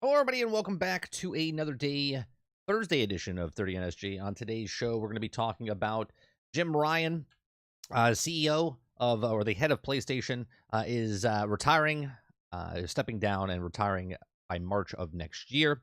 Hello, everybody, and welcome back to another day, Thursday edition of 30NSG. On today's show, we're going to be talking about Jim Ryan, CEO of, or the head of PlayStation, is retiring, stepping down and retiring by March of next year.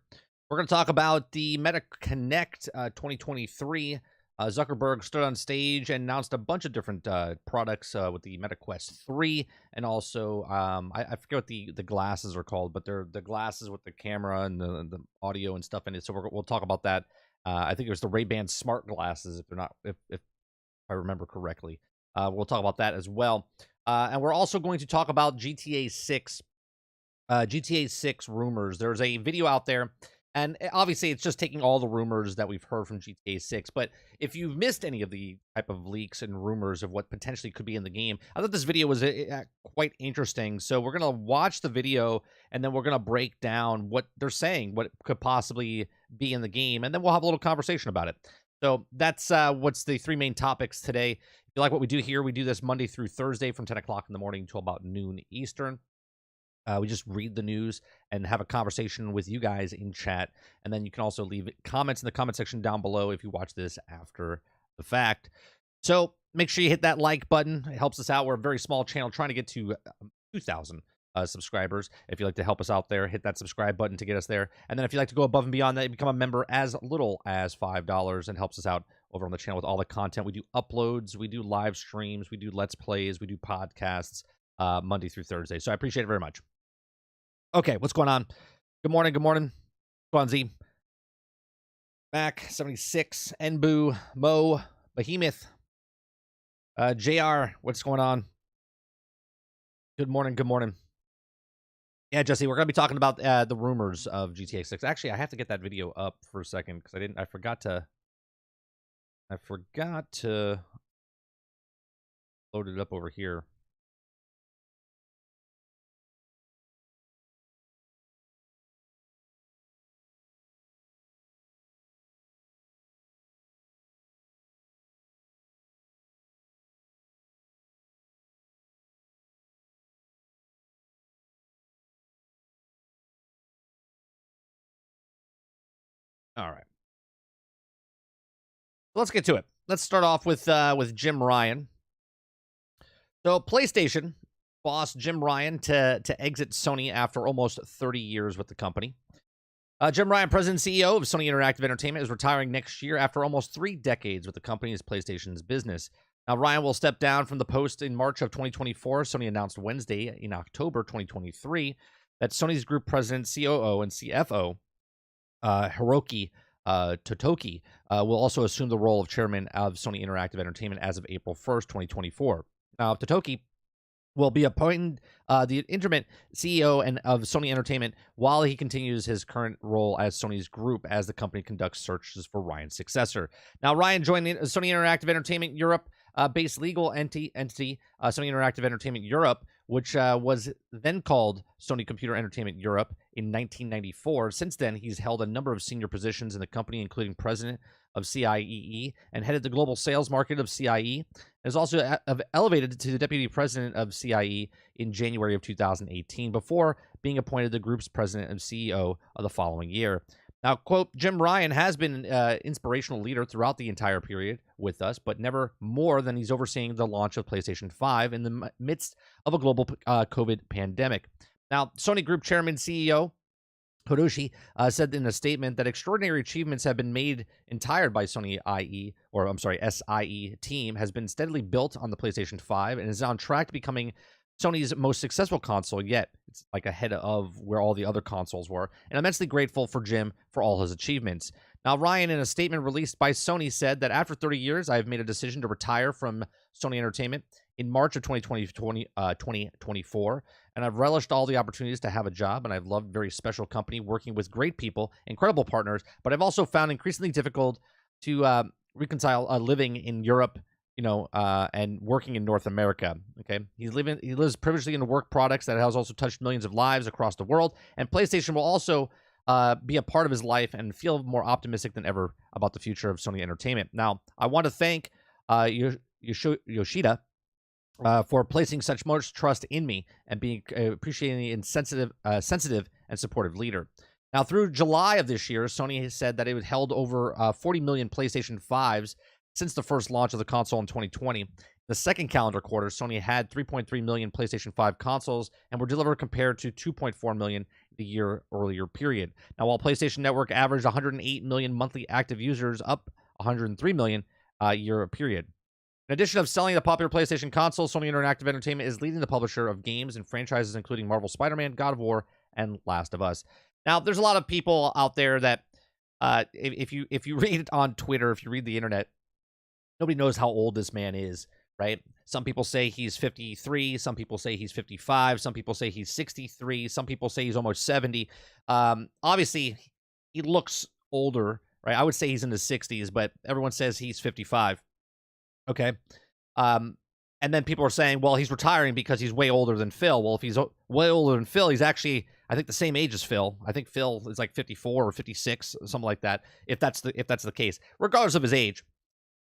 We're going to talk about the Meta Connect 2023. Zuckerberg stood on stage and announced a bunch of different products with the Meta Quest 3, and also I forget what the glasses are called, but they're the glasses with the camera and the audio and stuff in it. So we'll talk about that. I think it was the Ray-Ban smart glasses, if they're not, if I remember correctly. We'll talk about that as well, and we're also going to talk about GTA 6. GTA 6 rumors. There's a video out there. And obviously, it's just taking all the rumors that we've heard from GTA 6. But if you've missed any of the type of leaks and rumors of what potentially could be in the game, I thought this video was quite interesting. So we're going to watch the video, and then we're going to break down what they're saying, what could possibly be in the game, and then we'll have a little conversation about it. So that's what's the three main topics today. If you like what we do here, we do this Monday through Thursday from 10 o'clock in the morning to about noon Eastern. We just read the news and have a conversation with you guys in chat. And then you can also leave comments in the comment section down below if you watch this after the fact. So make sure you hit that like button. It helps us out. We're a very small channel trying to get to 2,000 subscribers. If you'd like to help us out there, hit that subscribe button to get us there. And then if you'd like to go above and beyond that, become a member as little as $5 and helps us out over on the channel with all the content. We do uploads, we do live streams, we do Let's Plays, we do podcasts Monday through Thursday. So I appreciate it very much. Okay, what's going on? Good morning, good morning. Go on, Z. Mac 76, Enbu, Mo, Behemoth, JR, what's going on? Good morning, good morning. Yeah, Jesse, we're going to be talking about the rumors of GTA 6. Actually, I have to get that video up for a second because I forgot to load it up over here. All right. Let's get to it. Let's start off with Jim Ryan. So PlayStation boss Jim Ryan to exit Sony after almost 30 years with the company. Jim Ryan, president and CEO of Sony Interactive Entertainment, is retiring next year after almost 3 decades with the company as PlayStation's business. Now, Ryan will step down from the post in March of 2024. Sony announced Wednesday in October 2023 that Sony's group president, COO, and CFO, Hiroki Totoki, will also assume the role of chairman of Sony Interactive Entertainment as of April 1st, 2024. Now, Totoki will be appointed the interim CEO of Sony Entertainment while he continues his current role as Sony's group as the company conducts searches for Ryan's successor. Now, Ryan joined the Sony Interactive Entertainment Europe based legal entity, Sony Interactive Entertainment Europe, which was then called Sony Computer Entertainment Europe in 1994. Since then, he's held a number of senior positions in the company, including president of CIEE and headed the global sales market of CIE. Is also elevated to the deputy president of CIE in January of 2018 before being appointed the group's president and CEO of the following year. Now, quote, Jim Ryan has been an inspirational leader throughout the entire period with us, but never more than he's overseeing the launch of PlayStation 5 in the midst of a global COVID pandemic. Now, Sony Group Chairman CEO Hiroshi said in a statement that extraordinary achievements have been made entirely by Sony SIE team has been steadily built on the PlayStation 5 and is on track to becoming Sony's most successful console yet. It's like ahead of where all the other consoles were, and immensely grateful for Jim for all his achievements. Now, Ryan, in a statement released by Sony, said that after 30 years, I have made a decision to retire from Sony Entertainment in March of 2024, and I've relished all the opportunities to have a job, and I've loved a very special company, working with great people, incredible partners, but I've also found increasingly difficult to reconcile living in Europe, and working in North America. Okay, he lives privilegedly in work products that has also touched millions of lives across the world, and PlayStation will also be a part of his life and feel more optimistic than ever about the future of Sony Entertainment. Now, I want to thank Yoshida for placing such much trust in me and being appreciating and sensitive and supportive leader. Now, through July of this year, Sony has said that it had held over 40 million PlayStation 5s since the first launch of the console in 2020. The second calendar quarter, Sony had 3.3 million PlayStation 5 consoles and were delivered compared to 2.4 million the year earlier period. Now, while PlayStation Network averaged 108 million monthly active users, up 103 million year period. In addition of selling the popular PlayStation console, Sony Interactive Entertainment is leading the publisher of games and franchises including Marvel Spider-Man, God of War, and Last of Us. Now, there's a lot of people out there that if you read on Twitter, if you read the internet, nobody knows how old this man is, right? Some people say he's 53. Some people say he's 55. Some people say he's 63. Some people say he's almost 70. Obviously, he looks older, right? I would say he's in his 60s, but everyone says he's 55. Okay. And then people are saying, well, he's retiring because he's way older than Phil. Well, if he's way older than Phil, he's actually, I think, the same age as Phil. I think Phil is like 54 or 56, something like that, if that's the case. Regardless of his age,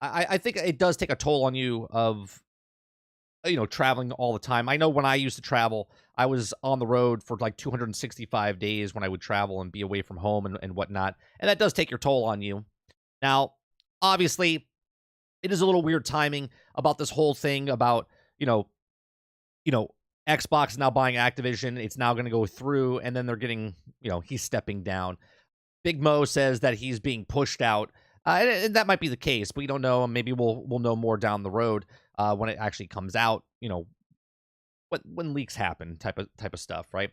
I think it does take a toll on you of, traveling all the time. I know when I used to travel, I was on the road for like 265 days when I would travel and be away from home and whatnot. And that does take your toll on you. Now, obviously, it is a little weird timing about this whole thing about, Xbox now buying Activision. It's now going to go through, and then they're getting, he's stepping down. Big Mo says that he's being pushed out. And that might be the case, but we don't know. Maybe we'll know more down the road when it actually comes out. When leaks happen, type of stuff, right?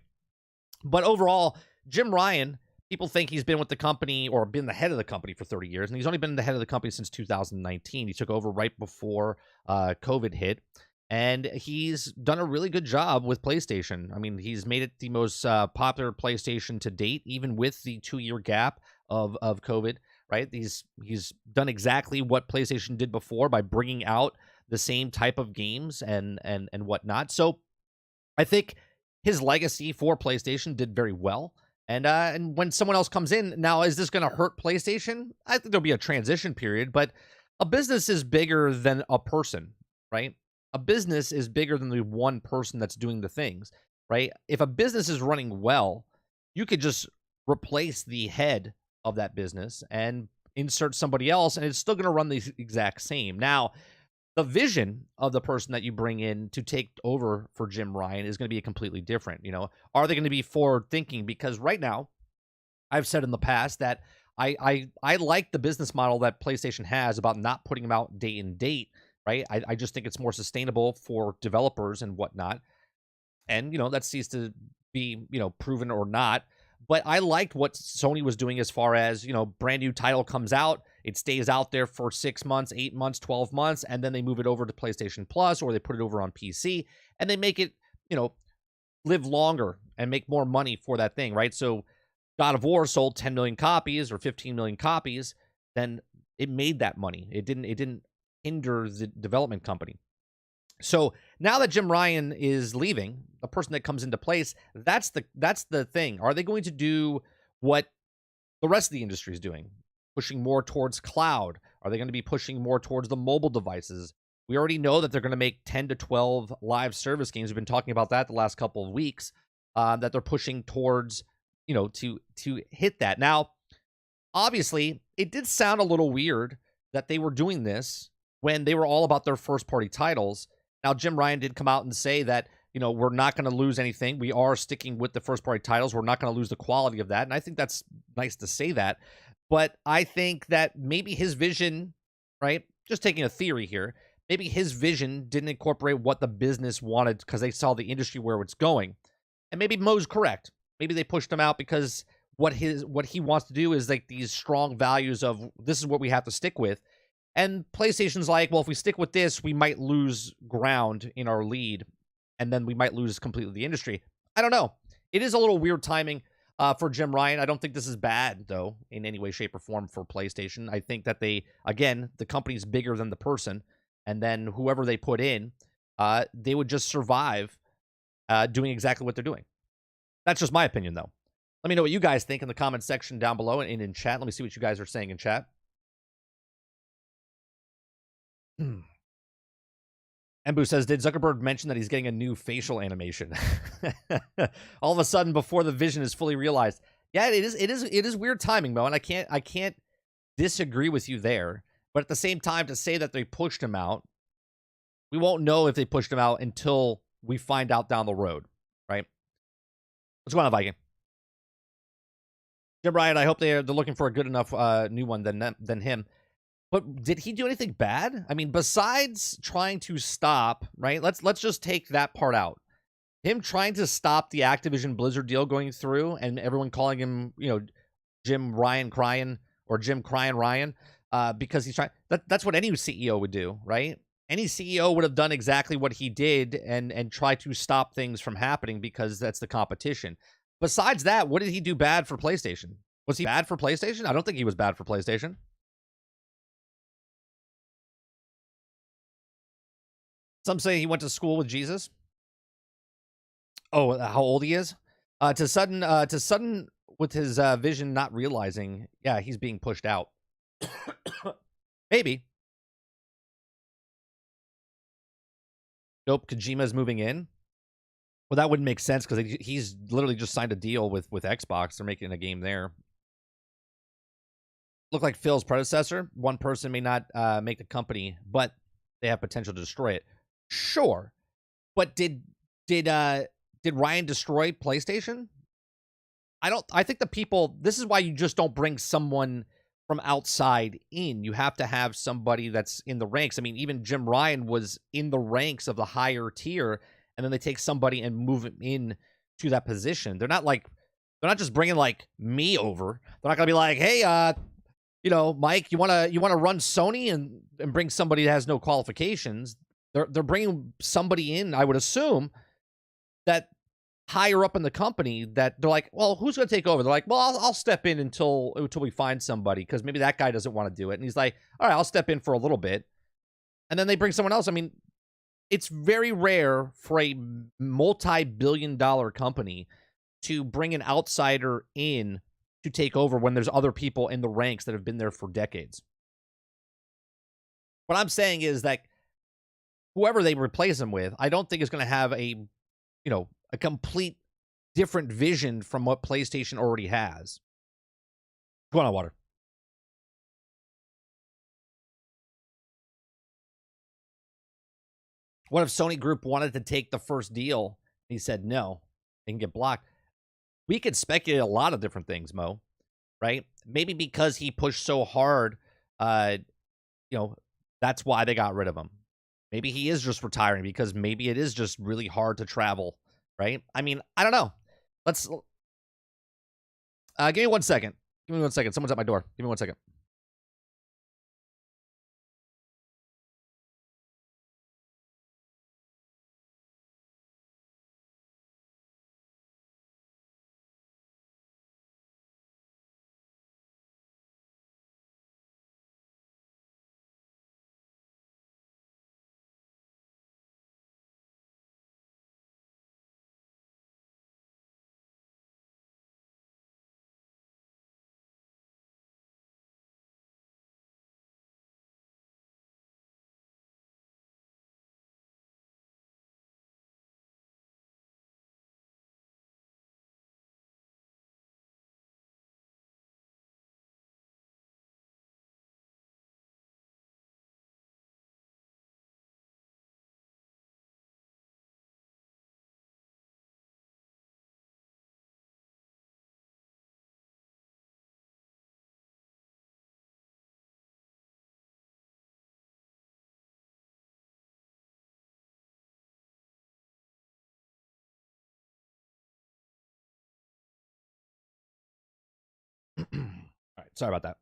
But overall, Jim Ryan, people think he's been with the company or been the head of the company for 30 years, and he's only been the head of the company since 2019. He took over right before COVID hit, and he's done a really good job with PlayStation. I mean, he's made it the most popular PlayStation to date, even with the 2-year gap of COVID. Right? He's done exactly what PlayStation did before by bringing out the same type of games and whatnot. So I think his legacy for PlayStation did very well. And when someone else comes in, now, is this going to hurt PlayStation? I think there'll be a transition period, but a business is bigger than a person, right? A business is bigger than the one person that's doing the things, right? If a business is running well, you could just replace the head of that business and insert somebody else, and it's still going to run the exact same. Now, the vision of the person that you bring in to take over for Jim Ryan is going to be completely different. Are they going to be forward thinking? Because right now, I've said in the past that I like the business model that PlayStation has about not putting them out day and date, right? I just think it's more sustainable for developers and whatnot. And, that seems to be, proven or not. But I liked what Sony was doing as far as, brand new title comes out, it stays out there for 6 months, 8 months, 12 months, and then they move it over to PlayStation Plus, or they put it over on PC, and they make it, live longer and make more money for that thing, right? So God of War sold 10 million copies or 15 million copies, then it made that money. It didn't hinder the development company. So now that Jim Ryan is leaving, the person that comes into place, that's the thing. Are they going to do what the rest of the industry is doing, pushing more towards cloud? Are they going to be pushing more towards the mobile devices? We already know that they're going to make 10 to 12 live service games. We've been talking about that the last couple of weeks, that they're pushing towards, to hit that. Now, obviously, it did sound a little weird that they were doing this when they were all about their first-party titles. Now, Jim Ryan did come out and say that, we're not going to lose anything. We are sticking with the first-party titles. We're not going to lose the quality of that. And I think that's nice to say that. But I think that maybe his vision, right, just taking a theory here, maybe his vision didn't incorporate what the business wanted because they saw the industry where it's going. And maybe Mo's correct. Maybe they pushed him out because what he wants to do is like these strong values of this is what we have to stick with. And PlayStation's like, well, if we stick with this, we might lose ground in our lead, and then we might lose completely the industry. I don't know. It is a little weird timing for Jim Ryan. I don't think this is bad, though, in any way, shape, or form for PlayStation. I think that the company's bigger than the person, and then whoever they put in, they would just survive doing exactly what they're doing. That's just my opinion, though. Let me know what you guys think in the comment section down below and in chat. Let me see what you guys are saying in chat. Embu says, did Zuckerberg mention that he's getting a new facial animation? All of a sudden, before the vision is fully realized. Yeah, it is weird timing, Mo, and I can't disagree with you there. But at the same time, to say that they pushed him out, we won't know if they pushed him out until we find out down the road, right? What's going on, Viking? Jim Ryan, I hope they're looking for a good enough new one than him. But did he do anything bad? I mean, besides trying to stop, right? Let's just take that part out. Him trying to stop the Activision Blizzard deal going through, and everyone calling him, Jim Ryan crying or Jim crying Ryan, because he's trying. That's what any CEO would do, right? Any CEO would have done exactly what he did and try to stop things from happening because that's the competition. Besides that, what did he do bad for PlayStation? Was he bad for PlayStation? I don't think he was bad for PlayStation. Some say he went to school with Jesus. Oh, how old he is? To sudden with his vision not realizing, yeah, he's being pushed out. Maybe. Nope, Kojima's moving in. Well, that wouldn't make sense because he's literally just signed a deal with Xbox. They're making a game there. Look like Phil's predecessor. One person may not make the company, but they have potential to destroy it. Sure, but did Ryan destroy PlayStation? I think the people. This is why you just don't bring someone from outside in. You have to have somebody that's in the ranks. I mean, even Jim Ryan was in the ranks of the higher tier, and then they take somebody and move him in to that position. They're not just bringing like me over. They're not gonna be like, hey, Mike, you wanna run Sony and bring somebody that has no qualifications. They're bringing somebody in, I would assume, that higher up in the company that they're like, well, who's going to take over? They're like, well, I'll step in until we find somebody because maybe that guy doesn't want to do it. And he's like, all right, I'll step in for a little bit. And then they bring someone else. I mean, it's very rare for a multi-billion-dollar company to bring an outsider in to take over when there's other people in the ranks that have been there for decades. What I'm saying is that whoever they replace him with, I don't think is going to have a complete different vision from what PlayStation already has. Go on, Water. What if Sony Group wanted to take the first deal? He said no, they can get blocked. We could speculate a lot of different things, Mo, right? Maybe because he pushed so hard, that's why they got rid of him. Maybe he is just retiring because maybe it is just really hard to travel, right? I mean, I don't know. Let's give me 1 second. Give me 1 second. Someone's at my door. Give me 1 second. All right, sorry about that.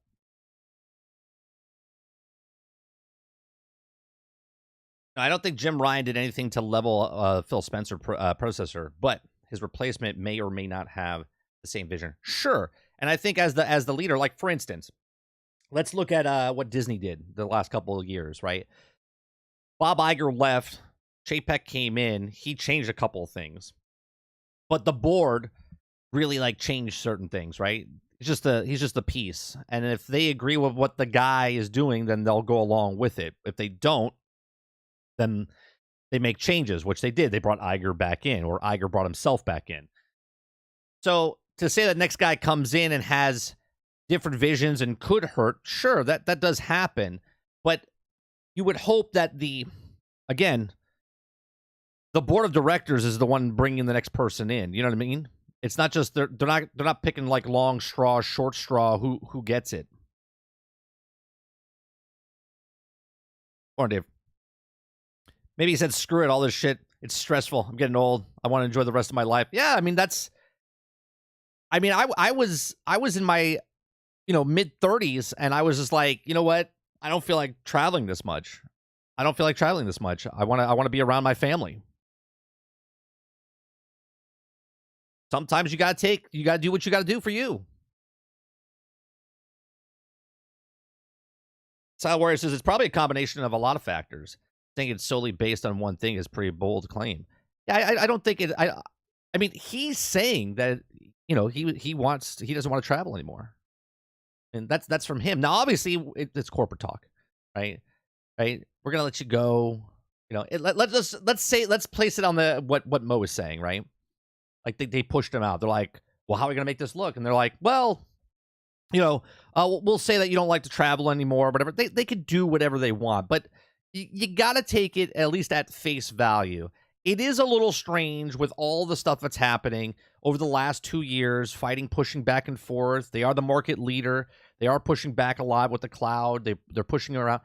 I don't think Jim Ryan did anything to level Phil Spencer processor, but his replacement may or may not have the same vision. Sure, and I think as the leader, like for instance, let's look at what Disney did the last couple of years, right? Bob Iger left, Chapek came in, he changed a couple of things, but the board really changed certain things, right? He's just the piece, and if they agree with what the guy is doing, then they'll go along with it. If they don't, then they make changes, which they did. They brought Iger back in, or Iger brought himself back in. So to say that next guy comes in and has different visions and could hurt, sure, that does happen. But you would hope that again, the board of directors is the one bringing the next person in. You know what I mean? It's not just they're not picking like long straw, short straw. Who gets it? Or Dave. Maybe he said, "Screw it, all this shit. It's stressful. I'm getting old. I want to enjoy the rest of my life." Yeah, I mean that's. I mean, I was in my mid 30s, and I was just like, you know what? I don't feel like traveling this much. I don't feel like traveling this much. I want to be around my family. Sometimes you gotta do what you gotta do for you. Sal Warrior says it's probably a combination of a lot of factors. Saying it's solely based on one thing is pretty bold claim. Yeah, I don't think it. I mean, he's saying that he doesn't want to travel anymore, and that's from him. Now, obviously, it's corporate talk, right? Right? We're gonna let you go. Let's place it on the what Mo is saying, right? Like they pushed him out. They're like, well, how are we gonna make this look? And they're like, well, we'll say that you don't like to travel anymore, whatever. They could do whatever they want, but you got to take it at least at face value. It is a little strange with all the stuff that's happening over the last 2 years, fighting, pushing back and forth. They are the market leader. They are pushing back a lot with the cloud. They're pushing around.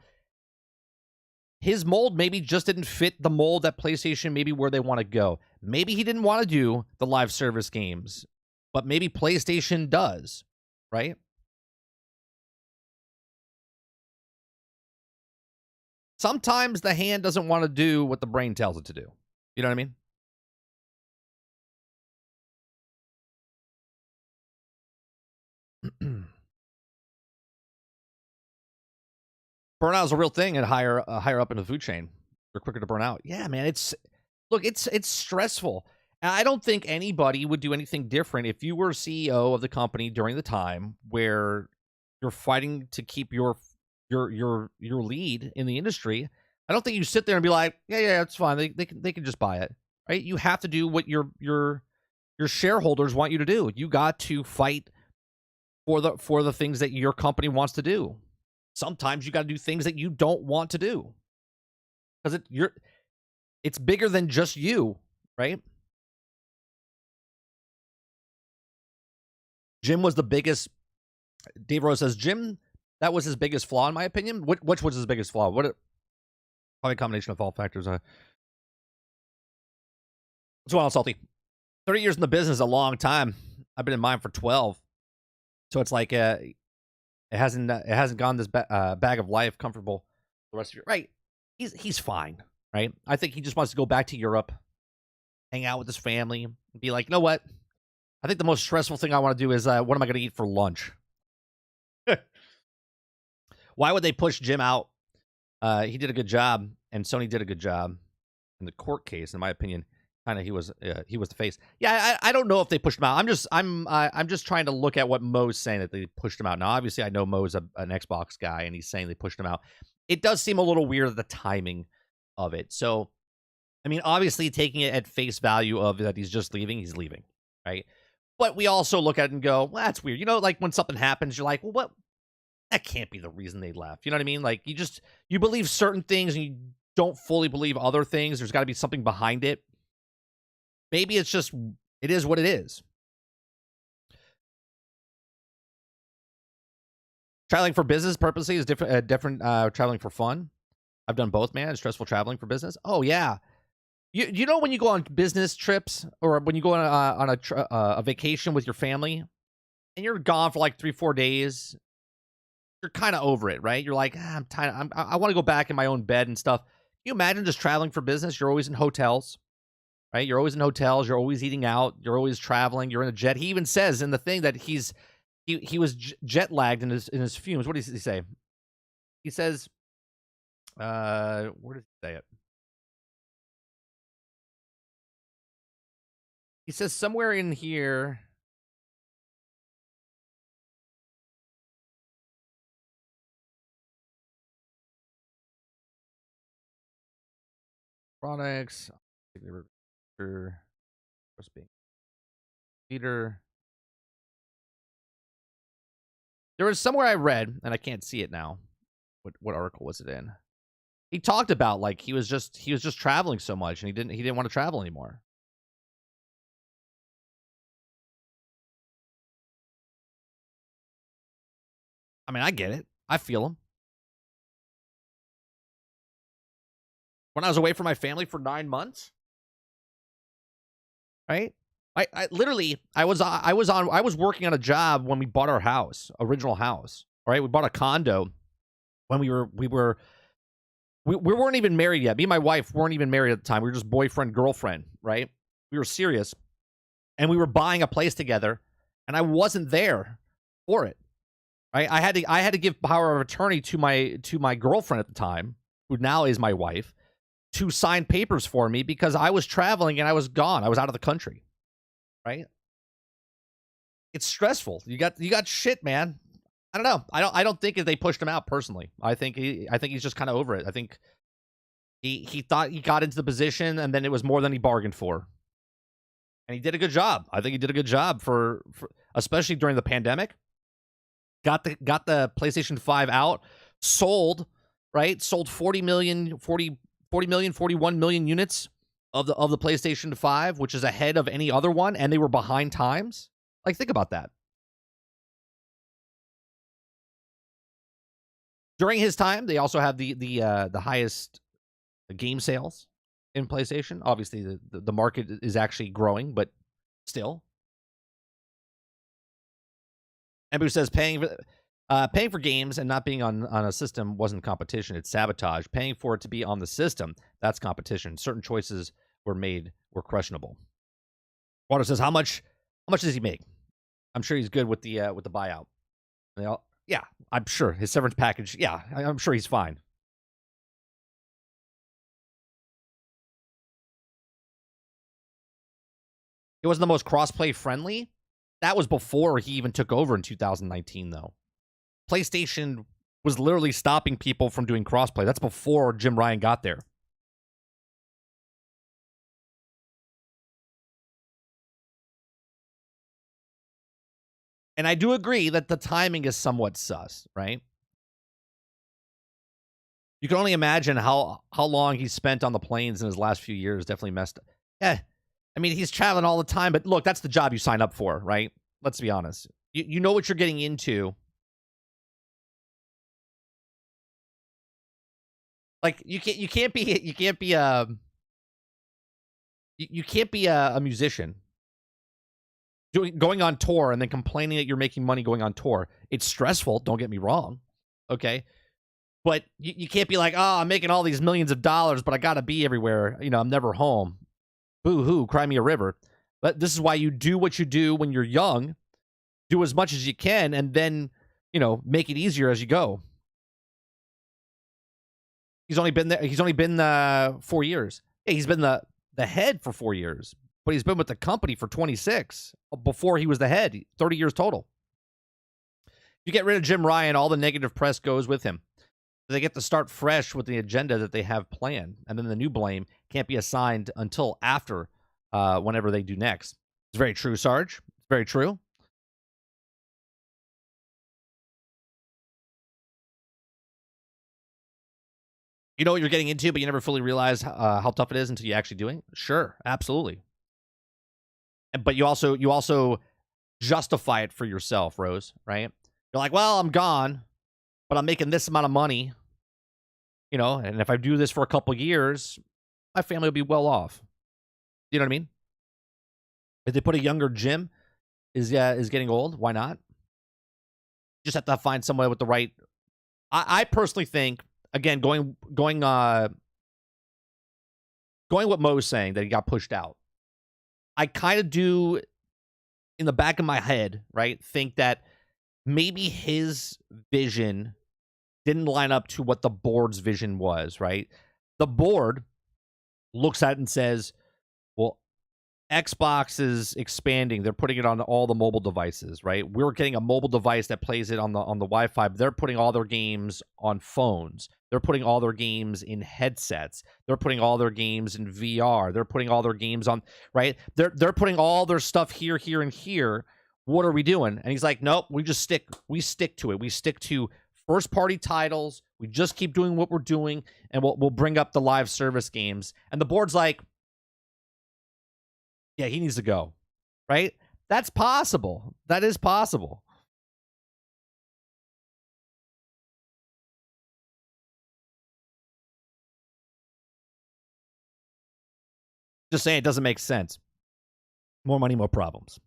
His mold maybe just didn't fit the mold that PlayStation maybe where they want to go. Maybe he didn't want to do the live service games, but maybe PlayStation does, right? Sometimes the hand doesn't want to do what the brain tells it to do. You know what I mean? Burnout is a real thing and higher up in the food chain. They're quicker to burn out. Yeah, man. It's stressful. And I don't think anybody would do anything different if you were CEO of the company during the time where you're fighting to keep your lead in the industry. I don't think you sit there and be like, yeah, it's fine. They can just buy it, right? You have to do what your shareholders want you to do. You got to fight for the things that your company wants to do. Sometimes you got to do things that you don't want to do because it's bigger than just you, right? Jim was the biggest. Dave Rose says Jim. That was his biggest flaw, in my opinion. Which was his biggest flaw? Probably a combination of all factors. What's going on, Salty? 30 years in the business is a long time. I've been in mine for 12, so it's like it hasn't gone this bag of life comfortable the rest of your right. He's fine, right? I think he just wants to go back to Europe, hang out with his family, and be like, you know what? I think the most stressful thing I want to do is what am I going to eat for lunch? Why would they push Jim out? He did a good job, and Sony did a good job in the court case, in my opinion. Kind of, he was the face. Yeah, I don't know if they pushed him out. I'm just trying to look at what Mo's saying that they pushed him out. Now, obviously, I know Mo's an Xbox guy, and he's saying they pushed him out. It does seem a little weird the timing of it. So, I mean, obviously, taking it at face value of that he's just leaving, he's leaving, right? But we also look at it and go, well, that's weird. Like when something happens, you're like, well, what? That can't be the reason they left. You know what I mean? Like you believe certain things and you don't fully believe other things. There's got to be something behind it. Maybe it is what it is. Traveling for business purposely is different. Traveling for fun. I've done both, man. It's stressful traveling for business. Oh yeah. You know when you go on business trips or when you go on a vacation with your family and you're gone for like 3-4 days, you're kind of over it, right? You're like, I'm tired. I want to go back in my own bed and stuff. Can you imagine just traveling for business? You're always in hotels, right? You're always in hotels. You're always eating out. You're always traveling. You're in a jet. He even says in the thing that he was jet lagged in his fumes. What does he say? He says, where does he say it? He says somewhere in here. Products. Peter. There was somewhere I read, and I can't see it now. What article was it in? He talked about like he was just traveling so much, and he didn't want to travel anymore. I mean, I get it. I feel him. When I was away from my family for 9 months, right? I literally I was working on a job when we bought our house, original house. All right, we bought a condo when we weren't even married yet. Me and my wife weren't even married at the time. We were just boyfriend girlfriend, right? We were serious, and we were buying a place together, and I wasn't there for it. Right? I had to give power of attorney to my girlfriend at the time, who now is my wife, to sign papers for me because I was traveling and I was gone. I was out of the country. Right? It's stressful. You got shit, man. I don't know. I don't think they pushed him out personally. I think he's just kind of over it. I think he thought he got into the position, and then it was more than he bargained for. And he did a good job. I think he did a good job for especially during the pandemic. Got the PlayStation 5 out, sold, right? Sold 41 million units of the PlayStation 5, which is ahead of any other one, and they were behind times. Like, think about that. During his time, they also have the highest game sales in PlayStation. Obviously, the market is actually growing, but still. Everybody says paying for games and not being on a system wasn't competition. It's sabotage. Paying for it to be on the system, that's competition. Certain choices were questionable. Water says, how much does he make? I'm sure he's good with the buyout. Yeah, I'm sure his severance package. Yeah, I'm sure he's fine. It wasn't the most crossplay friendly. That was before he even took over in 2019, though. PlayStation was literally stopping people from doing crossplay. That's before Jim Ryan got there. And I do agree that the timing is somewhat sus, right? You can only imagine how long he spent on the planes in his last few years. Definitely messed up. Yeah, I mean, he's traveling all the time, but look, that's the job you sign up for, right? Let's be honest. You know what you're getting into. Like, you can't be a musician going on tour and then complaining that you're making money going on tour. It's stressful, don't get me wrong. Okay? But you can't be like, oh, I'm making all these millions of dollars, but I got to be everywhere. You know, I'm never home. Boo-hoo, cry me a river. But this is why you do what you do when you're young. Do as much as you can, and then, you know, make it easier as you go. He's only been there. He's only been 4 years. Yeah, he's been the head for 4 years, but he's been with the company for 26 before he was the head. 30 years total. You get rid of Jim Ryan, all the negative press goes with him. They get to start fresh with the agenda that they have planned, and then the new blame can't be assigned until after whenever they do next. It's very true, Sarge. It's very true. You know what you're getting into, but you never fully realize how tough it is until you actually doing. Sure, absolutely. But you also justify it for yourself, Rose. Right? You're like, well, I'm gone, but I'm making this amount of money. You know, and if I do this for a couple years, my family will be well off. You know what I mean? If they put a younger Jim is getting old, why not? You just have to find someone with the right. I personally think, again, going what Mo's saying, that he got pushed out. I kind of do, in the back of my head, right, think that maybe his vision didn't line up to what the board's vision was, right? The board looks at it and says, well, Xbox is expanding. They're putting it on all the mobile devices, right? We're getting a mobile device that plays it on the Wi-Fi. But they're putting all their games on phones. They're putting all their games in headsets. They're putting all their games in VR. They're putting all their games on, right? They're putting all their stuff here, and here. What are we doing? And he's like, nope, we stick to it. We stick to first party titles. We just keep doing what we're doing, and we'll bring up the live service games. And the board's like, yeah, he needs to go. Right? That's possible. That is possible. Just saying, it doesn't make sense. More money, more problems.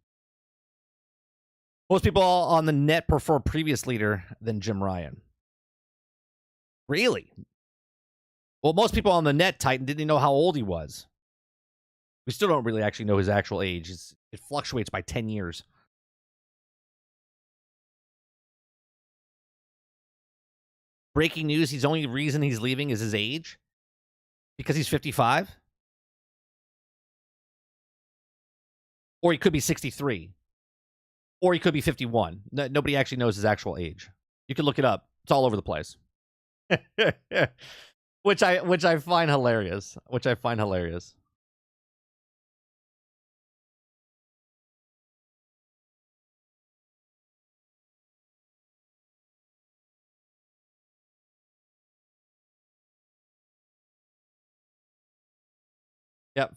Most people on the net prefer previous leader than Jim Ryan. Really? Well, most people on the net, Titan, didn't know how old he was. We still don't really actually know his actual age. It fluctuates by 10 years. Breaking news, the only reason he's leaving is his age? Because he's 55? Or he could be 63. Or he could be 51. Nobody actually knows his actual age. You can look it up. It's all over the place. which I find hilarious. Yeah,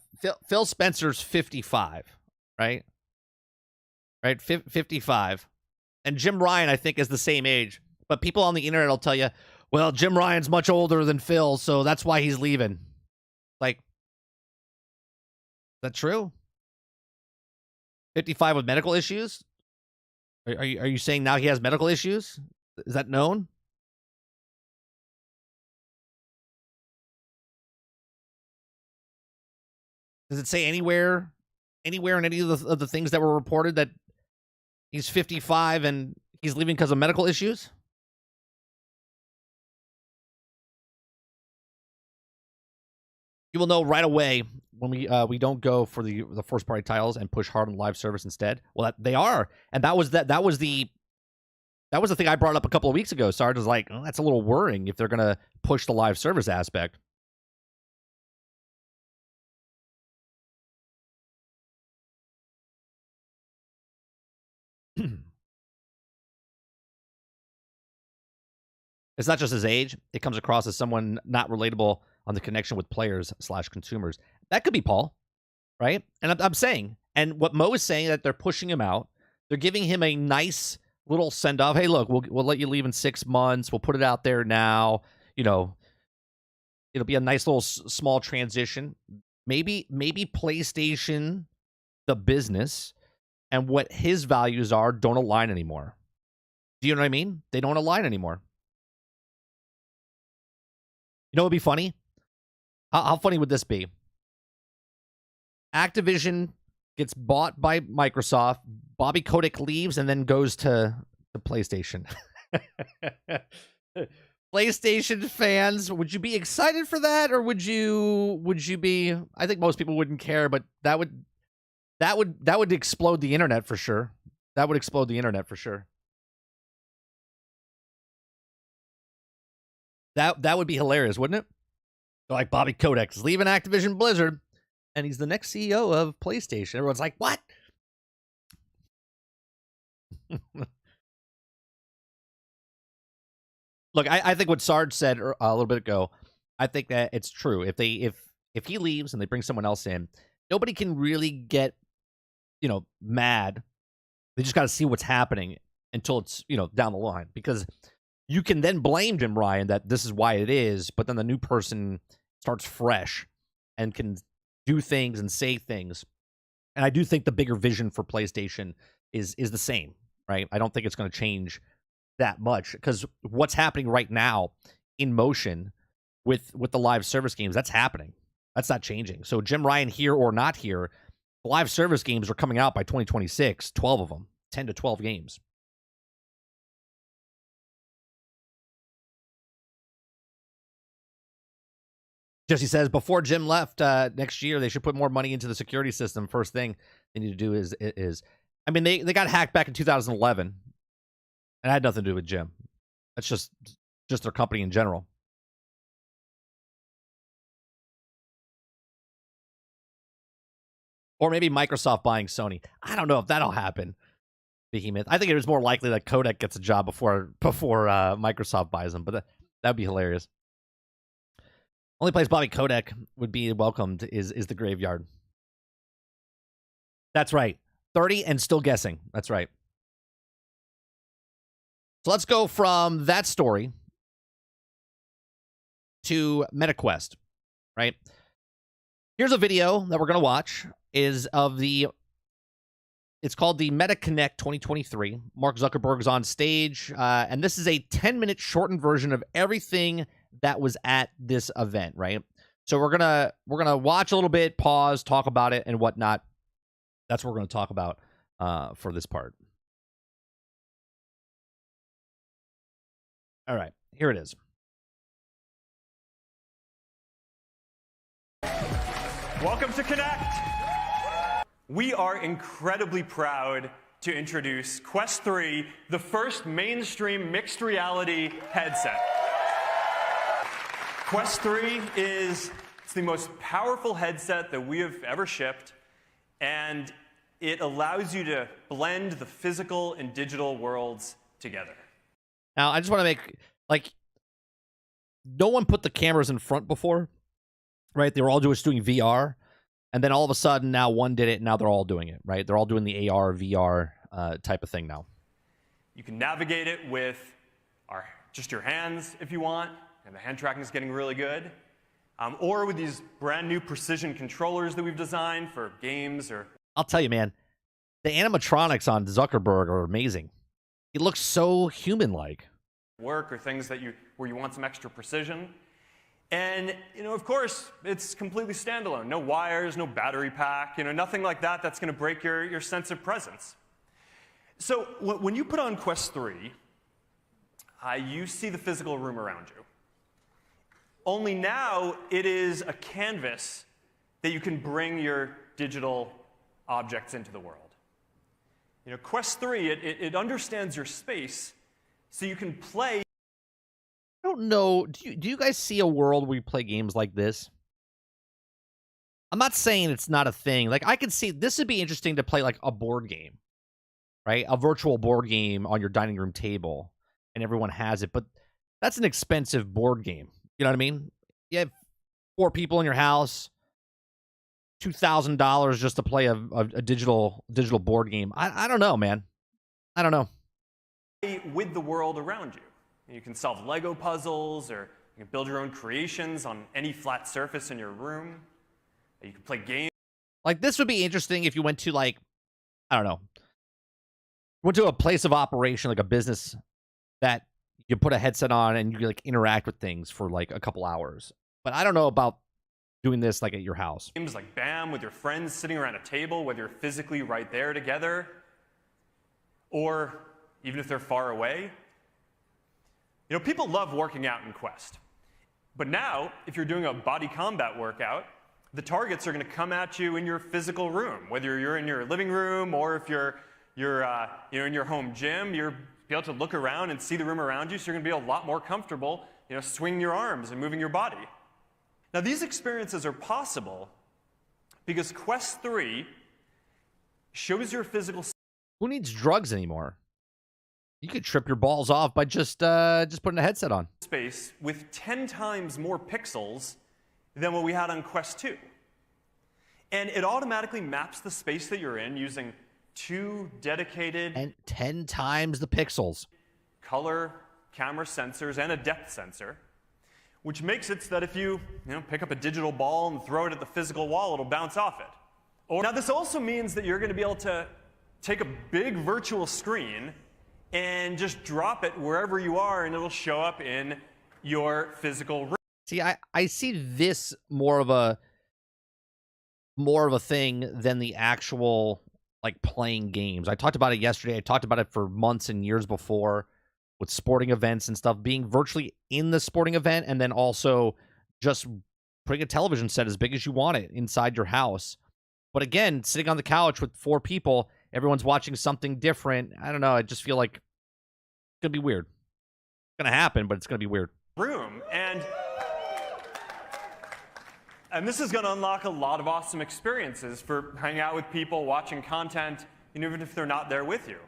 Phil Spencer's 55, right? Right, 55. And Jim Ryan, I think, is the same age. But people on the internet will tell you, well, Jim Ryan's much older than Phil, so that's why he's leaving. Like, is that true? 55 with medical issues? Are you saying now he has medical issues? Is that known? Does it say anywhere in any of the things that were reported that he's 55 and he's leaving because of medical issues? You will know right away when we don't go for the first party titles and push hard on live service instead. Well, they are, and that was the thing I brought up a couple of weeks ago. Sarge was like, oh, that's a little worrying if they're gonna push the live service aspect. It's not just his age; it comes across as someone not relatable on the connection with players / consumers. That could be Paul, right? And I'm saying, and what Mo is saying, that they're pushing him out. They're giving him a nice little send off. Hey, look, we'll let you leave in 6 months. We'll put it out there now. You know, it'll be a nice little small transition. Maybe PlayStation, the business, and what his values are don't align anymore. Do you know what I mean? They don't align anymore. You know what would be funny? How funny would this be? Activision gets bought by Microsoft. Bobby Kotick leaves and then goes to PlayStation. PlayStation fans, would you be excited for that, or would you be? I think most people wouldn't care, but that would explode the internet for sure. That would explode the internet for sure. That would be hilarious, wouldn't it? Like Bobby Kotick is leaving Activision Blizzard, and he's the next CEO of PlayStation. Everyone's like, what? Look, I think what Sarge said a little bit ago, I think that it's true. If he leaves and they bring someone else in, nobody can really get, mad. They just got to see what's happening until it's, down the line. Because you can then blame Jim Ryan that this is why it is, but then the new person starts fresh and can do things and say things. And I do think the bigger vision for PlayStation is the same, right? I don't think it's going to change that much, because what's happening right now in motion with the live service games, that's happening. That's not changing. So Jim Ryan here or not here, live service games are coming out by 2026, 12 of them, 10 to 12 games. Jesse says, before Jim left next year, they should put more money into the security system. First thing they need to do is I mean, they got hacked back in 2011, and it had nothing to do with Jim. That's just their company in general. Or maybe Microsoft buying Sony. I don't know if that'll happen. behemoth. I think it was more likely that Kodak gets a job before Microsoft buys them, but that'd be hilarious. Only place Bobby Kodak would be welcomed is the graveyard. That's right. 30 and still guessing. That's right. So let's go from that story to MetaQuest, right? Here's a video that we're going to watch it's called the MetaConnect 2023. Mark Zuckerberg's on stage, and this is a 10-minute shortened version of everything that was at this event, right? So we're gonna watch a little bit, pause, talk about it, and whatnot. That's what we're going to talk about for this part. All right, here it is. Welcome to Connect. We are incredibly proud to introduce Quest 3, the first mainstream mixed reality headset. Quest 3 is the most powerful headset that we have ever shipped, and it allows you to blend the physical and digital worlds together. Now, I just want to make, like, no one put the cameras in front before, right? They were all just doing VR, and then all of a sudden, now one did it, and now they're all doing it, right? They're all doing the AR, VR type of thing now. You can navigate it with just your hands if you want, and the hand tracking is getting really good. Or with these brand new precision controllers that we've designed for games or... I'll tell you, man, the animatronics on Zuckerberg are amazing. He looks so human-like. Work or things that where you want some extra precision. And, of course, it's completely standalone. No wires, no battery pack, nothing like that that's going to break your sense of presence. So when you put on Quest 3, you see the physical room around you. Only now it is a canvas that you can bring your digital objects into the world. Quest 3, it understands your space, so you can play. I don't know. Do you guys see a world where we play games like this? I'm not saying it's not a thing. Like, I could see this would be interesting to play like a board game, right? A virtual board game on your dining room table, and everyone has it. But that's an expensive board game. You know what I mean? You have 4 people in your house, $2,000 just to play a digital board game. I don't know, man. I don't know. With the world around you. You can solve Lego puzzles, or you can build your own creations on any flat surface in your room. You can play games. Like, this would be interesting if you went to, like, I don't know, went to a place of operation, like a business that you put a headset on and you like interact with things for like a couple hours. But I don't know about doing this like at your house. Games like BAM with your friends sitting around a table, whether you're physically right there together, or even if they're far away. People love working out in Quest. But now, if you're doing a body combat workout, the targets are going to come at you in your physical room, whether you're in your living room or if you're in your home gym. You're be able to look around and see the room around you, so you're going to be a lot more comfortable, swinging your arms and moving your body. Now, these experiences are possible because Quest 3 shows your physical. Who needs drugs anymore? You could trip your balls off by just putting a headset on. Space with 10 times more pixels than what we had on Quest 2. And it automatically maps the space that you're in using 2 dedicated... And 10 times the pixels. ...color camera sensors and a depth sensor, which makes it so that if you pick up a digital ball and throw it at the physical wall, it'll bounce off it. Now, this also means that you're going to be able to take a big virtual screen and just drop it wherever you are, and it'll show up in your physical room. See, I see this more of a thing than the actual like playing games. I talked about it yesterday. I talked about it for months and years before with sporting events and stuff, being virtually in the sporting event, and then also just putting a television set as big as you want it inside your house. But again, sitting on the couch with 4 people, everyone's watching something different. I don't know. I just feel like it's going to be weird. It's going to happen, but it's going to be weird. Room. And this is going to unlock a lot of awesome experiences for hanging out with people, watching content, even if they're not there with you.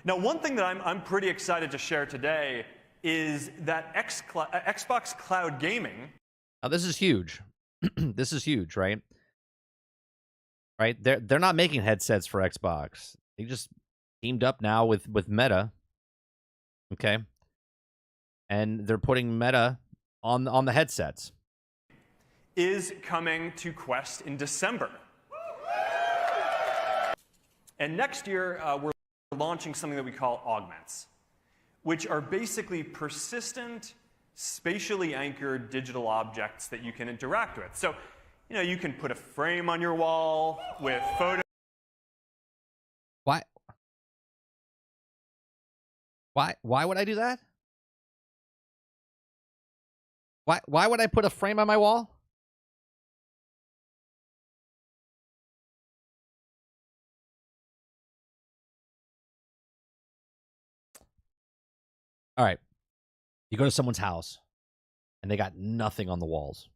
Now, one thing that I'm pretty excited to share today is that Xbox Cloud Gaming. Now, this is huge. This is huge, right? Right? They're not making headsets for Xbox. They just teamed up now with Meta. Okay. And they're putting Meta on the headsets. Is coming to Quest in December. And next year, we're launching something that we call augments, which are basically persistent, spatially anchored digital objects that you can interact with. So, you know, you can put a frame on your wall with photos. Why would I do that? Why would I put a frame on my wall? All right. You go to someone's house and they got nothing on the walls.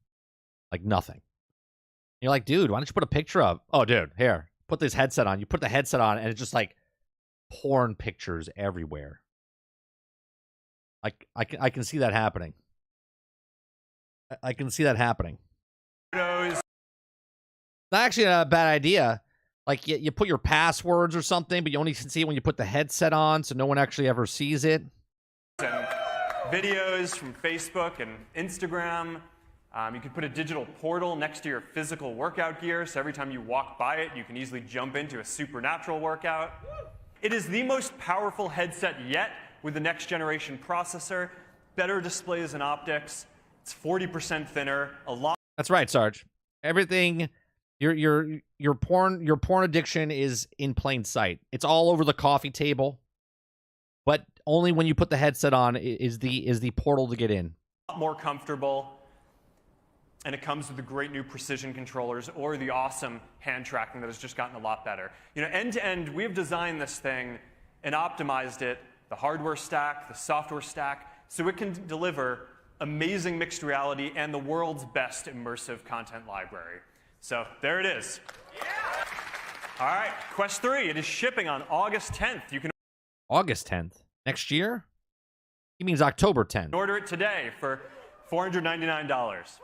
Like nothing. You're like, dude, why don't you put a picture up? Oh, dude, here, put this headset on. You put the headset on and it's just like porn pictures everywhere. I can see that happening. I can see that happening. Photos. Not actually a bad idea. Like you put your passwords or something, but you only can see it when you put the headset on, so no one actually ever sees it. And videos from Facebook and Instagram. You can put a digital portal next to your physical workout gear, so every time you walk by it, you can easily jump into a supernatural workout. It is the most powerful headset yet with the next generation processor, better displays and optics. It's 40% thinner. That's right, Sarge. Everything, your porn addiction is in plain sight. It's all over the coffee table, but only when you put the headset on is the portal to get in. A lot more comfortable, and it comes with the great new precision controllers or the awesome hand tracking that has just gotten a lot better. You know, end to end, we've designed this thing and optimized it, the hardware stack, the software stack, so it can deliver amazing mixed reality and the world's best immersive content library. So there it is. Yeah. All right, Quest 3, it is shipping on August 10th. You can August 10th? Next year? He means October 10th. Order it today for $499.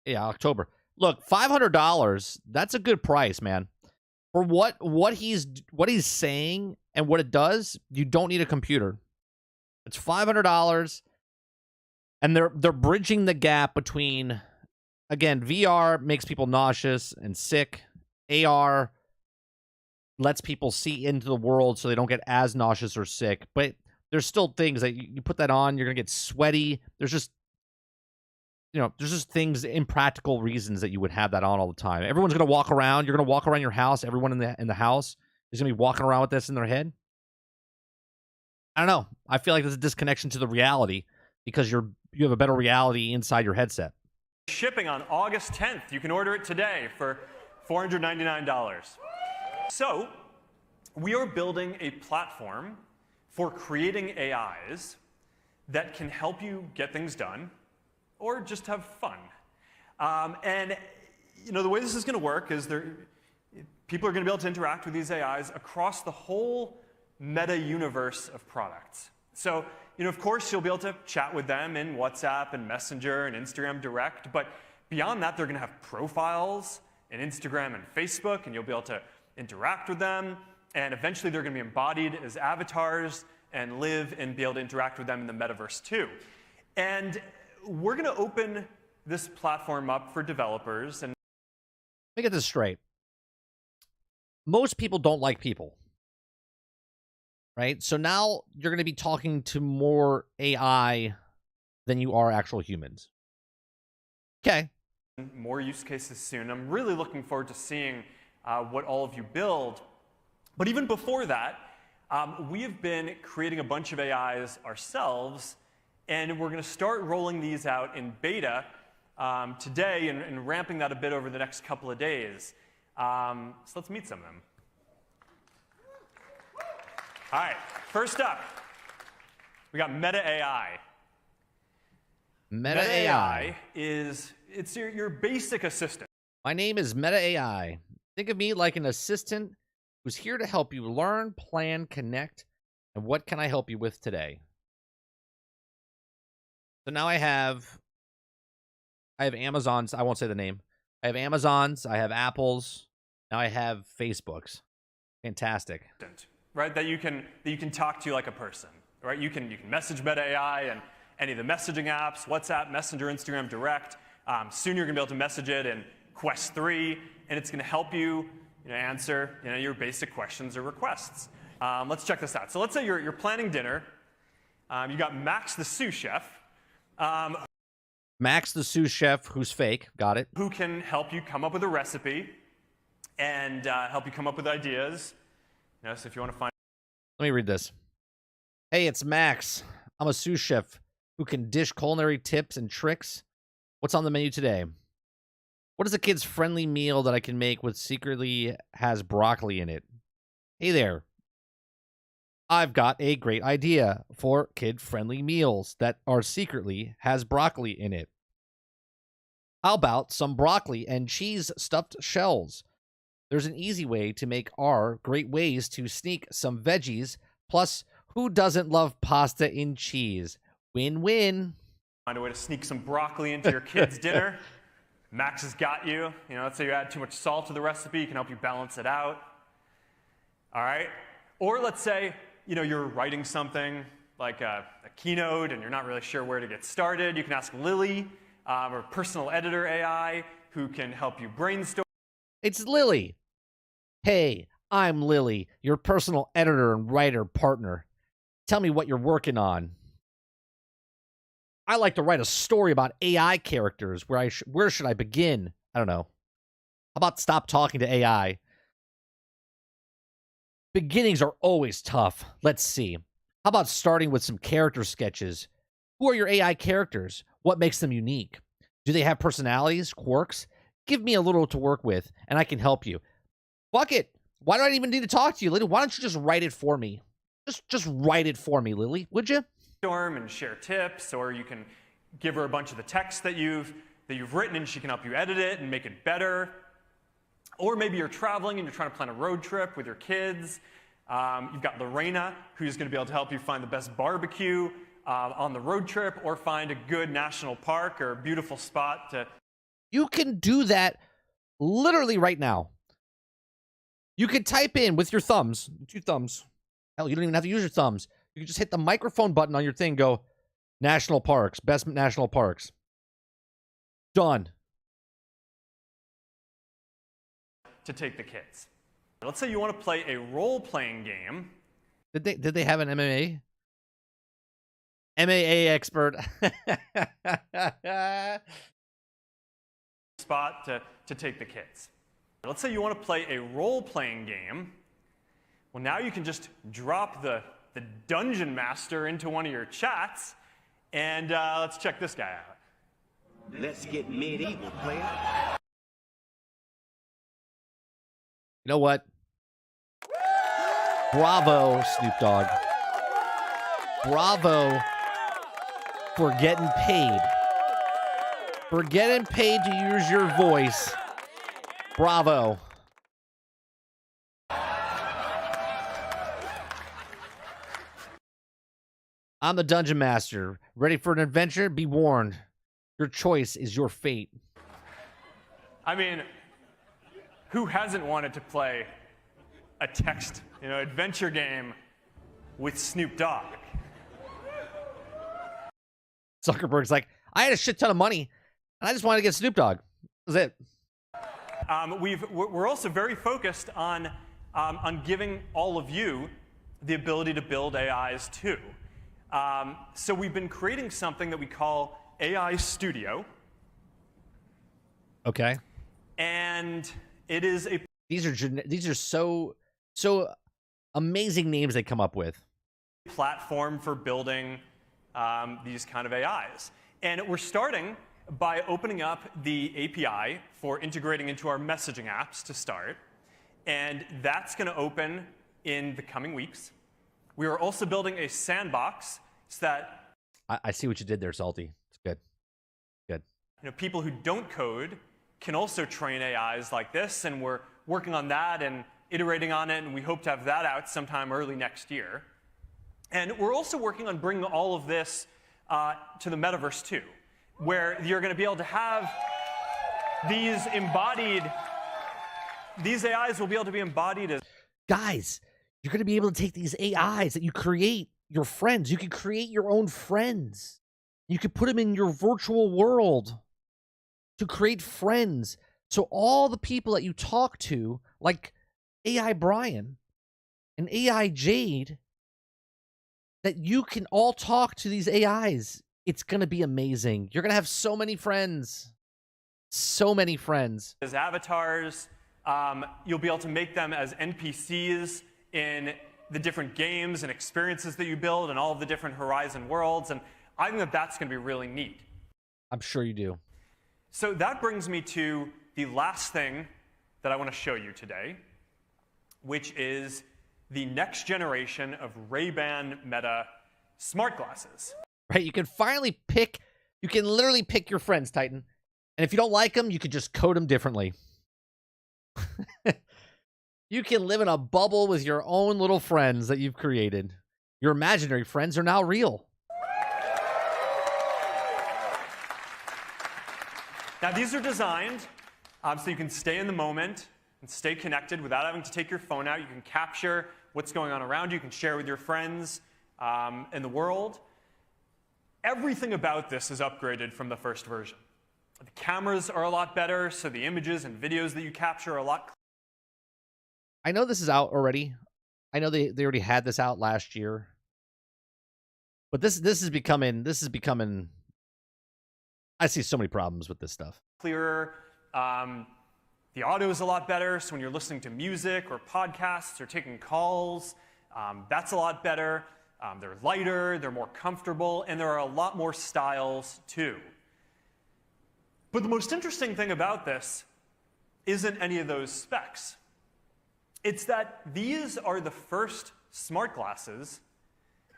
Yeah, October. Look, $500, that's a good price, man. For what he's saying and what it does, you don't need a computer. It's $500. And they're bridging the gap between, again, VR makes people nauseous and sick. AR lets people see into the world so they don't get as nauseous or sick. But there's still things that you put that on, you're going to get sweaty. There's just things, impractical reasons that you would have that on all the time. Everyone's going to walk around. You're going to walk around your house. Everyone in the house is going to be walking around with this in their head. I don't know. I feel like there's a disconnection to the reality because you have a better reality inside your headset. Shipping on August 10th. You can order it today for $499. So, we are building a platform for creating AIs that can help you get things done or just have fun. And you know, the way this is going to work is people are going to be able to interact with these AIs across the whole meta universe of products. So, you know, of course, you'll be able to chat with them in WhatsApp and Messenger and Instagram Direct, but beyond that, they're going to have profiles in Instagram and Facebook, and you'll be able to interact with them, and eventually they're going to be embodied as avatars and live and be able to interact with them in the metaverse too. And we're going to open this platform up for developers. And let me get this straight. Most people don't like people. Right? So now you're going to be talking to more AI than you are actual humans. Okay. More use cases soon. I'm really looking forward to seeing what all of you build. But even before that, we have been creating a bunch of AIs ourselves, and we're going to start rolling these out in beta today and ramping that a bit over the next couple of days. So let's meet some of them. All right, first up, we got Meta AI. Meta AI is your basic assistant. My name is Meta AI. Think of me like an assistant who's here to help you learn, plan, connect, And what can I help you with today? So now I have Amazon's. I won't say the name. I have Amazon's. I have Apple's. Now I have Facebook's. Fantastic. Right, that you can talk to like a person. Right, you can message Meta AI and any of the messaging apps, WhatsApp, Messenger, Instagram, Direct. Soon you're going to be able to message it in Quest 3, and it's going to help you, answer your basic questions or requests. Let's check this out. So let's say you're planning dinner. You got Max the sous chef. Max the sous chef, who's fake. Got it. Who can help you come up with a recipe and help you come up with ideas. So if you want to find... Let me read this. Hey, it's Max. I'm a sous chef who can dish culinary tips and tricks. What's on the menu today? What is a kid's friendly meal that I can make with secretly has broccoli in it? Hey there. I've got a great idea for kid-friendly meals that are secretly has broccoli in it. How about some broccoli and cheese stuffed shells? There's an easy way to make our great ways to sneak some veggies. Plus, who doesn't love pasta and cheese? Win-win. Find a way to sneak some broccoli into your kid's dinner. Max has got you. Let's say you add too much salt to the recipe. He can help you balance it out. All right? Or let's say, you're writing something like a keynote and you're not really sure where to get started. You can ask Lily, or personal editor AI, who can help you brainstorm. It's Lily. Hey, I'm Lily, your personal editor and writer partner. Tell me what you're working on. I like to write a story about AI characters. Where should I begin? I don't know. How about stop talking to AI? Beginnings are always tough. Let's see. How about starting with some character sketches? Who are your AI characters? What makes them unique? Do they have personalities, quirks? Give me a little to work with, and I can help you. Fuck it. Why do I even need to talk to you, Lily? Why don't you just write it for me? Just write it for me, Lily, would you? And share tips, or you can give her a bunch of the text that you've written, and she can help you edit it and make it better. Or maybe you're traveling and you're trying to plan a road trip with your kids. You've got Lorena, who's going to be able to help you find the best barbecue on the road trip, or find a good national park or a beautiful spot to... You can do that literally right now. You can type in with your thumbs, 2 thumbs. Hell, you don't even have to use your thumbs. You can just hit the microphone button on your thing, go, national parks, best national parks. Done. To take the kids. Let's say you want to play a role-playing game. Did they have an MMA? MAA expert. Spot to take the kids. Let's say you want to play a role-playing game. Well, now you can just drop the dungeon master into one of your chats, and let's check this guy out. Let's get medieval, player. You know what? Bravo, Snoop Dogg. Bravo for getting paid. For getting paid to use your voice. Bravo. I'm the Dungeon Master. Ready for an adventure? Be warned. Your choice is your fate. I mean, who hasn't wanted to play a text, adventure game with Snoop Dogg? Zuckerberg's like, I had a shit ton of money, and I just wanted to get Snoop Dogg. That was it. We're also very focused on giving all of you the ability to build AIs too. So we've been creating something that we call AI Studio. Okay. And it is a... These are so amazing names they come up with. Platform for building these kind of AIs. And we're starting by opening up the API for integrating into our messaging apps to start. And that's going to open in the coming weeks. We are also building a sandbox so that... I see what you did there, Salty. It's good. Good. People who don't code can also train AIs like this, and we're working on that and iterating on it, and we hope to have that out sometime early next year. And we're also working on bringing all of this to the metaverse too, where you're going to be able to have these AIs will be able to be embodied as... Guys, you're going to be able to take these AIs that you create, your friends. You can create your own friends. You can put them in your virtual world to create friends. So all the people that you talk to, like AI Brian and AI Jade, that you can all talk to these AIs. It's going to be amazing. You're going to have so many friends. So many friends. As avatars, you'll be able to make them as NPCs in the different games and experiences that you build and all of the different Horizon worlds. And I think that that's going to be really neat. I'm sure you do. So that brings me to the last thing that I want to show you today, which is the next generation of Ray-Ban Meta smart glasses. Right? You can finally pick, you can literally pick your friends, Titan. And if you don't like them, you can just code them differently. You can live in a bubble with your own little friends that you've created. Your imaginary friends are now real. Now, these are designed so you can stay in the moment and stay connected without having to take your phone out. You can capture what's going on around you. You can share with your friends in the world. Everything about this is upgraded from the first version. The cameras are a lot better, so the images and videos that you capture are a lot clearer. I know this is out already. I know they already had this out last year. But this is becoming I see so many problems with this stuff. Clearer. The audio is a lot better, so when you're listening to music or podcasts or taking calls, that's a lot better. They're lighter, they're more comfortable, and there are a lot more styles too. But the most interesting thing about this isn't any of those specs. It's that these are the first smart glasses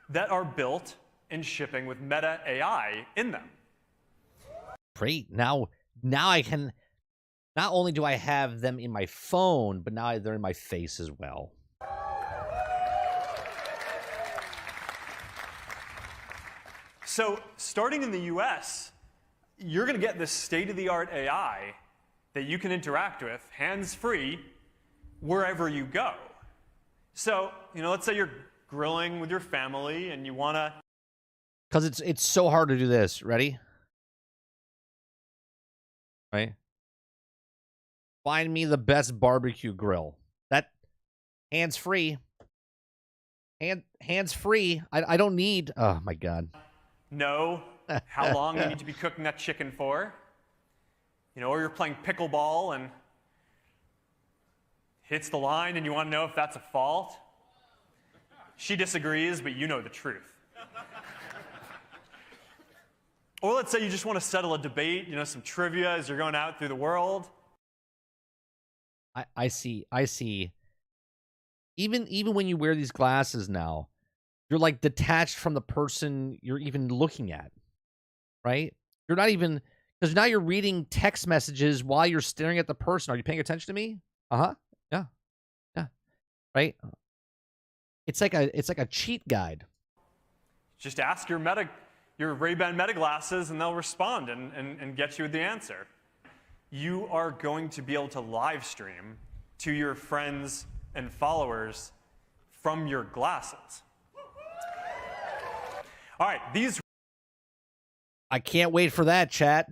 that are built and shipping with Meta AI in them. Great. Now I can, not only do I have them in my phone, but now they're in my face as well. So starting in the US, you're going to get this state-of-the-art AI that you can interact with hands-free wherever you go. So, let's say you're grilling with your family and you want to... Because it's so hard to do this. Ready? Right? Find me the best barbecue grill. That hands-free. Hands-free. I don't need... Oh, my God. Know how long you need to be cooking that chicken for. Or you're playing pickleball and hits the line and you want to know if that's a fault. She disagrees, but you know the truth. Or let's say you just want to settle a debate, some trivia as you're going out through the world. I see. Even when you wear these glasses now, you're like detached from the person you're even looking at, right? You're not even, because now you're reading text messages while you're staring at the person. Are you paying attention to me? Uh-huh. Yeah. Right? It's like a cheat guide. Just ask your Ray-Ban Meta glasses and they'll respond and get you the answer. You are going to be able to live stream to your friends and followers from your glasses. All right, I can't wait for that, chat.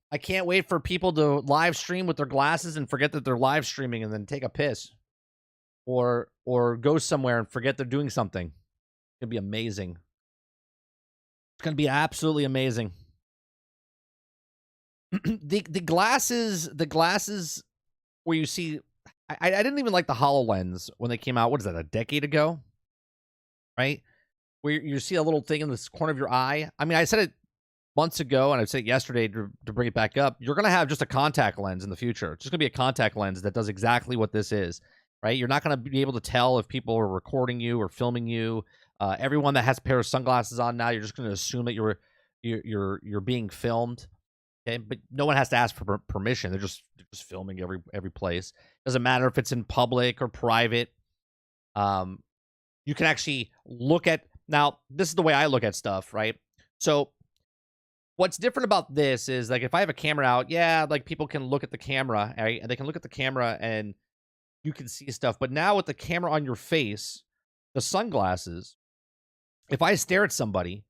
I can't wait for people to live stream with their glasses and forget that they're live streaming and then take a piss. Or go somewhere and forget they're doing something. It's going to be amazing. It's going to be absolutely amazing. The glasses where you see... I didn't even like the HoloLens when they came out. What is that, a decade ago? Right? Where you see a little thing in this corner of your eye. I mean, I said it months ago, and I said it yesterday to bring it back up. You're going to have just a contact lens in the future. It's just going to be a contact lens that does exactly what this is, right? You're not going to be able to tell if people are recording you or filming you. Everyone that has a pair of sunglasses on now, you're just going to assume that you're being filmed. Okay, but no one has to ask for permission. They're just filming every place. Doesn't matter if it's in public or private. you can actually look at, now, this is the way I look at stuff, right? So what's different about this is, like, if I have a camera out, yeah, like, people can look at the camera, right? And they can look at the camera and you can see stuff. But now with the camera on your face, the sunglasses, if I stare at somebody,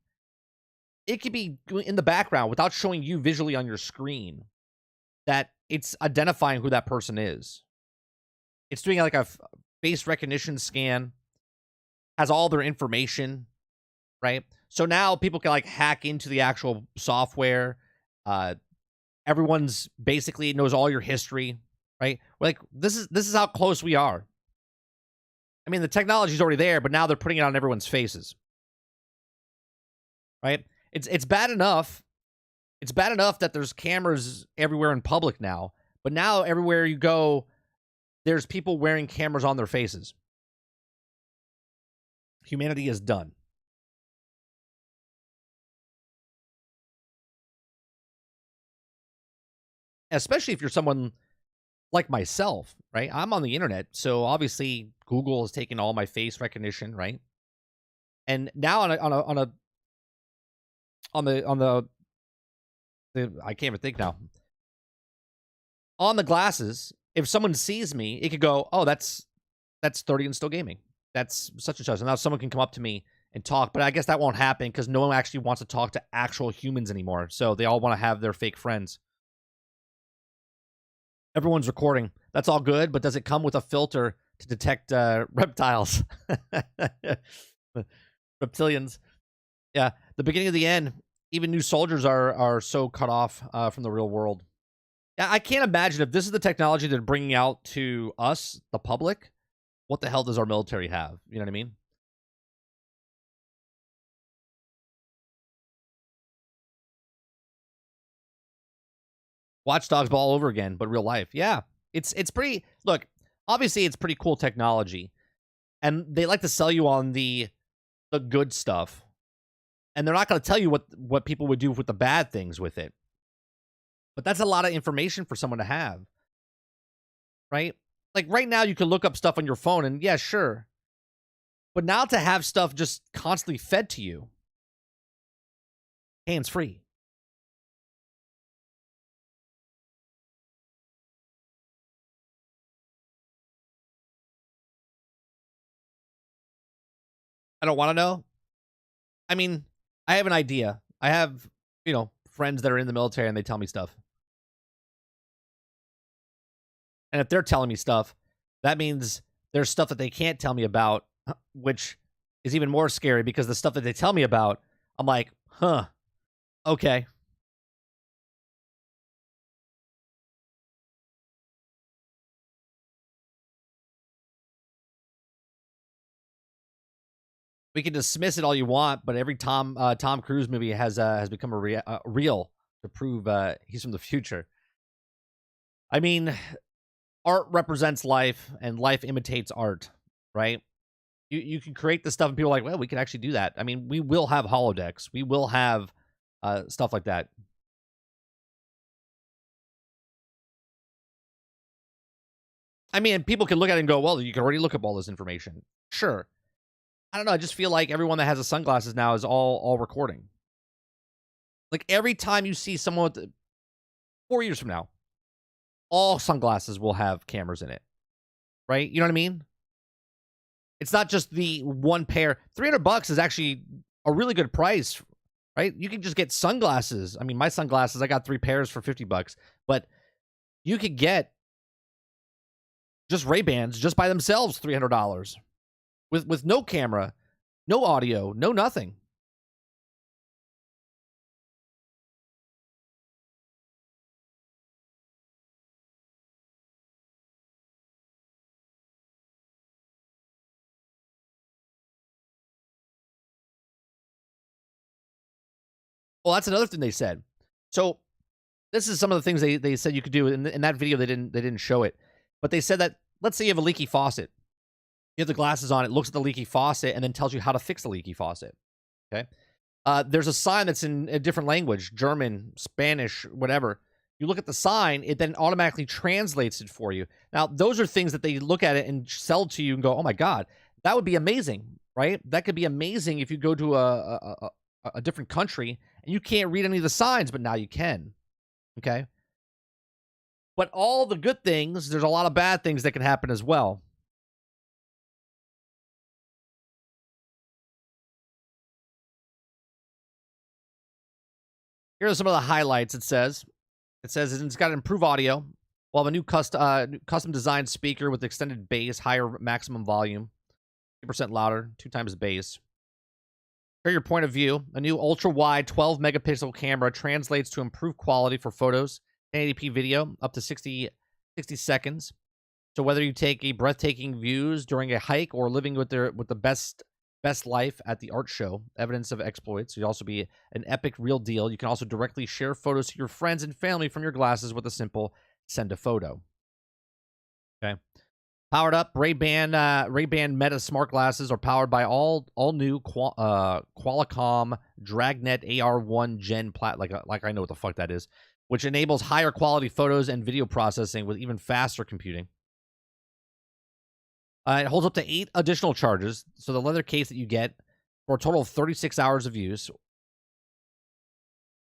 it could be in the background without showing you visually on your screen that it's identifying who that person is. It's doing like a face recognition scan, has all their information, right? So now people can like hack into the actual software. Everyone's basically knows all your history, right? Like this is how close we are. I mean, the technology's already there, but now they're putting it on everyone's faces, right? It's bad enough. It's bad enough that there's cameras everywhere in public now, but now everywhere you go, there's people wearing cameras on their faces. Humanity is done. Especially if you're someone like myself, right? I'm on the internet, so obviously Google has taken all my face recognition, right? And now on the I can't even think now. On the glasses, if someone sees me, it could go, "Oh, that's 30 and still gaming. That's such and such." And now someone can come up to me and talk, but I guess that won't happen because no one actually wants to talk to actual humans anymore. So they all want to have their fake friends. Everyone's recording. That's all good, but does it come with a filter to detect reptiles? Reptilians. Yeah, the beginning of the end. Even new soldiers are so cut off from the real world. Yeah, I can't imagine if this is the technology they're bringing out to us, the public, what the hell does our military have? You know what I mean? Watch Dogs all over again, but real life. Yeah, it's pretty. Look, obviously it's pretty cool technology, and they like to sell you on the good stuff, and they're not going to tell you what people would do with the bad things with it. But that's a lot of information for someone to have, right? Like right now, you can look up stuff on your phone, and yeah, sure. But now to have stuff just constantly fed to you, hands free. I don't want to know. I mean, I have an idea. I have, friends that are in the military and they tell me stuff. And if they're telling me stuff, that means there's stuff that they can't tell me about, which is even more scary because the stuff that they tell me about, I'm like, huh, okay. We can dismiss it all you want, but every Tom Cruise movie has become real to prove he's from the future. I mean, art represents life, and life imitates art, right? You can create this stuff, and people are like, well, we can actually do that. I mean, we will have holodecks. We will have stuff like that. I mean, people can look at it and go, well, you can already look up all this information. Sure. I don't know. I just feel like everyone that has the sunglasses now is all recording. Like every time you see someone with 4 years from now, all sunglasses will have cameras in it, right? You know what I mean? It's not just the one pair. $300 is actually a really good price, right? You can just get sunglasses. I mean, my sunglasses, I got 3 pairs for $50, but you could get just Ray-Bans just by themselves, $300. With no camera, no audio, no nothing. Well, that's another thing they said. So this is some of the things they said you could do. In that video, they didn't show it. But they said that, let's say you have a leaky faucet. You have the glasses on, it looks at the leaky faucet, and then tells you how to fix the leaky faucet. Okay? There's a sign that's in a different language, German, Spanish, whatever. You look at the sign, it then automatically translates it for you. Now, those are things that they look at it and sell to you and go, oh my God, that would be amazing, right? That could be amazing if you go to a different country and you can't read any of the signs, but now you can. Okay. But all the good things, there's a lot of bad things that can happen as well. Here are some of the highlights. It says it's got improved audio. We'll have a new custom designed speaker with extended bass, higher maximum volume, 50% louder, 2 times the bass. Share your point of view. A new ultra-wide 12-megapixel camera translates to improved quality for photos, 1080p video, up to 60 seconds. So whether you take a breathtaking views during a hike or living with the best life at the art show, evidence of exploits. You'll also be an epic real deal. You can also directly share photos to your friends and family from your glasses with a simple send a photo. Okay. Powered up, Ray-Ban Meta smart glasses are powered by all new Qualcomm Dragnet AR1 Gen like I know what the fuck that is, which enables higher quality photos and video processing with even faster computing. It holds up to 8 additional charges, so the leather case that you get for a total of 36 hours of use. So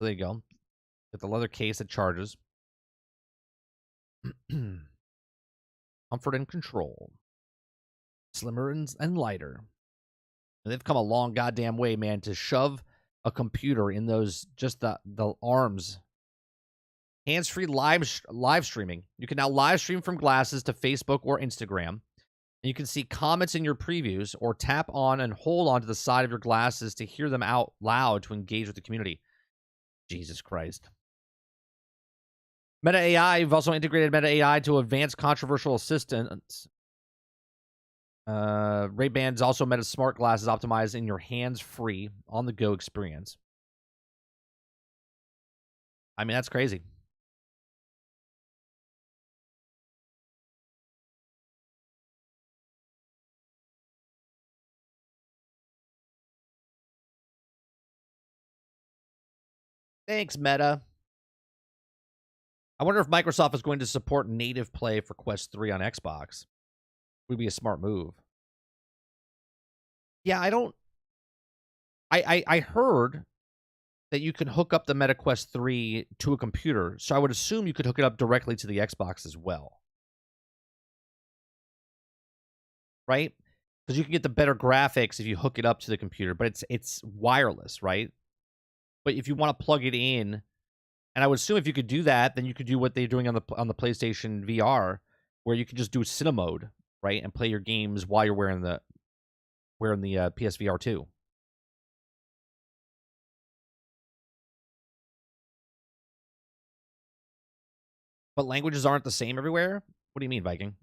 there you go. Get the leather case that charges. Comfort and control. Slimmer and lighter. And they've come a long goddamn way, man, to shove a computer in those, just the arms. Hands-free live streaming. You can now live stream from glasses to Facebook or Instagram. And you can see comments in your previews or tap on and hold on to the side of your glasses to hear them out loud to engage with the community. Jesus Christ. Meta AI, you've also integrated Meta AI to advanced controversial assistance. Ray-Ban's also Meta smart glasses optimized in your hands-free, on-the-go experience. I mean, that's crazy. Thanks, Meta. I wonder if Microsoft is going to support native play for Quest 3 on Xbox. Would be a smart move. Yeah, I heard that you can hook up the Meta Quest 3 to a computer, so I would assume you could hook it up directly to the Xbox as well. Right? Because you can get the better graphics if you hook it up to the computer, but it's wireless, right? But if you want to plug it in, and I would assume if you could do that, then you could do what they're doing on the PlayStation VR, where you can just do cinema mode, right, and play your games while you're wearing the PSVR 2. But languages aren't the same everywhere? What do you mean, Viking?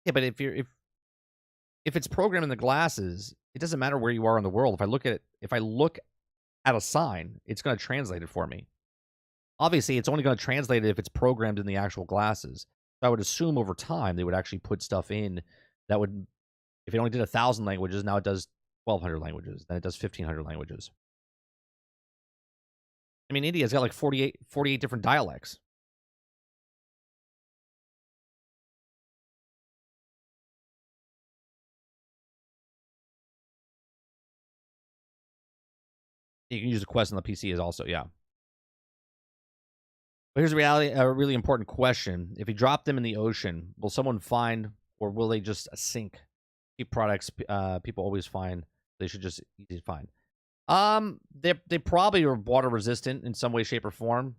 Yeah, but if it's programmed in the glasses, it doesn't matter where you are in the world. If I look at a sign, it's going to translate it for me. Obviously, it's only going to translate it if it's programmed in the actual glasses. So I would assume over time they would actually put stuff in that would, if it only did 1,000 languages, now it does 1,200 languages, then it does 1,500 languages. I mean, India's got like 48 different dialects. You can use the Quest on the PC as also, yeah. But here's a really important question. If you drop them in the ocean, will someone find, or will they just sink? Cheap products people always find. They should just easy to find. They probably are water resistant in some way, shape, or form.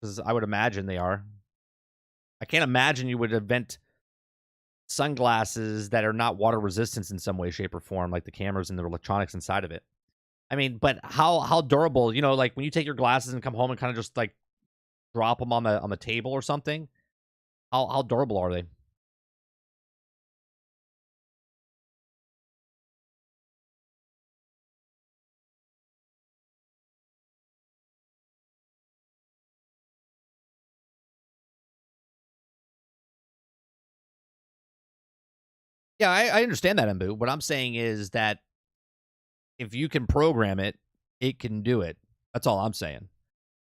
Because I would imagine they are. I can't imagine you would invent sunglasses that are not water resistant in some way, shape, or form, like the cameras and the electronics inside of it. I mean, but how durable? You know, like when you take your glasses and come home and kind of just like drop them on the table or something. How durable are they? Yeah, I understand that, Mbu. What I'm saying is that if you can program it, it can do it. That's all I'm saying.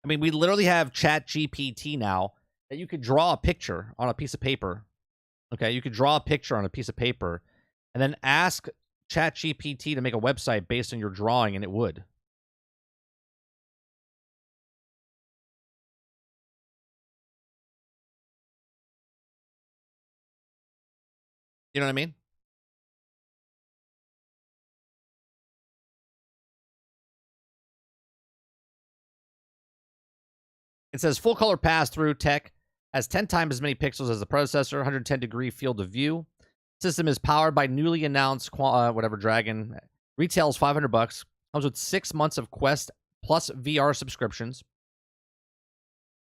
I mean, we literally have Chat GPT now that you could draw a picture on a piece of paper. Okay, you could draw a picture on a piece of paper and then ask ChatGPT to make a website based on your drawing, and it would. You know what I mean? It says full color pass through tech has 10 times as many pixels as the predecessor, 110-degree field of view. System is powered by newly announced whatever Dragon. Retails $500. Comes with 6 months of Quest plus VR subscriptions.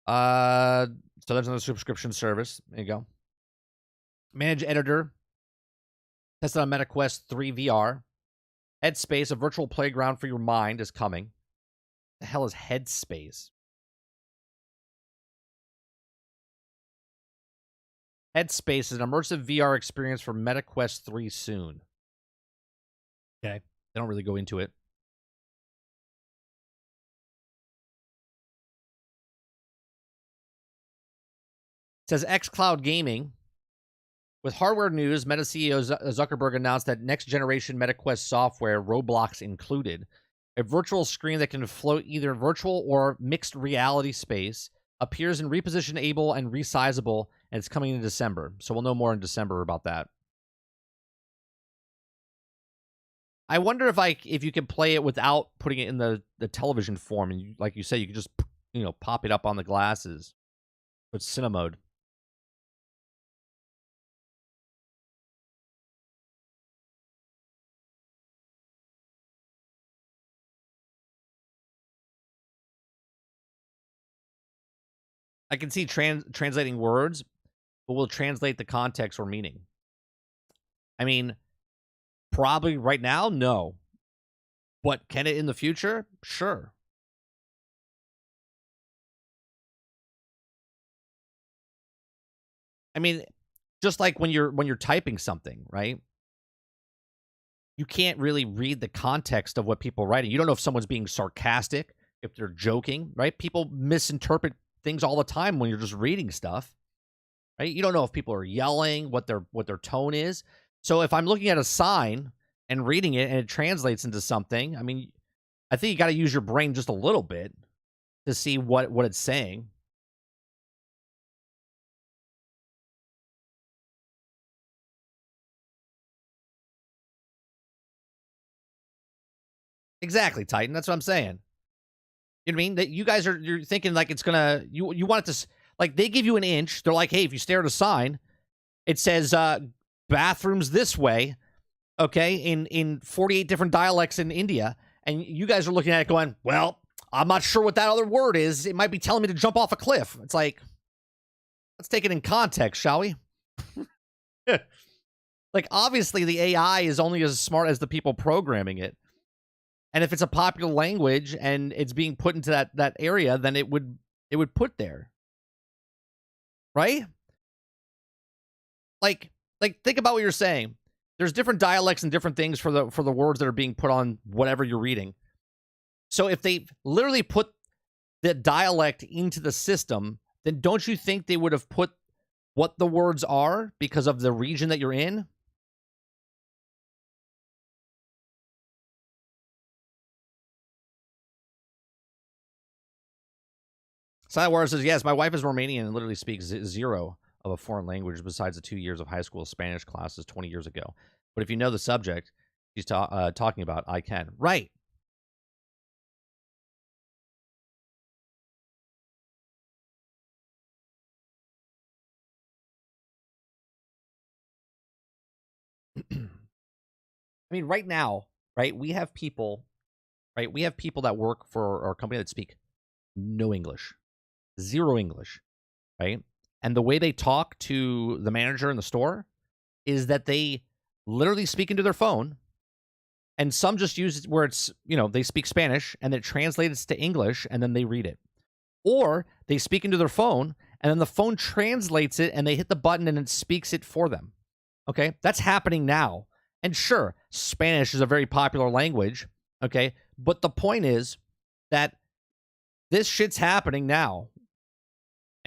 So there's another subscription service. There you go. Manage editor. Tested on MetaQuest 3 VR. Headspace, a virtual playground for your mind, is coming. The hell is Headspace? Headspace is an immersive VR experience for MetaQuest 3 soon. Okay. They don't really go into it. It says xCloud Gaming. With hardware news, Meta CEO Zuckerberg announced that next-generation MetaQuest software, Roblox included, a virtual screen that can float either virtual or mixed reality space, appears in reposition-able and resizable, and it's coming in December. So we'll know more in December about that. I wonder if you can play it without putting it in the television form, and like you say, you can just pop it up on the glasses. It's Cine mode. I can see translating words, but will translate the context or meaning. I mean, probably right now, no. But can it in the future? Sure. I mean, just like when you're typing something, right? You can't really read the context of what people are writing. You don't know if someone's being sarcastic, if they're joking, right? People misinterpret things all the time when you're just reading stuff, right? You don't know if people are yelling, what their tone is. So if I'm looking at a sign and reading it and it translates into something, I mean, I think you got to use your brain just a little bit to see what it's saying. Exactly, Titan. That's what I'm saying. You know what I mean? That you guys you're thinking like it's gonna you want it to like they give you an inch. They're like, hey, if you stare at a sign, it says bathrooms this way, okay, in 48 different dialects in India, and you guys are looking at it going, well, I'm not sure what that other word is. It might be telling me to jump off a cliff. It's like, let's take it in context, shall we? Like, obviously, the AI is only as smart as the people programming it. And if it's a popular language and it's being put into that area, then it would put there. Right? Like think about what you're saying. There's different dialects and different things for the words that are being put on whatever you're reading. So if they literally put the dialect into the system, then don't you think they would have put what the words are because of the region that you're in? Sidewire says, yes, my wife is Romanian and literally speaks zero of a foreign language besides the 2 years of high school Spanish classes 20 years ago. But if you know the subject she's talking about, I can. Right. I mean, right now, right, we have people that work for our company that speak no English, zero English, right? And the way they talk to the manager in the store is that they literally speak into their phone, and some just use it where it's, they speak Spanish and it translates to English and then they read it. Or they speak into their phone and then the phone translates it and they hit the button and it speaks it for them. Okay? That's happening now. And sure, Spanish is a very popular language, okay? But the point is that this shit's happening now.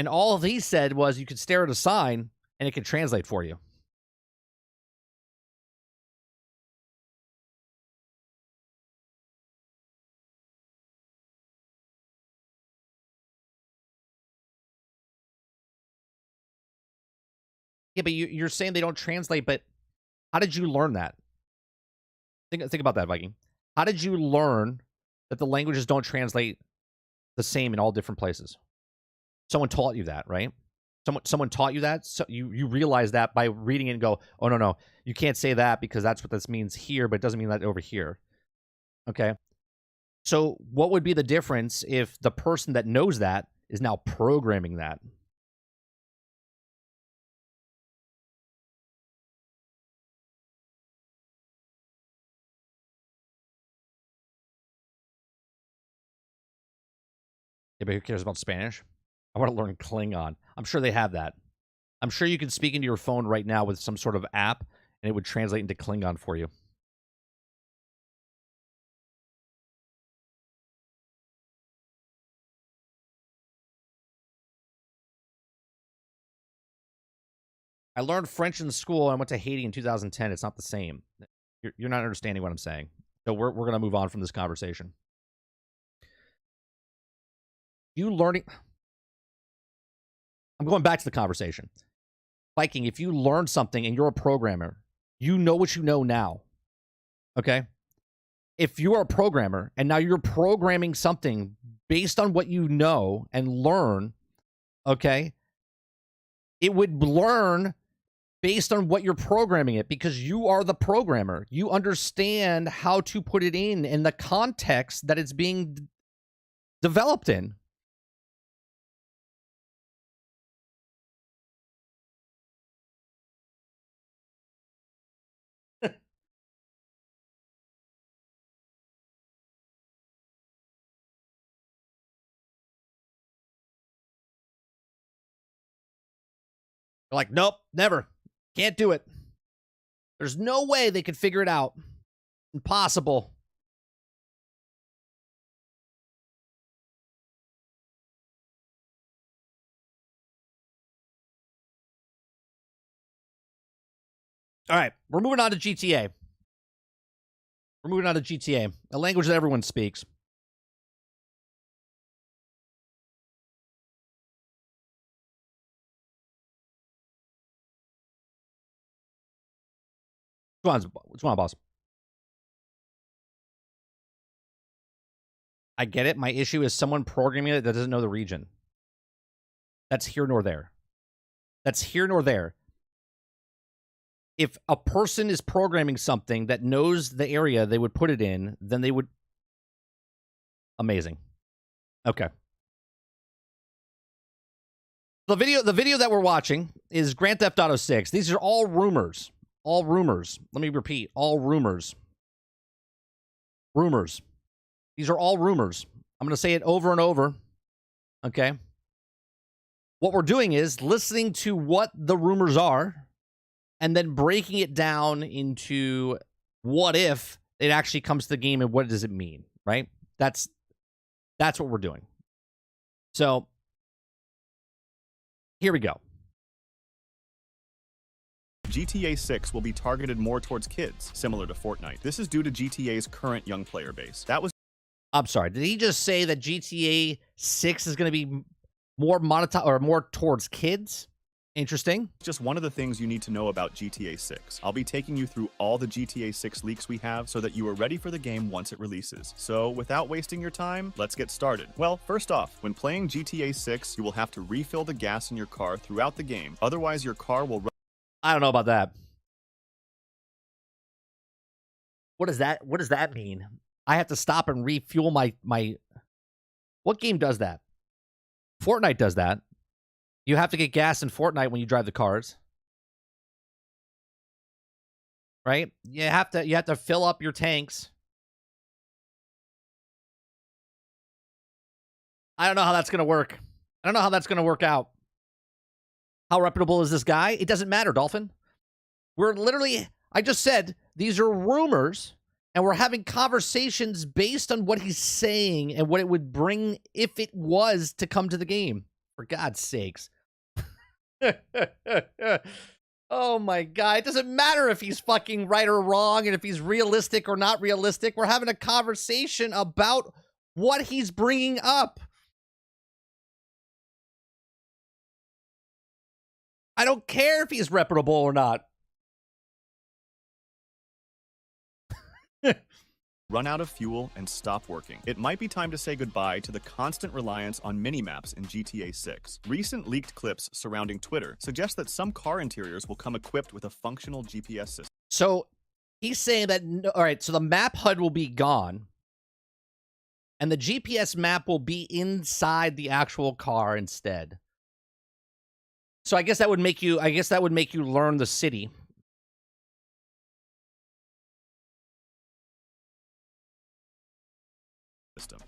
And all he said was you could stare at a sign and it could translate for you. Yeah, but you're saying they don't translate, but how did you learn that? Think about that, Viking. How did you learn that the languages don't translate the same in all different places? Someone taught you that, right? Someone taught you that? So you realize that by reading it and go, oh, no, you can't say that because that's what this means here, but it doesn't mean that over here. Okay? So what would be the difference if the person that knows that is now programming that? Yeah, but who cares about Spanish? I want to learn Klingon. I'm sure they have that. I'm sure you can speak into your phone right now with some sort of app, and it would translate into Klingon for you. I learned French in school. I went to Haiti in 2010. It's not the same. You're not understanding what I'm saying. So we're going to move on from this conversation. You learning... I'm going back to the conversation. Viking, if you learn something and you're a programmer, you know what you know now. Okay? If you are a programmer and now you're programming something based on what you know and learn, okay, it would learn based on what you're programming it because you are the programmer. You understand how to put it in the context that it's being developed in. They're like, nope, never. Can't do it. There's no way they could figure it out. Impossible. All right, we're moving on to GTA. We're moving on to GTA, a language that everyone speaks. What's going on, boss? I get it. My issue is someone programming it that doesn't know the region. That's here nor there. That's here nor there. If a person is programming something that knows the area they would put it in, then they would... Amazing. Okay. The video that we're watching is Grand Theft Auto 6. These are all rumors. All rumors. Let me repeat. All rumors. Rumors. These are all rumors. I'm going to say it over and over. Okay? What we're doing is listening to what the rumors are and then breaking it down into what if it actually comes to the game and what does it mean, right? That's what we're doing. So, here we go. GTA 6 will be targeted more towards kids, similar to Fortnite. This is due to GTA's current young player base. I'm sorry, did he just say that GTA 6 is going to be more monetized or more towards kids? Interesting. Just one of the things you need to know about GTA 6. I'll be taking you through all the GTA 6 leaks we have so that you are ready for the game once it releases. So without wasting your time, let's get started. Well, first off, when playing GTA 6, you will have to refill the gas in your car throughout the game. Otherwise, your car will run. I don't know about that. What does that mean? I have to stop and refuel my... What game does that? Fortnite does that. You have to get gas in Fortnite when you drive the cars. Right? You have to fill up your tanks. I don't know how that's going to work. I don't know how that's going to work out. How reputable is this guy? It doesn't matter, Dolphin. We're literally... I just said these are rumors, and we're having conversations based on what he's saying and what it would bring if it was to come to the game. For God's sakes. Oh my God. It doesn't matter if he's fucking right or wrong and if he's realistic or not realistic. We're having a conversation about what he's bringing up. I don't care if he's reputable or not. Run out of fuel and stop working. It might be time to say goodbye to the constant reliance on mini-maps in GTA 6. Recent leaked clips surrounding Twitter suggest that some car interiors will come equipped with a functional GPS system. So he's saying that, all right, so the map HUD will be gone and the GPS map will be inside the actual car instead. So I guess that would make you, learn the city.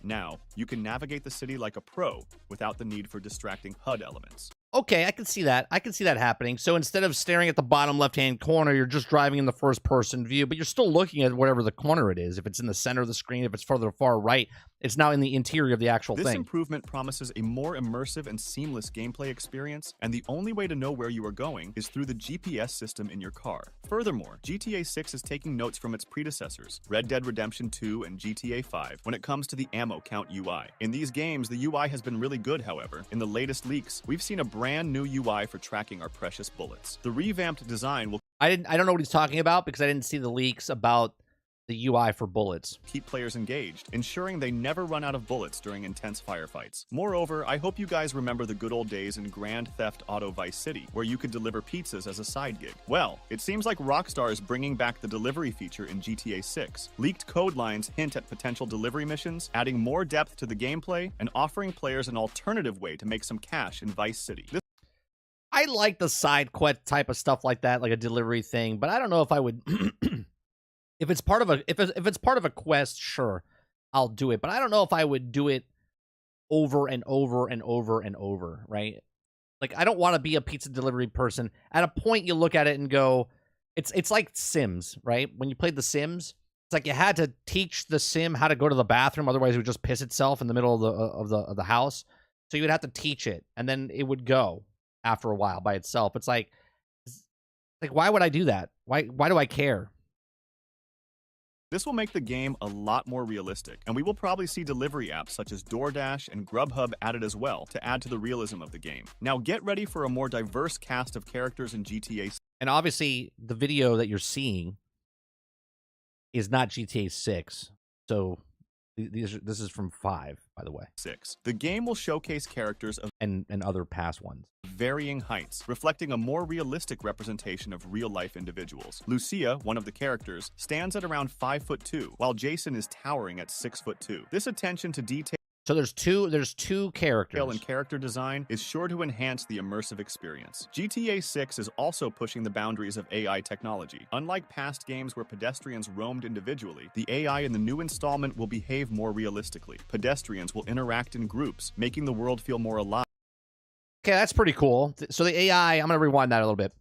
Now, you can navigate the city like a pro without the need for distracting HUD elements. Okay, I can see that. I can see that happening. So instead of staring at the bottom left-hand corner, you're just driving in the first-person view, but you're still looking at whatever the corner it is. If it's in the center of the screen, if it's further far right, it's now in the interior of the actual thing. This improvement promises a more immersive and seamless gameplay experience, and the only way to know where you are going is through the GPS system in your car. Furthermore, GTA 6 is taking notes from its predecessors, Red Dead Redemption 2 and GTA 5, when it comes to the ammo count UI. In these games, the UI has been really good, however. In the latest leaks, we've seen a brand new UI for tracking our precious bullets. The revamped design will I don't know what he's talking about because I didn't see the leaks about the UI for bullets. Keep players engaged, ensuring they never run out of bullets during intense firefights. Moreover, I hope you guys remember the good old days in Grand Theft Auto Vice City, where you could deliver pizzas as a side gig. Well, it seems like Rockstar is bringing back the delivery feature in GTA 6. Leaked code lines hint at potential delivery missions, adding more depth to the gameplay, and offering players an alternative way to make some cash in Vice City. I like the side quest type of stuff like that, like a delivery thing, but I don't know if I would if it's part of a quest, sure, I'll do it, but I don't know if I would do it over and over and over and over, right? Like I don't want to be a pizza delivery person. At a point you look at it and go, it's like Sims, right? When you played the Sims, it's like you had to teach the sim how to go to the bathroom, otherwise it would just piss itself in the middle of the house. So you would have to teach it, and then it would go after a while by itself. It's like why would I do that? Why do I care? This will make the game a lot more realistic, and we will probably see delivery apps such as DoorDash and Grubhub added as well to add to the realism of the game. Now get ready for a more diverse cast of characters in GTA. And obviously, the video that you're seeing is not GTA 6, so this is from 5, by the way. 6. The game will showcase characters of and other past ones. Varying heights, reflecting a more realistic representation of real-life individuals. Lucia, one of the characters, stands at around 5'2", while Jason is towering at 6'2". This attention to detail So there's two characters. and character design is sure to enhance the immersive experience. GTA 6 is also pushing the boundaries of AI technology. Unlike past games where pedestrians roamed individually, the AI in the new installment will behave more realistically. Pedestrians will interact in groups, making the world feel more alive. Okay, that's pretty cool. So the AI, I'm going to rewind that a little bit.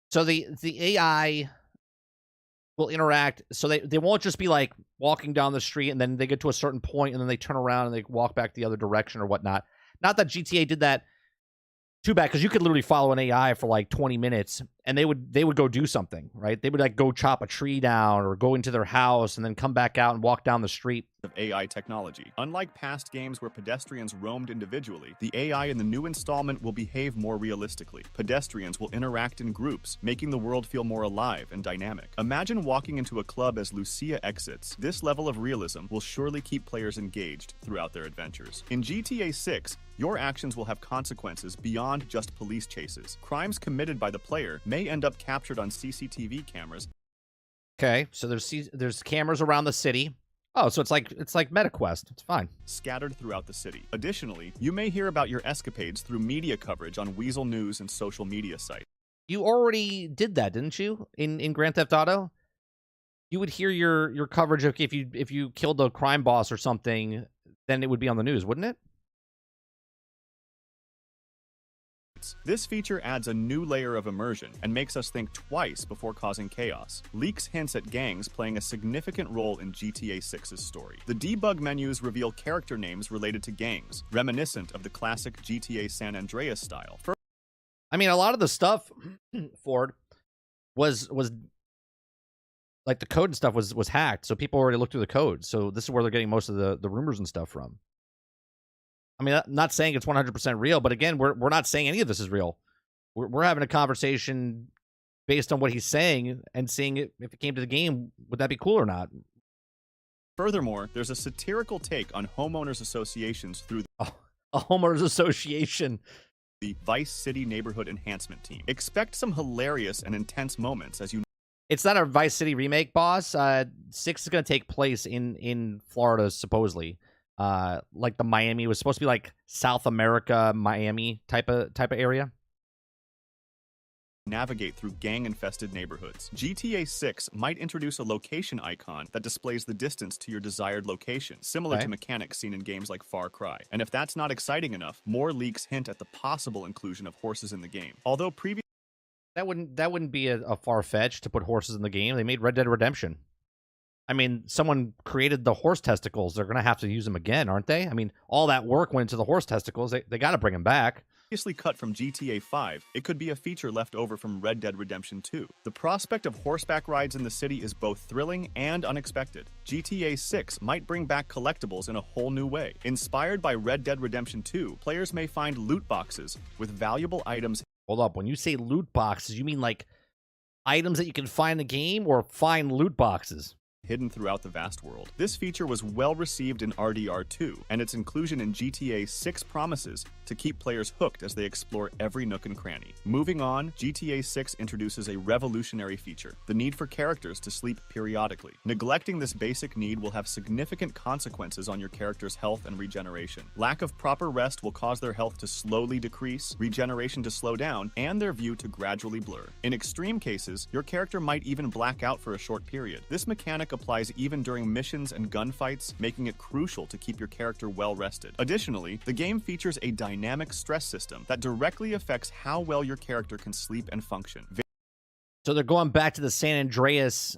So the AI will interact, so they won't just be like walking down the street and then they get to a certain point and then they turn around and they walk back the other direction or whatnot. Not that GTA did that too bad, because you could literally follow an AI for like 20 minutes and they would go do something, right? They would like go chop a tree down or go into their house and then come back out and walk down the street. Of AI technology. Unlike past games where pedestrians roamed individually, the AI in the new installment will behave more realistically. Pedestrians will interact in groups, making the world feel more alive and dynamic. Imagine walking into a club as Lucia exits. This level of realism will surely keep players engaged throughout their adventures. In GTA 6, your actions will have consequences beyond just police chases. Crimes committed by the player may end up captured on CCTV cameras. Okay, so there's cameras around the city. Oh, so it's like MetaQuest. It's fine. Scattered throughout the city. Additionally, you may hear about your escapades through media coverage on Weasel News and social media sites. You already did that, didn't you? In Grand Theft Auto? You would hear your coverage of if you killed a crime boss or something, then it would be on the news, wouldn't it? This feature adds a new layer of immersion and makes us think twice before causing chaos. Leaks hints at gangs playing a significant role in GTA 6's story. The debug menus reveal character names related to gangs, reminiscent of the classic GTA San Andreas style. I mean, a lot of the stuff, Ford, was like the code and stuff was hacked, so people already looked through the code. So this is where they're getting most of the rumors and stuff from. I mean, I'm not saying it's 100% real, but again, we're not saying any of this is real. We're having a conversation based on what he's saying and seeing if it came to the game, would that be cool or not? Furthermore, there's a satirical take on homeowners associations through a homeowners association. The Vice City Neighborhood Enhancement Team. Expect some hilarious and intense moments as you... It's not a Vice City remake, boss. 6 is going to take place in Florida, supposedly. Like the Miami was supposed to be like South America, Miami type of area. Navigate through gang-infested neighborhoods. GTA 6 might introduce a location icon that displays the distance to your desired location, similar to mechanics seen in games like Far Cry. And if that's not exciting enough, more leaks hint at the possible inclusion of horses in the game. Although previous... That wouldn't be a far-fetched to put horses in the game. They made Red Dead Redemption. I mean, someone created the horse testicles. They're going to have to use them again, aren't they? I mean, all that work went into the horse testicles. They got to bring them back. Previously cut from GTA 5, it could be a feature left over from Red Dead Redemption 2. The prospect of horseback rides in the city is both thrilling and unexpected. GTA 6 might bring back collectibles in a whole new way. Inspired by Red Dead Redemption 2, players may find loot boxes with valuable items. Hold up, when you say loot boxes, you mean like items that you can find in the game or find loot boxes? Hidden throughout the vast world. This feature was well received in RDR2, and its inclusion in GTA 6 promises to keep players hooked as they explore every nook and cranny. Moving on, GTA 6 introduces a revolutionary feature, the need for characters to sleep periodically. Neglecting this basic need will have significant consequences on your character's health and regeneration. Lack of proper rest will cause their health to slowly decrease, regeneration to slow down, and their view to gradually blur. In extreme cases, your character might even black out for a short period. This mechanic applies even during missions and gunfights, making it crucial to keep your character well rested. Additionally, the game features a dynamic stress system that directly affects how well your character can sleep and function. So they're going back to the San Andreas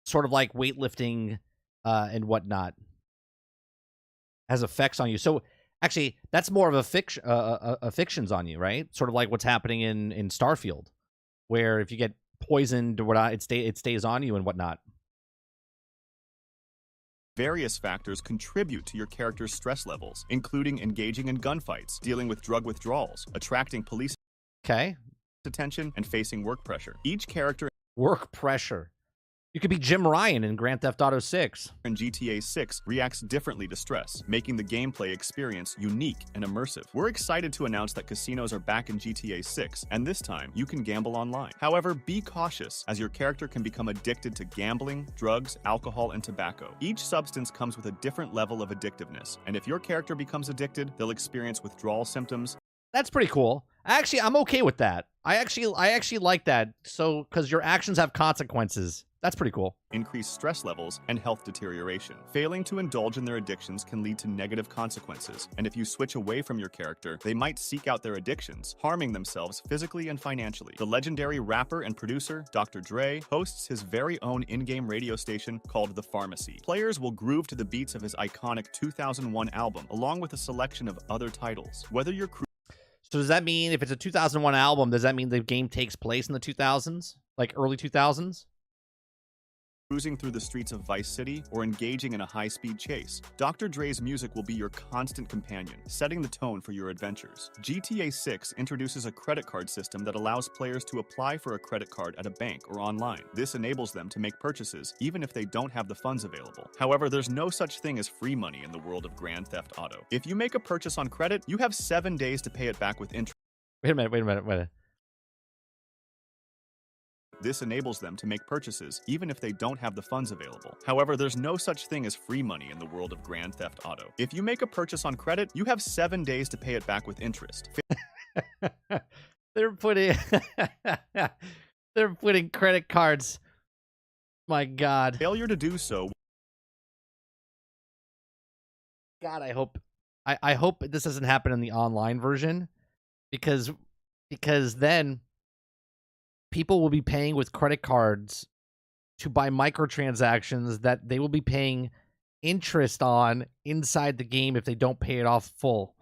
sort of like weightlifting and whatnot. Has effects on you. So actually, that's more of a fictions on you, right? Sort of like what's happening in Starfield, where if you get poisoned or whatnot, it stays on you and whatnot. Various factors contribute to your character's stress levels, including engaging in gunfights, dealing with drug withdrawals, attracting police attention, and facing work pressure. Each character... Work pressure. You could be Jim Ryan in Grand Theft Auto 6. And GTA 6 reacts differently to stress, making the gameplay experience unique and immersive. We're excited to announce that casinos are back in GTA 6, and this time, you can gamble online. However, be cautious, as your character can become addicted to gambling, drugs, alcohol, and tobacco. Each substance comes with a different level of addictiveness, and if your character becomes addicted, they'll experience withdrawal symptoms. That's pretty cool. Actually, I'm okay with that. I actually like that. So, because your actions have consequences. That's pretty cool. Increased stress levels and health deterioration. Failing to indulge in their addictions can lead to negative consequences, and if you switch away from your character, they might seek out their addictions, harming themselves physically and financially. The legendary rapper and producer, Dr. Dre, hosts his very own in-game radio station called The Pharmacy. Players will groove to the beats of his iconic 2001 album, along with a selection of other titles. Whether you're... So does that mean if it's a 2001 album, does that mean the game takes place in the 2000s? Like early 2000s? Cruising through the streets of Vice City, or engaging in a high-speed chase, Dr. Dre's music will be your constant companion, setting the tone for your adventures. GTA 6 introduces a credit card system that allows players to apply for a credit card at a bank or online. This enables them to make purchases, even if they don't have the funds available. However, there's no such thing as free money in the world of Grand Theft Auto. If you make a purchase on credit, you have 7 days to pay it back with interest. Wait a minute. This enables them to make purchases, even if they don't have the funds available. However, there's no such thing as free money in the world of Grand Theft Auto. If you make a purchase on credit, you have 7 days to pay it back with interest. They're putting credit cards. My God. Failure to do so. God, I hope this doesn't happen in the online version. because then people will be paying with credit cards to buy microtransactions that they will be paying interest on inside the game if they don't pay it off full.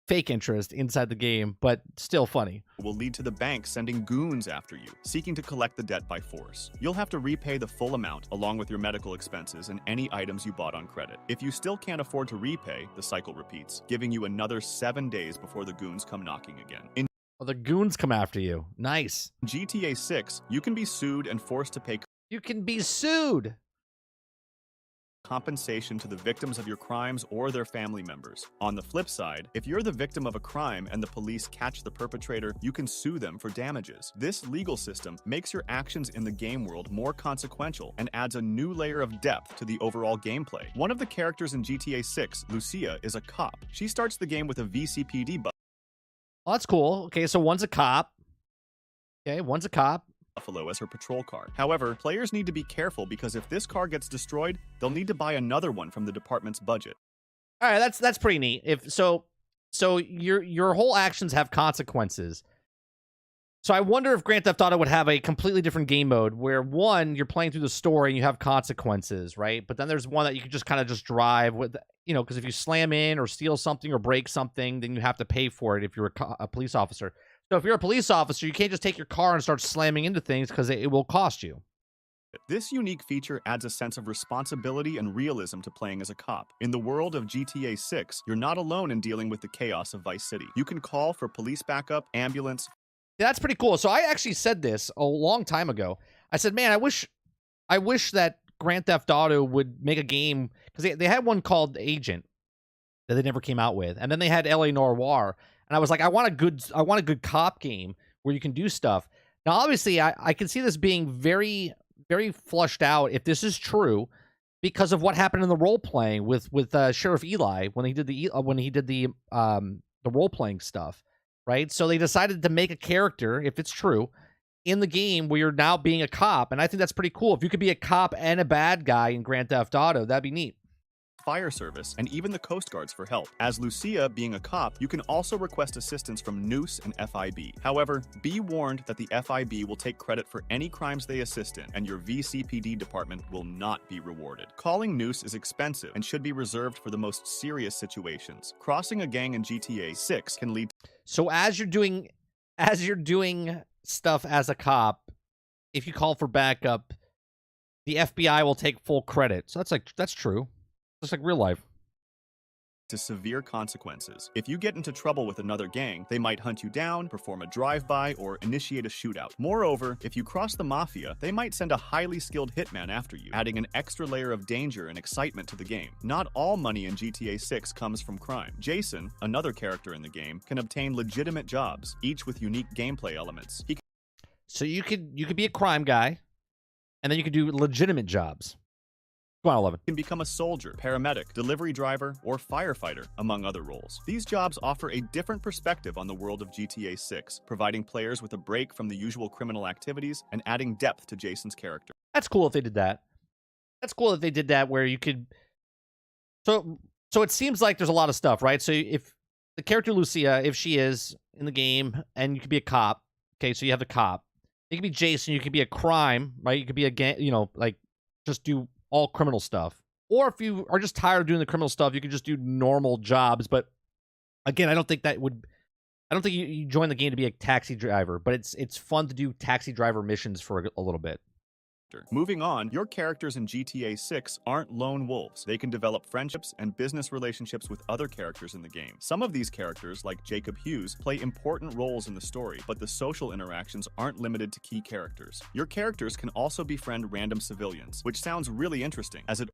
Fake interest inside the game, but still funny. Will lead to the bank sending goons after you, seeking to collect the debt by force. You'll have to repay the full amount along with your medical expenses and any items you bought on credit. If you still can't afford to repay, the cycle repeats, giving you another 7 days before the goons come knocking again. In The goons come after you. Nice. GTA 6, you can be sued and forced to pay You can be sued. compensation to the victims of your crimes or their family members. On the flip side, if you're the victim of a crime and the police catch the perpetrator, you can sue them for damages. This legal system makes your actions in the game world more consequential and adds a new layer of depth to the overall gameplay. One of the characters in GTA 6, Lucia, is a cop. She starts the game with a VCPD Oh, that's cool. Okay, so one's a cop. Okay, one's a cop. Buffalo as her patrol car. However, players need to be careful because if this car gets destroyed, they'll need to buy another one from the department's budget. All right, that's pretty neat. If so your whole actions have consequences. So I wonder if Grand Theft Auto would have a completely different game mode where one, you're playing through the story and you have consequences, right? But then there's one that you can just kind of just drive with, you know, because if you slam in or steal something or break something, then you have to pay for it if you're a police officer. So if you're a police officer, you can't just take your car and start slamming into things because it will cost you. This unique feature adds a sense of responsibility and realism to playing as a cop. In the world of GTA 6, you're not alone in dealing with the chaos of Vice City. You can call for police backup, ambulance. That's pretty cool. So I actually said this a long time ago. I said, man, I wish that Grand Theft Auto would make a game, because they had one called Agent that they never came out with, and then they had LA Noire. And I was like, I want a good cop game where you can do stuff. Now, obviously, I can see this being very, very flushed out if this is true, because of what happened in the role playing with Sheriff Eli when he did the role playing stuff, right? So they decided to make a character, if it's true, in the game where you're now being a cop, and I think that's pretty cool. If you could be a cop and a bad guy in Grand Theft Auto, that'd be neat. Fire service, and even the Coast Guards for help. As Lucia, being a cop, you can also request assistance from Noose and FIB. However, be warned that the FIB will take credit for any crimes they assist in, and your VCPD department will not be rewarded. Calling Noose is expensive and should be reserved for the most serious situations. Crossing a gang in GTA 6 can lead. So as you're doing stuff as a cop, if you call for backup, the FBI will take full credit. So that's true. Just like real life. To severe consequences. If you get into trouble with another gang, they might hunt you down, perform a drive-by, or initiate a shootout. Moreover, if you cross the mafia, they might send a highly skilled hitman after you, adding an extra layer of danger and excitement to the game. Not all money in GTA 6 comes from crime. Jason, another character in the game, can obtain legitimate jobs, each with unique gameplay elements. So you could be a crime guy, and then you could do legitimate jobs. Go on, 11. Can become a soldier, paramedic, delivery driver, or firefighter, among other roles. These jobs offer a different perspective on the world of GTA 6, providing players with a break from the usual criminal activities and adding depth to Jason's character. That's cool if they did that. That's cool if they did that where you could... So it seems like there's a lot of stuff, right? So if the character Lucia, if she is in the game, and you could be a cop, okay, so you have the cop. You could be Jason, you could be a crime, right? You could be a gang, you know, like, just do all criminal stuff. Or if you are just tired of doing the criminal stuff, you could just do normal jobs. But again, I don't think you join the game to be a taxi driver, but it's fun to do taxi driver missions for a little bit. Moving on, your characters in GTA 6 aren't lone wolves. They can develop friendships and business relationships with other characters in the game. Some of these characters, like Jacob Hughes, play important roles in the story, but the social interactions aren't limited to key characters. Your characters can also befriend random civilians, which sounds really interesting, as it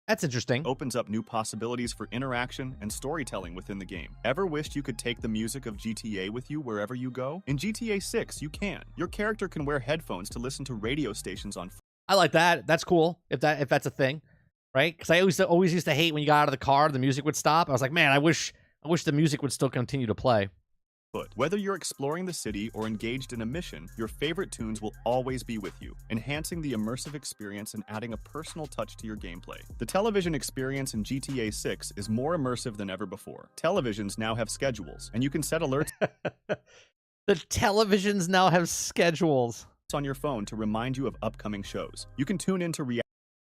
That's interesting. Opens up new possibilities for interaction and storytelling within the game. Ever wished you could take the music of GTA with you wherever you go? In GTA 6, you can. Your character can wear headphones to listen to radio stations on... I like that. That's cool. If that's a thing, right? Because I always used to hate when you got out of the car, the music would stop. I was like, man, I wish the music would still continue to play. foot. Whether you're exploring the city or engaged in a mission, your favorite tunes will always be with you, enhancing the immersive experience and adding a personal touch to your gameplay. The television experience in GTA 6 is more immersive than ever before. Televisions now have schedules, and you can set alerts The televisions now have schedules on your phone to remind you of upcoming shows. You can tune into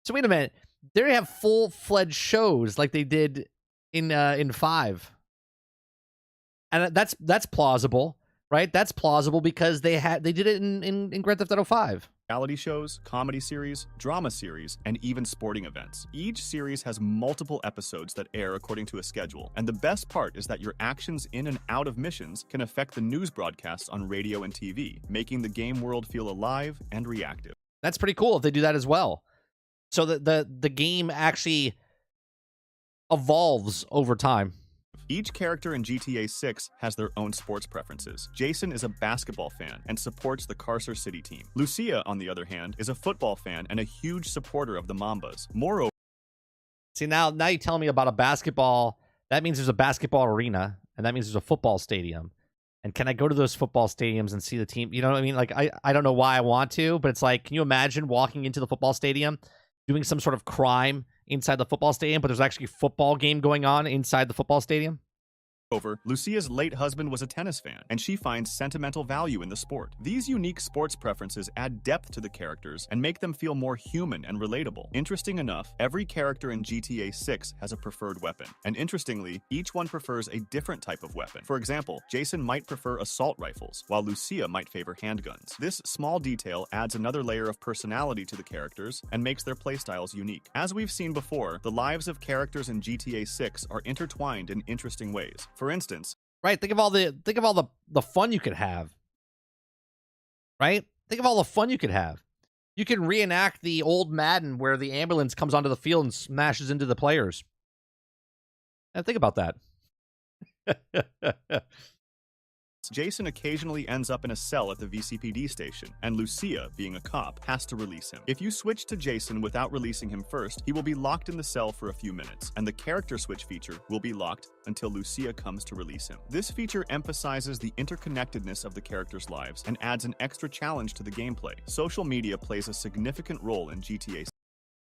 So wait a minute. They have full-fledged shows like they did in 5. And that's plausible, right? That's plausible because they did it in Grand Theft Auto 5. reality shows, comedy series, drama series, and even sporting events. Each series has multiple episodes that air according to a schedule, and the best part is that your actions in and out of missions can affect the news broadcasts on radio and TV, making the game world feel alive and reactive. That's pretty cool if they do that as well. So the game actually evolves over time. Each character in GTA 6 has their own sports preferences. Jason is a basketball fan and supports the Carcer City team. Lucia, on the other hand, is a football fan and a huge supporter of the Mambas. Moreover, See, now you tell me about a basketball. That means there's a basketball arena, and that means there's a football stadium. And can I go to those football stadiums and see the team? You know what I mean? Like, I don't know why I want to, but it's like, can you imagine walking into the football stadium, doing some sort of crime inside the football stadium, but there's actually a football game going on inside the football stadium? Lucia's late husband was a tennis fan, and she finds sentimental value in the sport. These unique sports preferences add depth to the characters and make them feel more human and relatable. Interesting enough, every character in GTA 6 has a preferred weapon, and interestingly, each one prefers a different type of weapon. For example, Jason might prefer assault rifles, while Lucia might favor handguns. This small detail adds another layer of personality to the characters and makes their playstyles unique. As we've seen before, the lives of characters in GTA 6 are intertwined in interesting ways. For instance, right? Think of all the fun you could have. Right? Think of all the fun you could have. You can reenact the old Madden where the ambulance comes onto the field and smashes into the players. And think about that. Jason occasionally ends up in a cell at the VCPD station, and Lucia, being a cop, has to release him. If you switch to Jason without releasing him first, he will be locked in the cell for a few minutes, and the character switch feature will be locked until Lucia comes to release him. This feature emphasizes the interconnectedness of the characters' lives and adds an extra challenge to the gameplay. Social media plays a significant role in GTA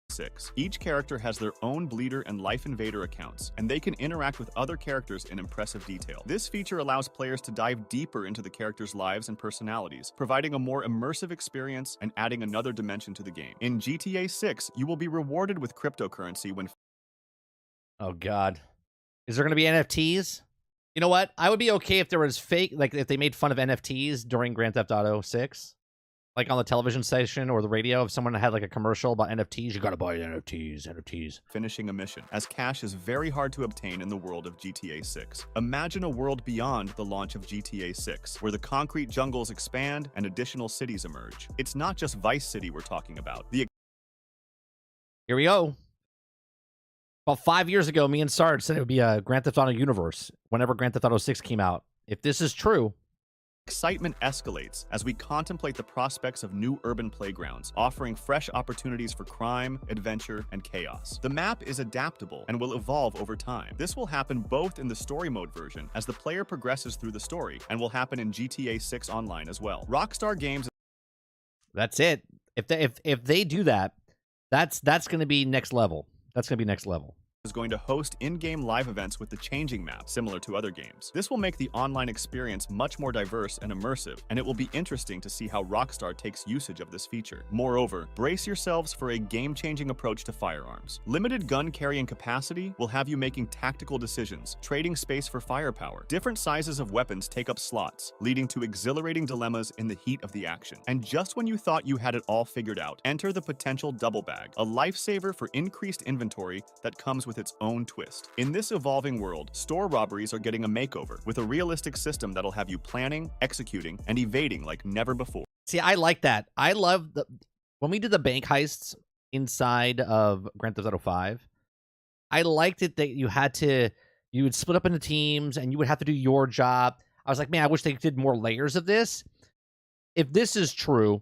6. Each character has their own Bleeder and Life Invader accounts, and they can interact with other characters in impressive detail. This feature allows players to dive deeper into the characters' lives and personalities, providing a more immersive experience and adding another dimension to the game. In GTA 6, you will be rewarded with cryptocurrency when... Oh, God. Is there going to be NFTs? You know what? I would be okay if there was fake, like if they made fun of NFTs during Grand Theft Auto 6. Like on the television station or the radio, if someone had like a commercial about NFTs, you gotta buy NFTs. Finishing a mission, as cash is very hard to obtain in the world of GTA 6. Imagine a world beyond the launch of GTA 6, where the concrete jungles expand and additional cities emerge. It's not just Vice City we're talking about. Here we go. About 5 years ago, me and Sarge said it would be a Grand Theft Auto universe whenever Grand Theft Auto 6 came out. If this is true, excitement escalates as we contemplate the prospects of new urban playgrounds, offering fresh opportunities for crime, adventure, and chaos. The map is adaptable and will evolve over time. This will happen both in the story mode version as the player progresses through the story, and will happen in GTA 6 Online as well. Rockstar Games... That's it. If they do that, that's going to be next level. That's going to be next level. Is going to host in-game live events with the changing map, similar to other games. This will make the online experience much more diverse and immersive, and it will be interesting to see how Rockstar takes usage of this feature. Moreover, brace yourselves for a game-changing approach to firearms. Limited gun carrying capacity will have you making tactical decisions, trading space for firepower. Different sizes of weapons take up slots, leading to exhilarating dilemmas in the heat of the action. And just when you thought you had it all figured out, enter the potential double bag, a lifesaver for increased inventory that comes with its own twist. In this evolving world, store robberies are getting a makeover, with a realistic system that'll have you planning, executing, and evading like never before. See, I like that. I love when we did the bank heists inside of Grand Theft Auto 5, I liked it that you would split up into teams and you would have to do your job. I was like, man, I wish they did more layers of this. If this is true,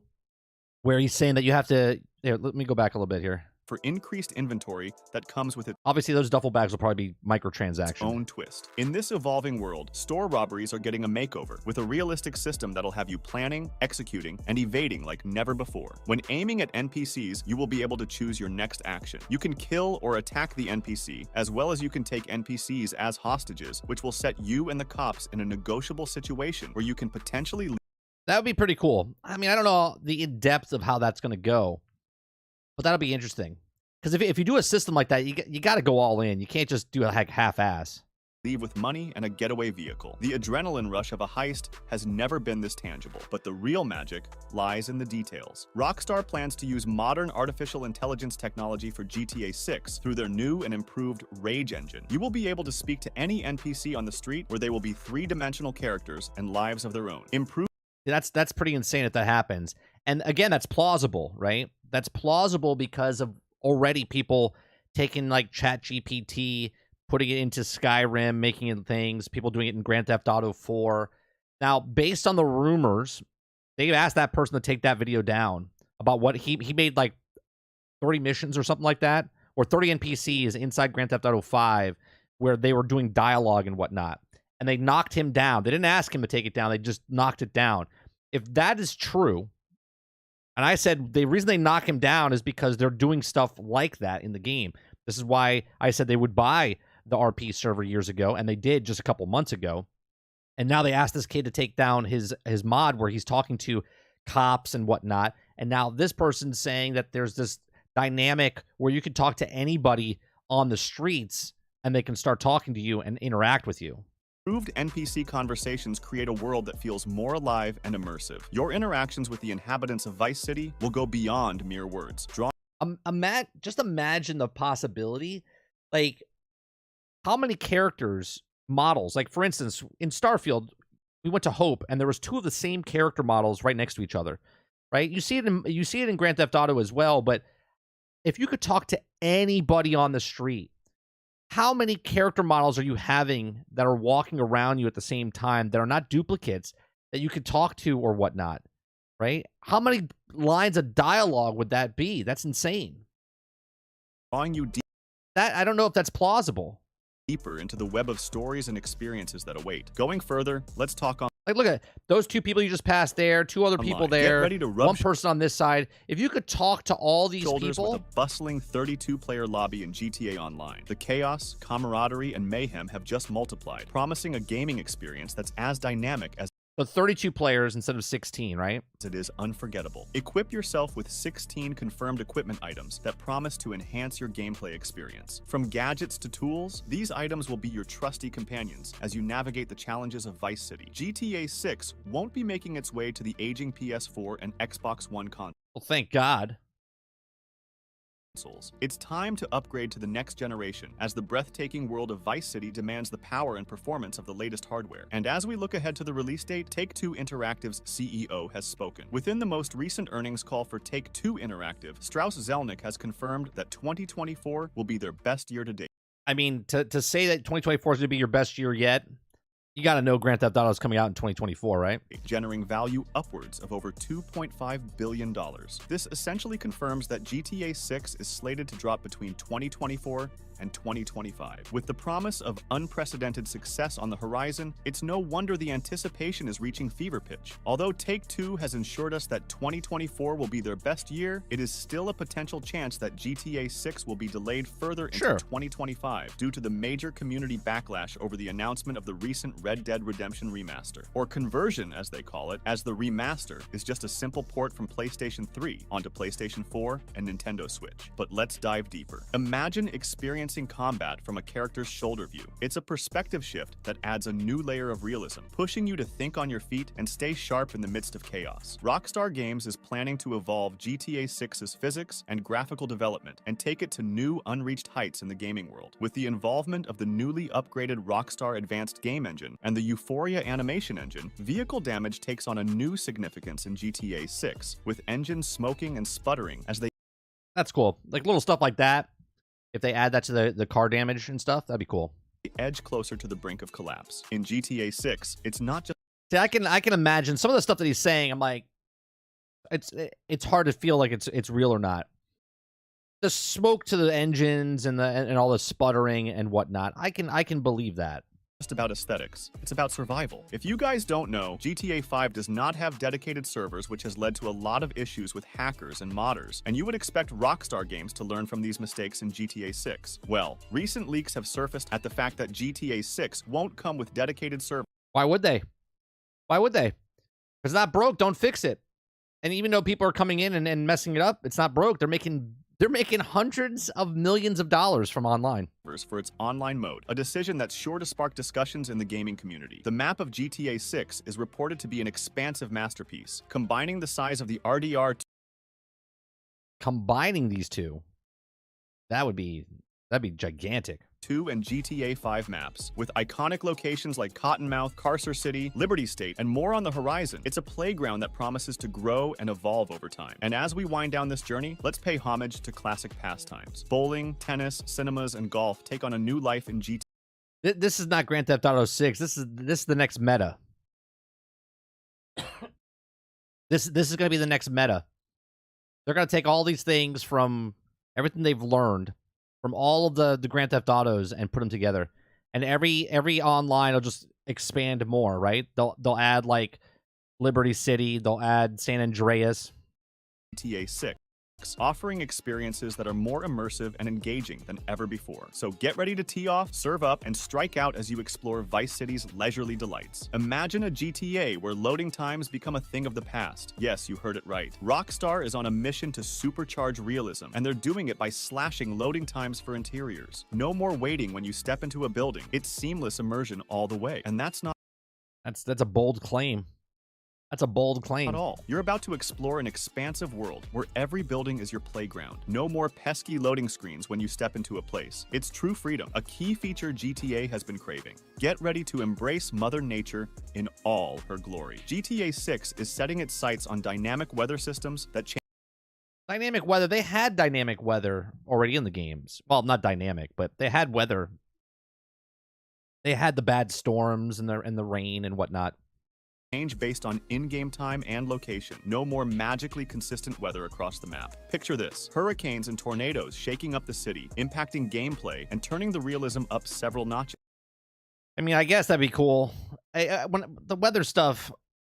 where he's saying that you have to... Here, let me go back a little bit here. for increased inventory that comes with its Obviously, those duffel bags will probably be microtransactions. own twist. In this evolving world, store robberies are getting a makeover with a realistic system that'll have you planning, executing, and evading like never before. When aiming at NPCs, you will be able to choose your next action. You can kill or attack the NPC, as well as you can take NPCs as hostages, which will set you and the cops in a negotiable situation where you can potentially That would be pretty cool. I mean, I don't know the in-depth of how that's going to go, but that'll be interesting. Because if you do a system like that, you got to go all in. You can't just do a half-ass. leave with money and a getaway vehicle. The adrenaline rush of a heist has never been this tangible, but the real magic lies in the details. Rockstar plans to use modern artificial intelligence technology for GTA 6 through their new and improved Rage engine. You will be able to speak to any NPC on the street where they will be three-dimensional characters and lives of their own. That's pretty insane if that happens. And again, that's plausible, right? That's plausible because of already people taking like ChatGPT, putting it into Skyrim, making it things, people doing it in Grand Theft Auto 4. Now, based on the rumors, they asked that person to take that video down about what he made like 30 missions or something like that, or 30 NPCs inside Grand Theft Auto 5 where they were doing dialogue and whatnot. And they knocked him down. They didn't ask him to take it down. They just knocked it down. If that is true, and I said the reason they knock him down is because they're doing stuff like that in the game. This is why I said they would buy the RP server years ago, and they did just a couple months ago. And now they asked this kid to take down his mod where he's talking to cops and whatnot. And now this person's saying that there's this dynamic where you can talk to anybody on the streets and they can start talking to you and interact with you. Improved NPC conversations create a world that feels more alive and immersive. Your interactions with the inhabitants of Vice City will go beyond mere words. Just imagine the possibility, like how many characters models, like for instance, in Starfield, we went to Hope and there was two of the same character models right next to each other, right? You see it in Grand Theft Auto as well, but if you could talk to anybody on the street, how many character models are you having that are walking around you at the same time that are not duplicates that you could talk to or whatnot, right? How many lines of dialogue would that be? That's insane. Drawing you I don't know if that's plausible. Deeper into the web of stories and experiences that await. Going further, let's talk on like, look at those two people you just passed there, two other people there, Get ready to rub one person on this side. If you could talk to all these shoulders people, with a bustling 32-player lobby in GTA Online. The chaos, camaraderie, and mayhem have just multiplied, promising a gaming experience that's as dynamic as so 32 players instead of 16, right? It is unforgettable. Equip yourself with 16 confirmed equipment items that promise to enhance your gameplay experience. From gadgets to tools, these items will be your trusty companions as you navigate the challenges of Vice City. GTA 6 won't be making its way to the aging PS4 and Xbox One consoles. Well, thank God. It's time to upgrade to the next generation as the breathtaking world of Vice City demands the power and performance of the latest hardware. And as we look ahead to the release date, Take-Two Interactive's CEO has spoken. Within the most recent earnings call for Take-Two Interactive, Strauss Zelnick has confirmed that 2024 will be their best year to date. I mean, to say that 2024 is going to be your best year yet, you got to know Grand Theft Auto is coming out in 2024, right? Generating value upwards of over $2.5 billion. This essentially confirms that GTA 6 is slated to drop between 2024 and 2025. With the promise of unprecedented success on the horizon, it's no wonder the anticipation is reaching fever pitch. Although Take-Two has ensured us that 2024 will be their best year, it is still a potential chance that GTA 6 will be delayed further into 2025 due to the major community backlash over the announcement of the recent Red Dead Redemption remaster, or conversion as they call it, as the remaster is just a simple port from PlayStation 3 onto PlayStation 4 and Nintendo Switch. But let's dive deeper. Imagine experiencing combat from a character's shoulder view. It's a perspective shift that adds a new layer of realism, pushing you to think on your feet and stay sharp in the midst of chaos. Rockstar Games is planning to evolve GTA 6's physics and graphical development and take it to new, unreached heights in the gaming world. With the involvement of the newly upgraded Rockstar Advanced Game Engine and the Euphoria animation engine, vehicle damage takes on a new significance in GTA 6, with engines smoking and sputtering as they... That's cool. Like little stuff like that. If they add that to the car damage and stuff, that'd be cool. edge closer to the brink of collapse. In GTA 6, it's not just... See, I can imagine some of the stuff that he's saying. I'm like, it's hard to feel like it's real or not. the smoke to the engines and all the sputtering and whatnot. I can believe that. Just about aesthetics. It's about survival. If you guys don't know, GTA 5 does not have dedicated servers, which has led to a lot of issues with hackers and modders, and you would expect Rockstar Games to learn from these mistakes in GTA 6. Well, recent leaks have surfaced at the fact that GTA 6 won't come with dedicated servers. Why would they? Why would they? If it's not broke, don't fix it. And even though people are coming in and messing it up, it's not broke. They're making hundreds of millions of dollars from online. For its online mode, a decision that's sure to spark discussions in the gaming community. The map of GTA 6 is reported to be an expansive masterpiece, combining the size of the RDR. Combining these two, that'd be gigantic. 2 and GTA 5 maps, with iconic locations like Cottonmouth, Carcer City, Liberty State, and more on the horizon. It's a playground that promises to grow and evolve over time. And as we wind down this journey, let's pay homage to classic pastimes. Bowling, tennis, cinemas, and golf take on a new life in GTA. This is not Grand Theft Auto 6. This is the next meta. This is going to be the next meta. They're going to take all these things from everything they've learned from all of the Grand Theft Autos and put them together. And every online will just expand more, right? They'll add like Liberty City, they'll add San Andreas. GTA 6, offering experiences that are more immersive and engaging than ever before. So get ready to tee off, serve up, and strike out as you explore Vice City's leisurely delights. Imagine a GTA where loading times become a thing of the past. Yes, you heard it right. Rockstar is on a mission to supercharge realism, and they're doing it by slashing loading times for interiors. No more waiting when you step into a building. It's seamless immersion all the way, and that's a bold claim. That's a bold claim. Not all. You're about to explore an expansive world where every building is your playground. No more pesky loading screens when you step into a place. It's true freedom, a key feature GTA has been craving. Get ready to embrace Mother Nature in all her glory. GTA 6 is setting its sights on dynamic weather systems that change. Dynamic weather. They had dynamic weather already in the games. Well, not dynamic, but they had weather. They had the bad storms and the rain and whatnot. Change based on in-game time and location. No more magically consistent weather across the map. Picture this: hurricanes and tornadoes shaking up the city, impacting gameplay and turning the realism up several notches. I mean, I guess that'd be cool. When the weather stuff,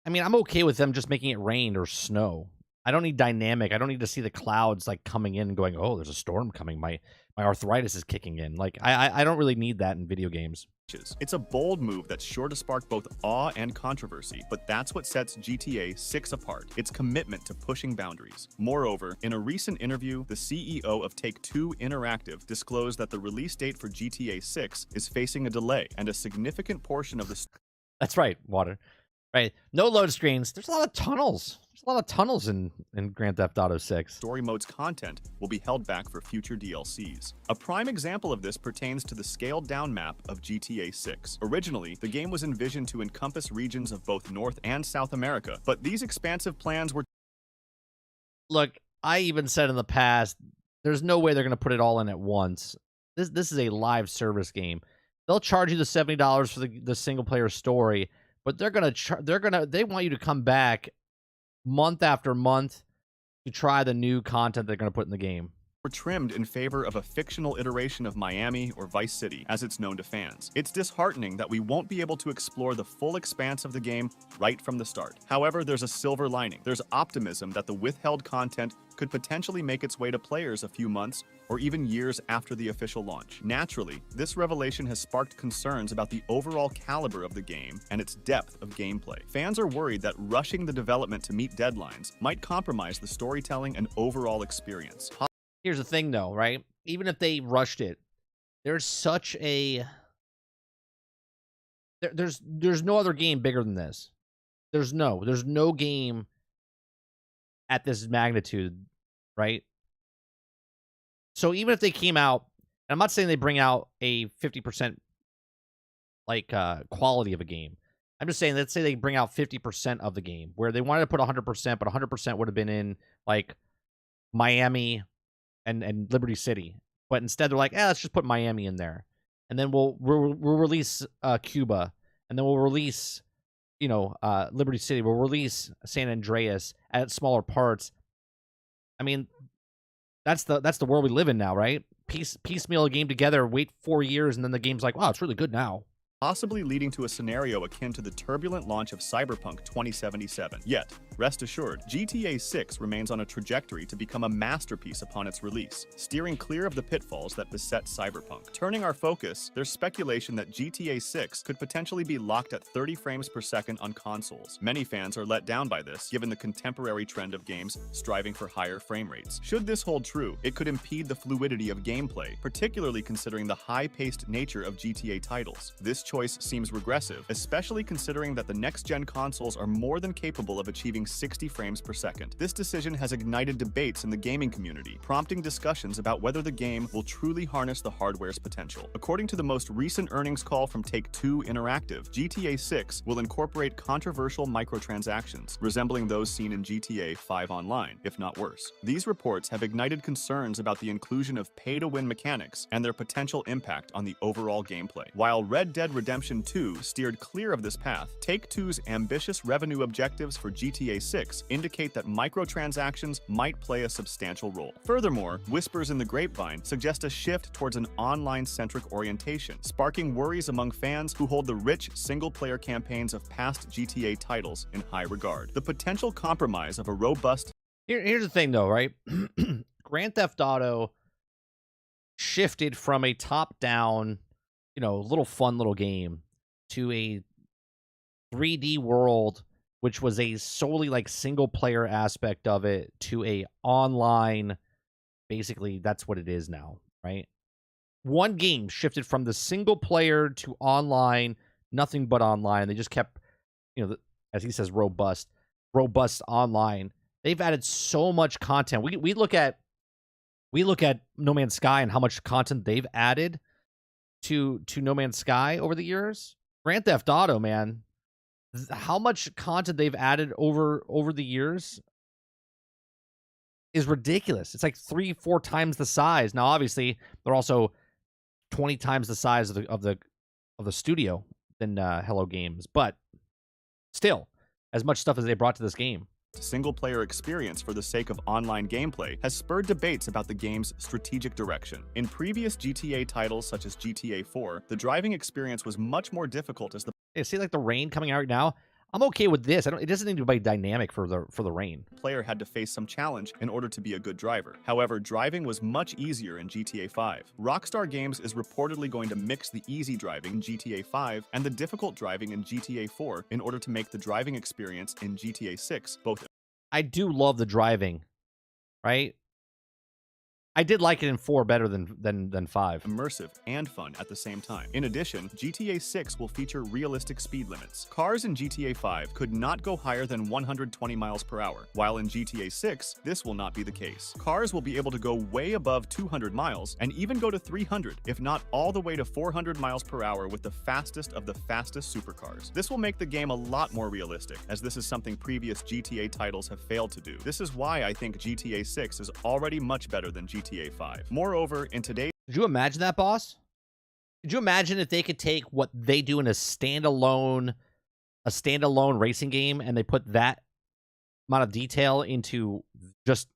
I mean, I'm okay with them just making it rain or snow. I don't need dynamic. I don't need to see the clouds like coming in and going, oh, there's a storm coming. My arthritis is kicking in. Like, I don't really need that in video games. It's a bold move that's sure to spark both awe and controversy, but that's what sets GTA 6 apart, its commitment to pushing boundaries. Moreover, in a recent interview, the CEO of Take-Two Interactive disclosed that the release date for GTA 6 is facing a delay, and a significant portion of the... That's right, Water. Right. No load screens. There's a lot of tunnels. There's a lot of tunnels in Grand Theft Auto 6. Story mode's content will be held back for future DLCs. A prime example of this pertains to the scaled-down map of GTA 6. Originally, the game was envisioned to encompass regions of both North and South America, but these expansive plans were... Look, I even said in the past, there's no way they're going to put it all in at once. This is a live service game. They'll charge you the $70 for the single-player story, but they want you to come back month after month to try the new content they're going to put in the game. Were trimmed in favor of a fictional iteration of Miami or Vice City, as it's known to fans. It's disheartening that we won't be able to explore the full expanse of the game right from the start. However, there's a silver lining. There's optimism that the withheld content could potentially make its way to players a few months or even years after the official launch. Naturally, this revelation has sparked concerns about the overall caliber of the game and its depth of gameplay. Fans are worried that rushing the development to meet deadlines might compromise the storytelling and overall experience. Here's the thing, though, right? Even if they rushed it, there's such a... There's no other game bigger than this. There's no game at this magnitude, right? So even if they came out, and I'm not saying they bring out a 50% like quality of a game. I'm just saying, let's say they bring out 50% of the game, where they wanted to put 100%, but 100% would have been in like Miami and Liberty City, but instead they're like, let's just put Miami in there, and then we'll release Cuba, and then we'll release, Liberty City. We'll release San Andreas at smaller parts. I mean, that's the world we live in now, right? Piecemeal a game together, wait 4 years, and then the game's like, wow, it's really good now. Possibly leading to a scenario akin to the turbulent launch of Cyberpunk 2077. Yet, rest assured, GTA 6 remains on a trajectory to become a masterpiece upon its release, steering clear of the pitfalls that beset Cyberpunk. Turning our focus, there's speculation that GTA 6 could potentially be locked at 30 frames per second on consoles. Many fans are let down by this, given the contemporary trend of games striving for higher frame rates. Should this hold true, it could impede the fluidity of gameplay, particularly considering the high-paced nature of GTA titles. This choice seems regressive, especially considering that the next-gen consoles are more than capable of achieving 60 frames per second. This decision has ignited debates in the gaming community, prompting discussions about whether the game will truly harness the hardware's potential. According to the most recent earnings call from Take-Two Interactive, GTA 6 will incorporate controversial microtransactions, resembling those seen in GTA 5 Online, if not worse. These reports have ignited concerns about the inclusion of pay-to-win mechanics and their potential impact on the overall gameplay. While Red Dead Redemption 2 steered clear of this path, Take-Two's ambitious revenue objectives for GTA 6 indicate that microtransactions might play a substantial role. Furthermore, whispers in the grapevine suggest a shift towards an online-centric orientation, sparking worries among fans who hold the rich single-player campaigns of past GTA titles in high regard. The potential compromise of a robust... Here's the thing, though, right? Grand Theft Auto shifted from a top-down, little fun little game to a 3D world, which was a solely like single player aspect of it, to a online. Basically, that's what it is now, right? One game shifted from the single player to online, nothing but online. They just kept, as he says, robust online. They've added so much content. We look at No Man's Sky and how much content they've added to No Man's Sky over the years. Grand Theft Auto, man, how much content they've added over the years is ridiculous. It's like 3-4 times the size. Now, obviously, they're also 20 times the size of the studio than Hello Games, but still, as much stuff as they brought to this game. Single-player experience for the sake of online gameplay has spurred debates about the game's strategic direction. In previous GTA titles such as GTA 4, the driving experience was much more difficult as the see like the rain coming out right now. I'm okay with this. It doesn't need to be dynamic for the rain. Player had to face some challenge in order to be a good driver. However, driving was much easier in GTA 5. Rockstar Games is reportedly going to mix the easy driving in GTA 5 and the difficult driving in GTA 4 in order to make the driving experience in GTA 6 both. I do love the driving, right? I did like it in 4 better than 5. Immersive and fun at the same time. In addition, GTA 6 will feature realistic speed limits. Cars in GTA 5 could not go higher than 120 miles per hour, while in GTA 6, this will not be the case. Cars will be able to go way above 200 miles and even go to 300, if not all the way to 400 miles per hour with the fastest of the fastest supercars. This will make the game a lot more realistic, as this is something previous GTA titles have failed to do. This is why I think GTA 6 is already much better than GTA 5. Moreover, in today's... Could you imagine that, boss? Could you imagine if they could take what they do in a standalone racing game and they put that amount of detail into just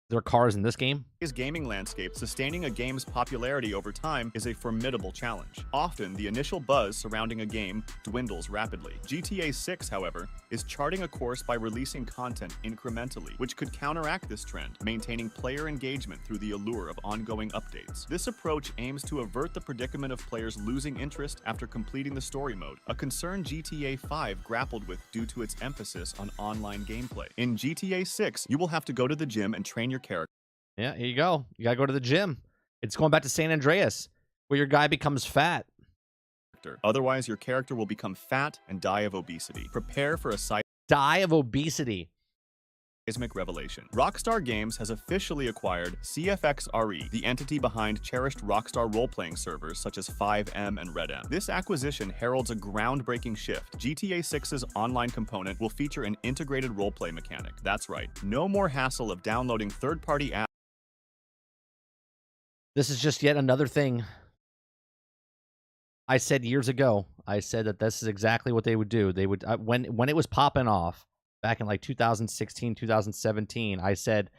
their cars in this game? Today's gaming landscape, sustaining a game's popularity over time is a formidable challenge. Often, the initial buzz surrounding a game dwindles rapidly. GTA 6, however, is charting a course by releasing content incrementally, which could counteract this trend, maintaining player engagement through the allure of ongoing updates. This approach aims to avert the predicament of players losing interest after completing the story mode, a concern GTA 5 grappled with due to its emphasis on online gameplay. In GTA 6, you will have to go to the gym and train your character. Yeah, here you go. You gotta go to the gym. It's going back to San Andreas, where your guy becomes fat. Otherwise, your character will become fat and die of obesity. Prepare for a Die of obesity. seismic revelation. Rockstar Games has officially acquired CFX-RE, the entity behind cherished Rockstar role-playing servers such as 5M and RedM. This acquisition heralds a groundbreaking shift. GTA 6's online component will feature an integrated role-play mechanic. That's right, no more hassle of downloading third-party apps. This is just yet another thing I said years ago. I said that this is exactly what they would do. They would when it was popping off back in like 2016, 2017, I said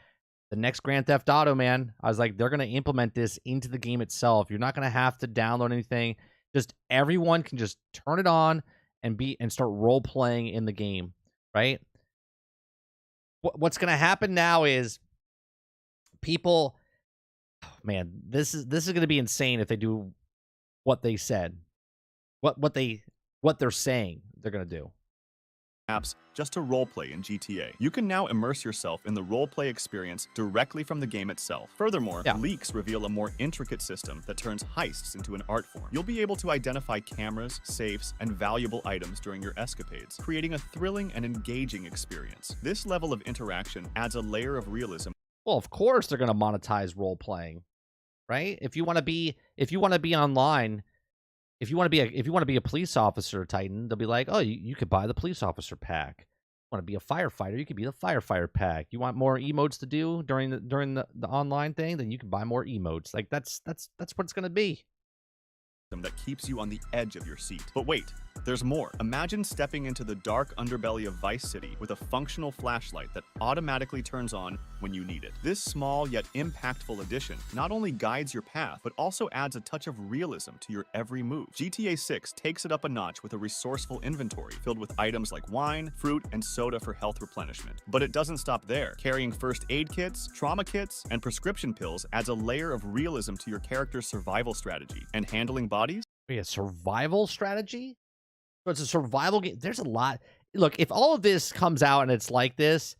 the next Grand Theft Auto, man. I was like, they're going to implement this into the game itself. You're not going to have to download anything. Just everyone can just turn it on and start role playing in the game, right? What's going to happen now is people, oh, man, this is going to be insane if they do what they said. What they're saying they're going to do. Apps just to roleplay in GTA. You can now immerse yourself in the roleplay experience directly from the game itself. Furthermore, leaks reveal a more intricate system that turns heists into an art form. You'll be able to identify cameras, safes, and valuable items during your escapades, creating a thrilling and engaging experience. This level of interaction adds a layer of realism. Well, of course they're going to monetize role playing, right? If you want to be online, if you want to be a police officer, Titan, they'll be like, oh, you could buy the police officer pack. You want to be a firefighter, you could be the firefighter pack. You want more emotes to do during the online thing, then you can buy more emotes. Like that's what it's gonna be. That keeps you on the edge of your seat. But wait, there's more. Imagine stepping into the dark underbelly of Vice City with a functional flashlight that automatically turns on when you need it. This small yet impactful addition not only guides your path, but also adds a touch of realism to your every move. GTA 6 takes it up a notch with a resourceful inventory filled with items like wine, fruit, and soda for health replenishment. But it doesn't stop there. Carrying first aid kits, trauma kits, and prescription pills adds a layer of realism to your character's survival strategy. And handling bodies? Wait, a survival strategy? So it's a survival game. There's a lot. Look, if all of this comes out and it's like this,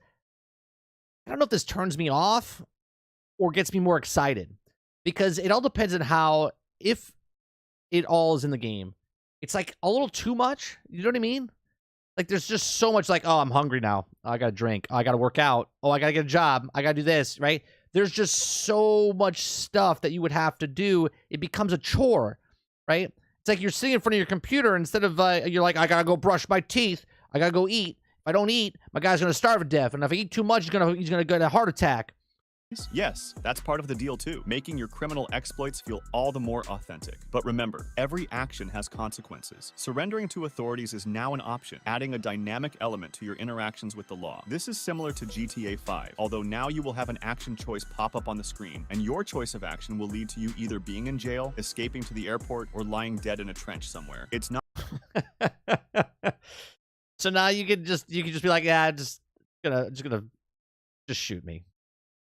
I don't know if this turns me off or gets me more excited, because it all depends on how, if it all is in the game. It's like a little too much. You know what I mean? Like there's just so much like, oh, I'm hungry now. Oh, I got to drink. Oh, I got to work out. Oh, I got to get a job. I got to do this, right? There's just so much stuff that you would have to do. It becomes a chore, right? It's like you're sitting in front of your computer instead of, you're like, I gotta go brush my teeth. I gotta go eat. If I don't eat, my guy's gonna starve to death. And if I eat too much, he's gonna get a heart attack. Yes, that's part of the deal too, making your criminal exploits feel all the more authentic. But remember, every action has consequences. Surrendering to authorities is now an option, adding a dynamic element to your interactions with the law. This is similar to GTA 5, although now you will have an action choice pop up on the screen, and your choice of action will lead to you either being in jail, escaping to the airport, or lying dead in a trench somewhere. It's not So now you can just be like, yeah, just shoot me.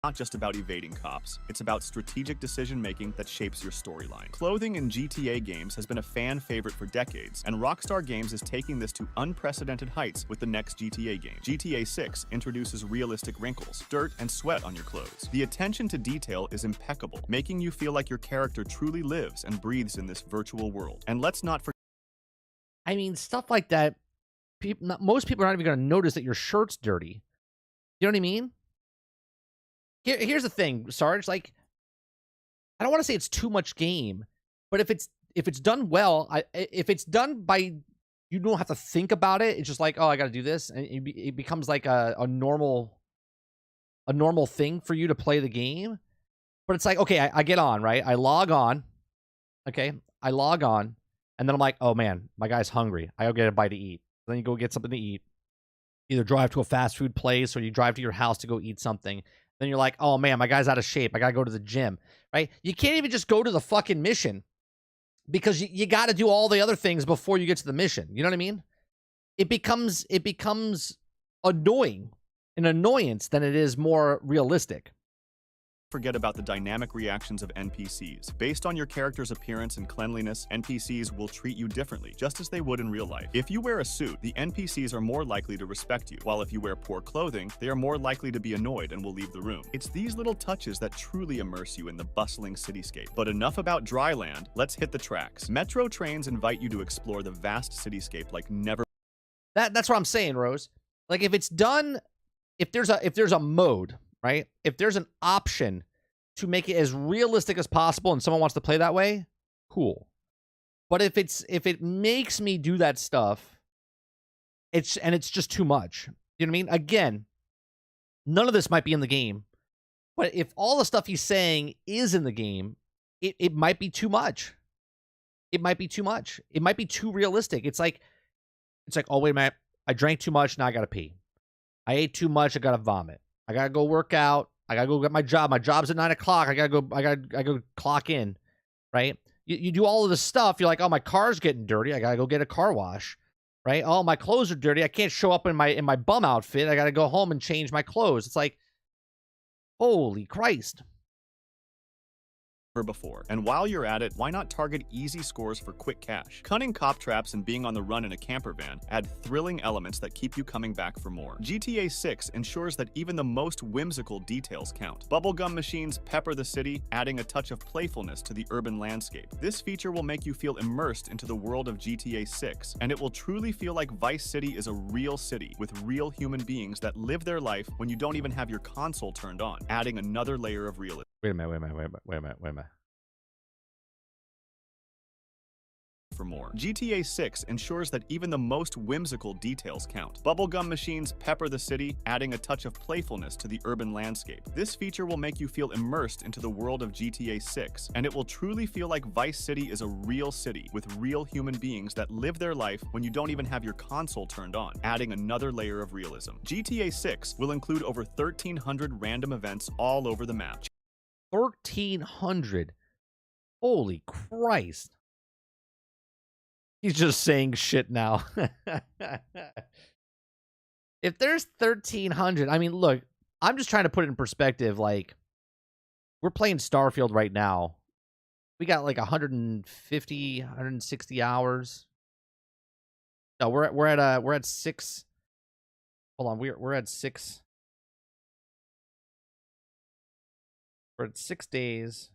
Not just about evading cops, it's about strategic decision-making that shapes your storyline. Clothing in GTA games has been a fan favorite for decades, and Rockstar Games is taking this to unprecedented heights with the next GTA game. GTA 6 introduces realistic wrinkles, dirt, and sweat on your clothes. The attention to detail is impeccable, making you feel like your character truly lives and breathes in this virtual world. And let's not forget, I mean, stuff like that, most people are not even going to notice that your shirt's dirty. You know what I mean? Here's the thing, Sarge. Like, I don't want to say it's too much game, but if it's done well, if it's done by, you don't have to think about it. It's just like, oh, I got to do this, and it becomes like a normal thing for you to play the game. But it's like, okay, I get on, right? I log on, okay, and then I'm like, oh man, my guy's hungry. I go get a bite to eat. Then you go get something to eat. Either drive to a fast food place or you drive to your house to go eat something. Then you're like, oh man, my guy's out of shape. I got to go to the gym, right? You can't even just go to the fucking mission because you got to do all the other things before you get to the mission. You know what I mean? It becomes annoying, an annoyance than it is more realistic. forget about the dynamic reactions of NPCs. Based on your character's appearance and cleanliness, NPCs will treat you differently, just as they would in real life. If you wear a suit, the NPCs are more likely to respect you, while if you wear poor clothing, they are more likely to be annoyed and will leave the room. It's these little touches that truly immerse you in the bustling cityscape. But enough about dry land, let's hit the tracks. Metro trains invite you to explore the vast cityscape like never. That's what I'm saying, Rose. Like if it's done, if there's a mode, right? If there's an option to make it as realistic as possible and someone wants to play that way, cool. But if it makes me do that stuff, it's just too much. You know what I mean? Again, none of this might be in the game. But if all the stuff he's saying is in the game, it might be too much. It might be too much. It might be too realistic. It's like, oh, wait a minute. I drank too much, now I gotta pee. I ate too much, I gotta vomit. I gotta go work out, I gotta go get my job. My job's at 9 o'clock. I gotta go clock in, right? You do all of this stuff. You're like, oh, my car's getting dirty. I gotta go get a car wash, right? Oh, my clothes are dirty. I can't show up in my bum outfit. I gotta go home and change my clothes. It's like, holy Christ. Before. And while you're at it, why not target easy scores for quick cash? Cunning cop traps and being on the run in a camper van add thrilling elements that keep you coming back for more. GTA 6 ensures that even the most whimsical details count. Bubblegum machines pepper the city, adding a touch of playfulness to the urban landscape. This feature will make you feel immersed into the world of GTA 6, and it will truly feel like Vice City is a real city with real human beings that live their life when you don't even have your console turned on, adding another layer of realism. Wait a minute. For more. GTA 6 ensures that even the most whimsical details count. Bubblegum machines pepper the city, adding a touch of playfulness to the urban landscape. This feature will make you feel immersed into the world of GTA 6, and it will truly feel like Vice City is a real city with real human beings that live their life when you don't even have your console turned on, adding another layer of realism. GTA 6 will include over 1,300 random events all over the map. 1,300. Holy Christ. He's just saying shit now. If there's 1,300, I mean, look, I'm just trying to put it in perspective. Like, we're playing Starfield right now. We got like 150, 160 hours. No, we're at 6. Hold on, we're at 6. We're at 6 days.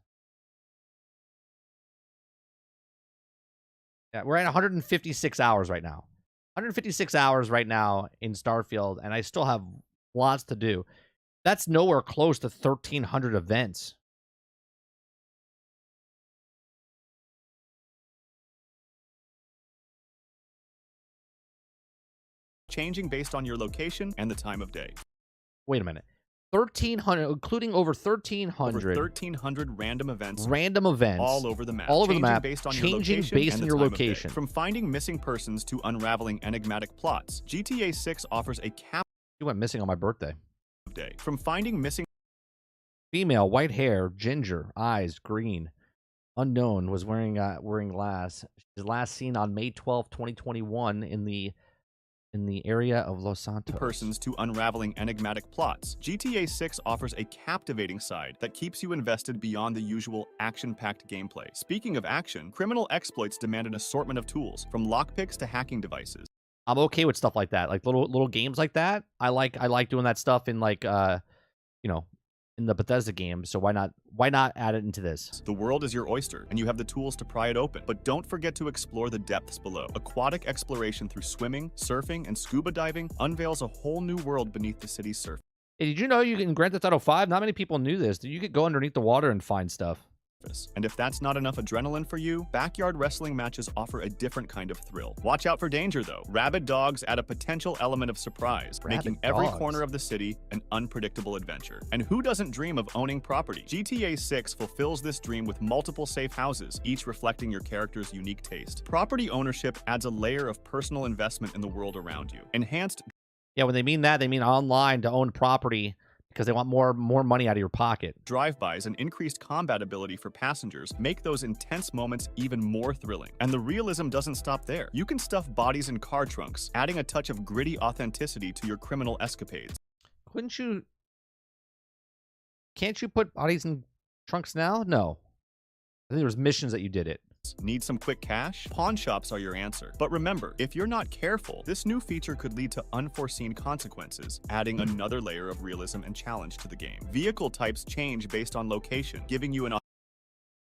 Yeah, we're at 156 hours right now. 156 hours right now in Starfield, and I still have lots to do. That's nowhere close to 1,300 events. Changing based on your location and the time of day. Wait a minute. 1,300, including over 1,300. Over 1,300 random events. Random events. All over the map. All over the map. Based on Changing based on your location. From finding missing persons to unraveling enigmatic plots, GTA 6 offers a cap. You went missing on my birthday. Day. From finding missing. Female, white hair, ginger, eyes, green. Unknown, was wearing glass. She's last seen on May 12th, 2021 in the area of Los Santos. Persons to unraveling enigmatic plots. GTA 6 offers a captivating side that keeps you invested beyond the usual action-packed gameplay. Speaking of action, criminal exploits demand an assortment of tools, from lockpicks to hacking devices. I'm okay with stuff like that, like little games like that. I like doing that stuff in like in the Bethesda game. So why not add it into this? The world is your oyster, and you have the tools to pry it open. But don't forget to explore the depths below. Aquatic exploration through swimming, surfing, and scuba diving unveils a whole new world beneath the city's surface. Hey, did you know you can Grand Theft Auto 5? Not many people knew this. You could go underneath the water and find stuff. And if that's not enough adrenaline for you, backyard wrestling matches offer a different kind of thrill. Watch out for danger, though. Rabid dogs add a potential element of surprise, making every corner of the city an unpredictable adventure. And who doesn't dream of owning property? GTA 6 fulfills this dream with multiple safe houses, each reflecting your character's unique taste. Property ownership adds a layer of personal investment in the world around you. Enhanced. Yeah, when they mean that, they mean online to own property, because they want more money out of your pocket. Drive-bys and increased combat ability for passengers make those intense moments even more thrilling. And the realism doesn't stop there. You can stuff bodies in car trunks, adding a touch of gritty authenticity to your criminal escapades. Can't you put bodies in trunks now? No. I think there was missions that you did it. Need some quick cash? Pawn shops are your answer. But remember, if you're not careful, this new feature could lead to unforeseen consequences, adding another layer of realism and challenge to the game. Vehicle types change based on location, giving you an...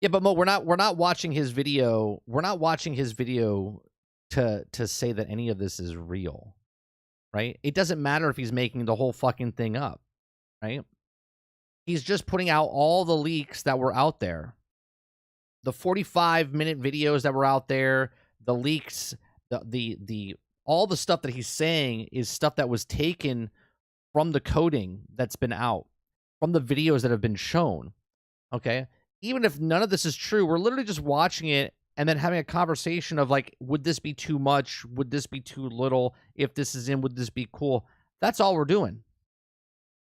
Yeah, but Mo, we're not watching his video. We're not watching his video to say that any of this is real, right? It doesn't matter if he's making the whole fucking thing up, right? He's just putting out all the leaks that were out there. The 45-minute videos that were out there, the leaks, the all the stuff that he's saying is stuff that was taken from the coding that's been out, from the videos that have been shown. Okay? Even if none of this is true, we're literally just watching it and then having a conversation of like, would this be too much? Would this be too little? If this is in, would this be cool? That's all we're doing.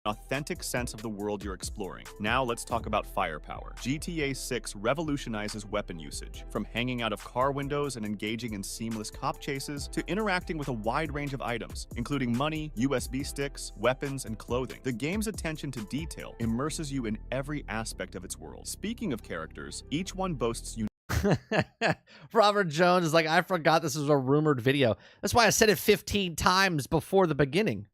authentic sense of the world you're exploring. Now let's talk about firepower. GTA 6 revolutionizes weapon usage, from hanging out of car windows and engaging in seamless cop chases to interacting with a wide range of items, including money, USB sticks, weapons, and clothing. The game's attention to detail immerses you in every aspect of its world. Speaking of characters, each one boasts Robert Jones is like, I forgot this was a rumored video. That's why I said it 15 times before the beginning.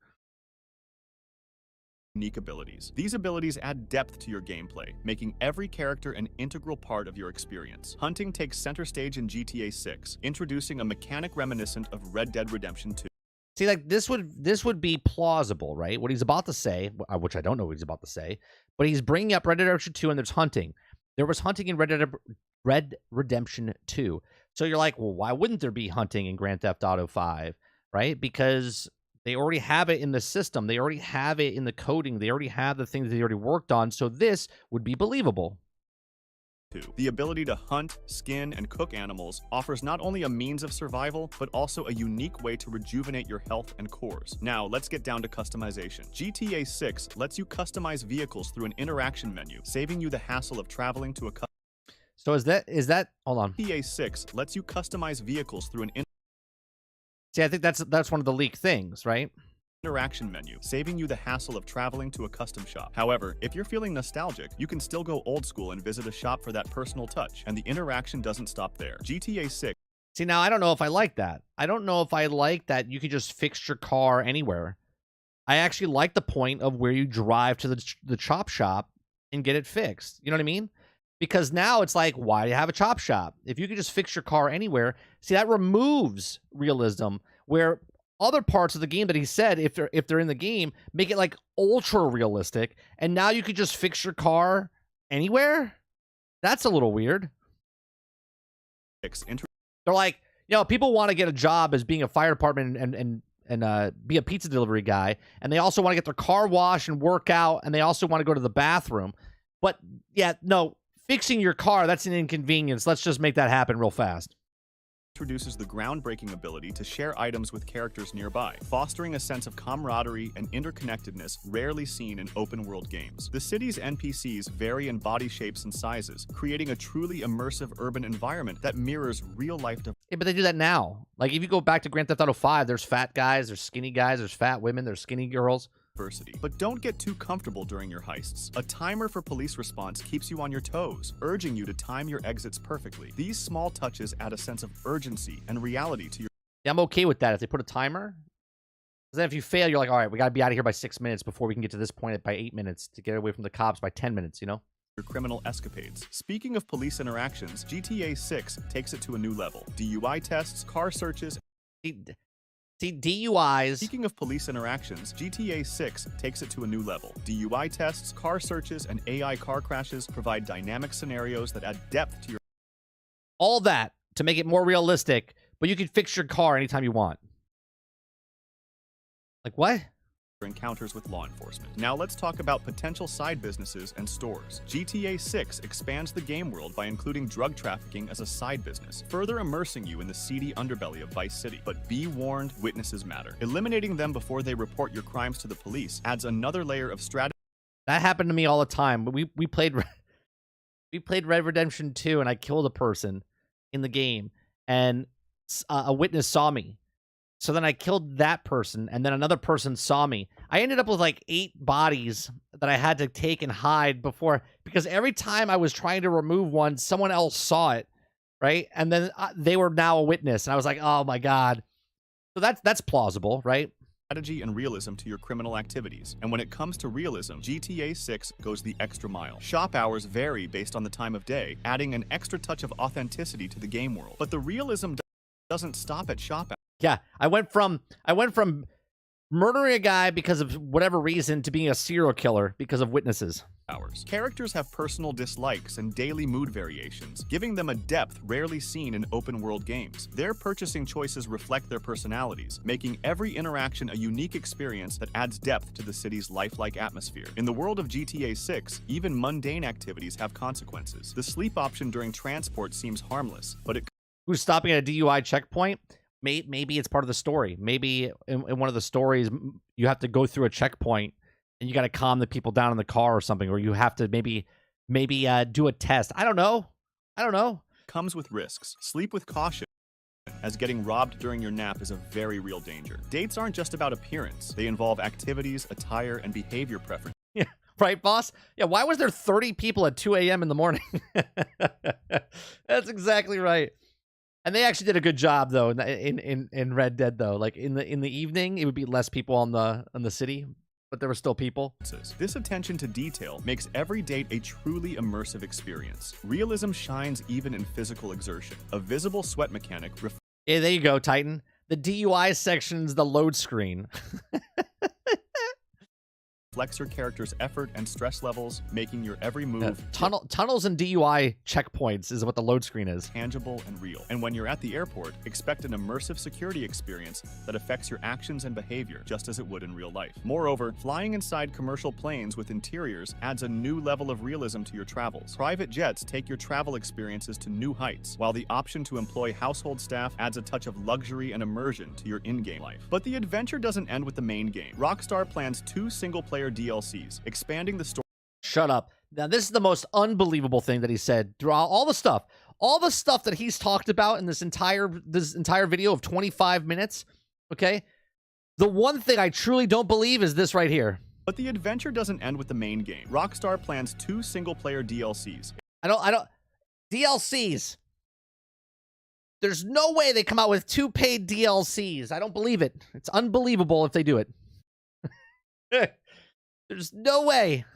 unique abilities. These abilities add depth to your gameplay, making every character an integral part of your experience. Hunting takes center stage in GTA 6, introducing a mechanic reminiscent of Red Dead Redemption 2. See, like this would be plausible, right? What he's about to say, which I don't know what he's about to say, but he's bringing up Red Dead Redemption 2, and there's hunting. There was hunting in Red Redemption 2. So you're like, well, why wouldn't there be hunting in Grand Theft Auto 5, right? Because they already have it in the system. They already have it in the coding. They already have the things they already worked on. So this would be believable. The ability to hunt, skin, and cook animals offers not only a means of survival, but also a unique way to rejuvenate your health and cores. Now, let's get down to customization. GTA 6 lets you customize vehicles through an interaction menu, saving you the hassle of traveling to a So is that hold on. GTA 6 lets you customize vehicles through an See, I think that's one of the leaked things, right? interaction menu, saving you the hassle of traveling to a custom shop. However, if you're feeling nostalgic, you can still go old school and visit a shop for that personal touch, and the interaction doesn't stop there. GTA 6. See, now I don't know if I like that. I don't know if I like that you can just fix your car anywhere. I actually like the point of where you drive to the chop shop and get it fixed. You know what I mean? Because now it's like, why do you have a chop shop? If you could just fix your car anywhere, see, that removes realism, where other parts of the game that he said, if they're in the game, make it like ultra realistic, and now you could just fix your car anywhere. That's a little weird. They're like, you know, people want to get a job as being a fire department and be a pizza delivery guy, and they also want to get their car washed and work out, and they also want to go to the bathroom. But yeah, no, fixing your car, that's an inconvenience. Let's just make that happen real fast. Introduces the groundbreaking ability to share items with characters nearby, fostering a sense of camaraderie and interconnectedness rarely seen in open-world games. The city's NPCs vary in body shapes and sizes, creating a truly immersive urban environment that mirrors real-life. Yeah, but they do that now. Like, if you go back to Grand Theft Auto 5, there's fat guys, there's skinny guys, there's fat women, there's skinny girls. But don't get too comfortable during your heists. A timer for police response keeps you on your toes, urging you to time your exits perfectly. These small touches add a sense of urgency and reality to your... Yeah, I'm okay with that if they put a timer. Because then if you fail, you're like, all right, we got to be out of here by 6 minutes before we can get to this point by 8 minutes to get away from the cops by 10 minutes, you know? Your criminal escapades. Speaking of police interactions, GTA 6 takes it to a new level. DUI tests, car searches... See, DUIs... Speaking of police interactions, GTA 6 takes it to a new level. DUI tests, car searches, and AI car crashes provide dynamic scenarios that add depth to your... All that to make it more realistic, but you can fix your car anytime you want. Like, what? encounters with law enforcement. Now let's talk about potential side businesses and stores. GTA 6 expands the game world by including drug trafficking as a side business, further immersing you in the seedy underbelly of Vice City. But be warned, witnesses matter. Eliminating them before they report your crimes to the police adds another layer of strategy. That happened to me all the time. We played Red Redemption 2, and I killed a person in the game, and a witness saw me. So then I killed that person, and then another person saw me. I ended up with like 8 bodies that I had to take and hide before, because every time I was trying to remove one, someone else saw it, right? And then they were now a witness, and I was like, oh my God. So that's plausible, right? Strategy and realism to your criminal activities. And when it comes to realism, GTA 6 goes the extra mile. Shop hours vary based on the time of day, adding an extra touch of authenticity to the game world. But the realism doesn't stop at shop hours. Yeah, I went from murdering a guy because of whatever reason to being a serial killer because of witnesses. Characters have personal dislikes and daily mood variations, giving them a depth rarely seen in open-world games. Their purchasing choices reflect their personalities, making every interaction a unique experience that adds depth to the city's lifelike atmosphere. In the world of GTA 6, even mundane activities have consequences. The sleep option during transport seems harmless, but who's stopping at a DUI checkpoint? Maybe it's part of the story. Maybe in one of the stories, you have to go through a checkpoint and you got to calm the people down in the car or something, or you have to maybe do a test. I don't know. Comes with risks. Sleep with caution, as getting robbed during your nap is a very real danger. Dates aren't just about appearance. They involve activities, attire, and behavior preferences. Yeah, right, boss? Yeah, why was there 30 people at 2 a.m. in the morning? That's exactly right. And they actually did a good job though in Red Dead though. Like in the evening, it would be less people on the city, but there were still people. This attention to detail makes every date a truly immersive experience. Realism shines even in physical exertion. A visible sweat mechanic Yeah, there you go, Titan. The DUI section's the load screen. reflects your character's effort and stress levels, making your every move tunnels and DUI checkpoints is what the load screen is. Tangible and real. And when you're at the airport, expect an immersive security experience that affects your actions and behavior, just as it would in real life. Moreover, flying inside commercial planes with interiors adds a new level of realism to your travels. Private jets take your travel experiences to new heights, while the option to employ household staff adds a touch of luxury and immersion to your in-game life. But the adventure doesn't end with the main game. Rockstar plans 2 single-player DLCs, expanding the story. Shut up. Now, this is the most unbelievable thing that he said throughout all the stuff that he's talked about in this entire video of 25 minutes. Okay. The one thing I truly don't believe is this right here. But the adventure doesn't end with the main game. Rockstar plans 2 single-player DLCs. DLCs. There's no way they come out with 2 paid DLCs. I don't believe it. It's unbelievable if they do it. There's no way.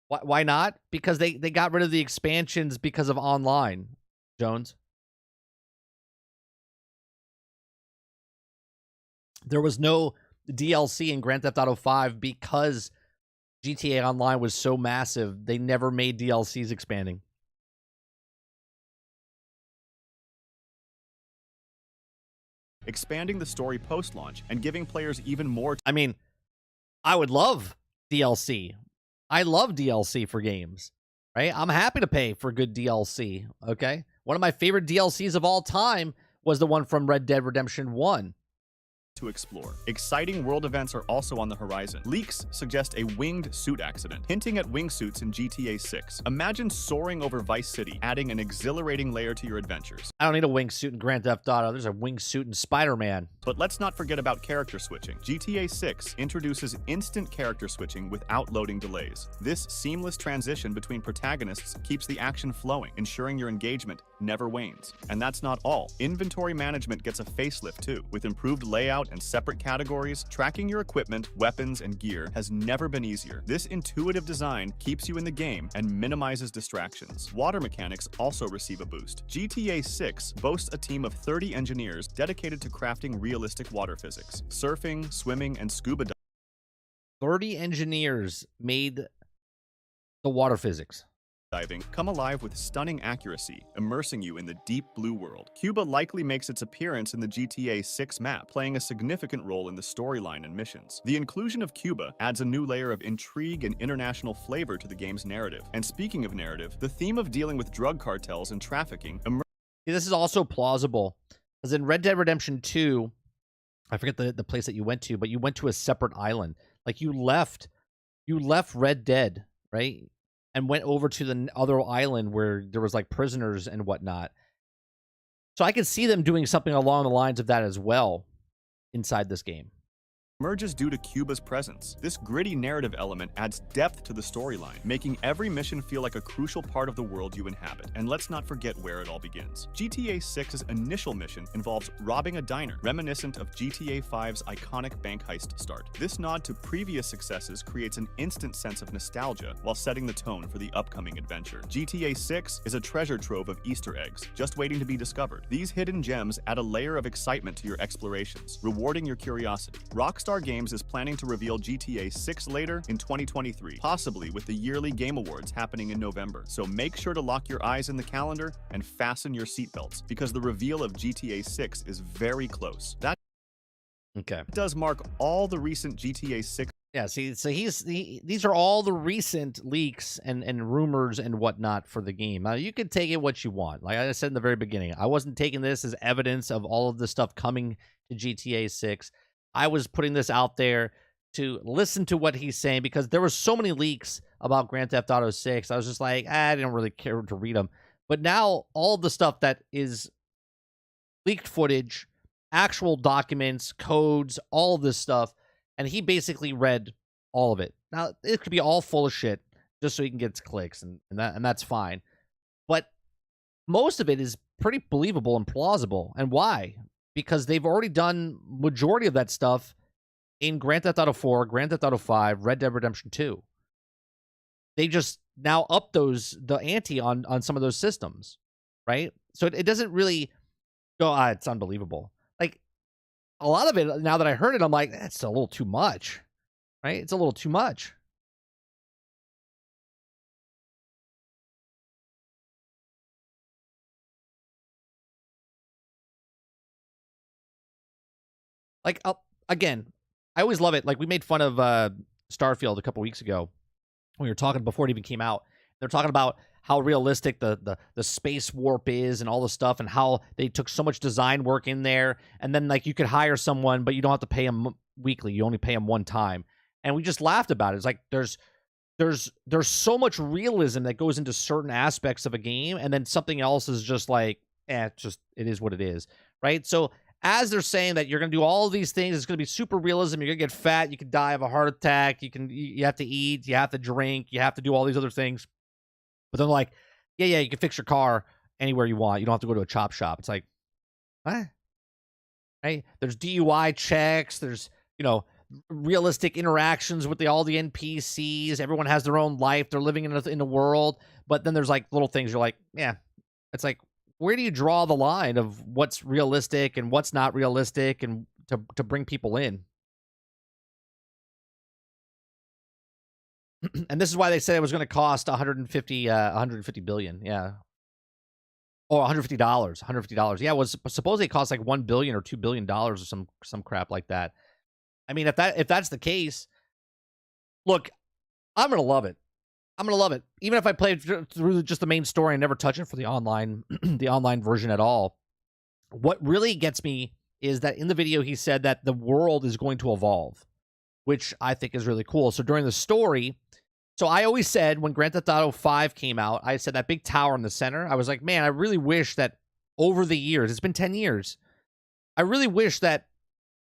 Why not? Because they got rid of the expansions because of online, Jones. There was no DLC in Grand Theft Auto 5 because GTA Online was so massive. They never made DLCs expanding. Expanding the story post-launch and giving players even more. I mean, I would love DLC. I love DLC for games, right? I'm happy to pay for good DLC, okay? One of my favorite DLCs of all time was the one from Red Dead Redemption 1. To explore. Exciting world events are also on the horizon. Leaks suggest a winged suit accident, hinting at wingsuits in GTA 6. Imagine soaring over Vice City, adding an exhilarating layer to your adventures. I don't need a wingsuit in Grand Theft Auto. There's a wingsuit in Spider-Man. But let's not forget about character switching. GTA 6 introduces instant character switching without loading delays. This seamless transition between protagonists keeps the action flowing, ensuring your engagement never wanes. And that's not all. Inventory management gets a facelift too. With improved layout and separate categories, tracking your equipment, weapons, and gear has never been easier. This intuitive design keeps you in the game and minimizes distractions. Water mechanics also receive a boost. GTA 6 boasts a team of 30 engineers dedicated to crafting realistic water physics. Surfing, swimming, and scuba diving. 30 engineers made the water physics. Come alive with stunning accuracy, immersing you in the deep blue world. Cuba likely makes its appearance in the GTA 6 map, playing a significant role in the storyline and missions. The inclusion of Cuba adds a new layer of intrigue and international flavor to the game's narrative. And speaking of narrative, the theme of dealing with drug cartels and trafficking. This is also plausible, because in Red Dead Redemption 2, I forget the place that you went to, but you went to a separate island. Like you left Red Dead, right? And went over to the other island where there was like prisoners and whatnot. So I could see them doing something along the lines of that as well inside this game. Emerges due to Cuba's presence. This gritty narrative element adds depth to the storyline, making every mission feel like a crucial part of the world you inhabit. And let's not forget where it all begins. GTA 6's initial mission involves robbing a diner, reminiscent of GTA 5's iconic bank heist start. This nod to previous successes creates an instant sense of nostalgia while setting the tone for the upcoming adventure. GTA 6 is a treasure trove of Easter eggs, just waiting to be discovered. These hidden gems add a layer of excitement to your explorations, rewarding your curiosity. Rockstar Games is planning to reveal GTA 6 later in 2023, possibly with the yearly Game Awards happening in November. So make sure to lock your eyes in the calendar and fasten your seatbelts, because the reveal of GTA 6 is very close. That does mark all the recent GTA 6 Yeah, see, so these are all the recent leaks and rumors and whatnot for the game. Now, you could take it what you want. Like I said in the very beginning, I wasn't taking this as evidence of all of the stuff coming to GTA 6. I was putting this out there to listen to what he's saying because there were so many leaks about Grand Theft Auto 6. I was just like, I didn't really care to read them. But now all the stuff that is leaked footage, actual documents, codes, all of this stuff, and he basically read all of it. Now, it could be all full of shit just so he can get his clicks, and that's fine. But most of it is pretty believable and plausible. And why? Because they've already done majority of that stuff in Grand Theft Auto 4, Grand Theft Auto 5, Red Dead Redemption 2. They just now up the ante on some of those systems, right? So it doesn't really go, it's unbelievable. Like, a lot of it, now that I heard it, I'm like, that's a little too much, right? It's a little too much. Like, again, I always love it. Like, we made fun of Starfield a couple weeks ago when we were talking before it even came out. They're talking about how realistic the space warp is and all the stuff, and how they took so much design work in there. And then, like, you could hire someone, but you don't have to pay them weekly. You only pay them one time. And we just laughed about it. It's like there's so much realism that goes into certain aspects of a game, and then something else is just like, it is what it is, right? So as they're saying that you're going to do all of these things, it's going to be super realism. You're going to get fat. You could die of a heart attack. You have to eat. You have to drink. You have to do all these other things. But then, like, yeah, you can fix your car anywhere you want. You don't have to go to a chop shop. It's like, what? Right? There's DUI checks. There's, realistic interactions with all the NPCs. Everyone has their own life. They're living in the world. But then there's, like, little things you're like, yeah. It's like, where do you draw the line of what's realistic and what's not realistic, and to bring people in? And this is why they said it was going to cost 150 billion. Yeah. Or $150. $150. Yeah, it was supposedly it cost like $1 billion or $2 billion or some crap like that. I mean, if that's the case, look, I'm going to love it. I'm going to love it. Even if I played through just the main story and never touch it for the online the online version at all. What really gets me is that in the video he said that the world is going to evolve, which I think is really cool. So during the story, so I always said when Grand Theft Auto 5 came out, I said that big tower in the center, I was like, man, I really wish that over the years, it's been 10 years, I really wish that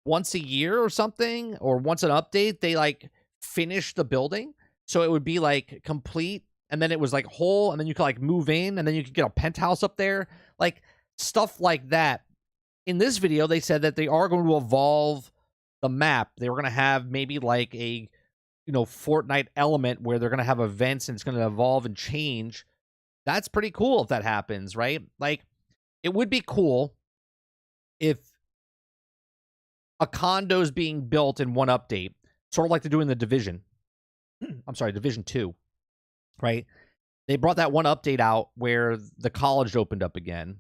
once a year or something, or once an update, they like finish the building. So it would be like complete, and then it was like whole, and then you could like move in, and then you could get a penthouse up there, like stuff like that. In this video, they said that they are going to evolve the map. They were going to have maybe like a, Fortnite element where they're going to have events and it's going to evolve and change. That's pretty cool if that happens, right? Like, it would be cool if a condo's being built in one update, sort of like they're doing the Division. I'm sorry, Division 2, right? They brought that one update out where the college opened up again,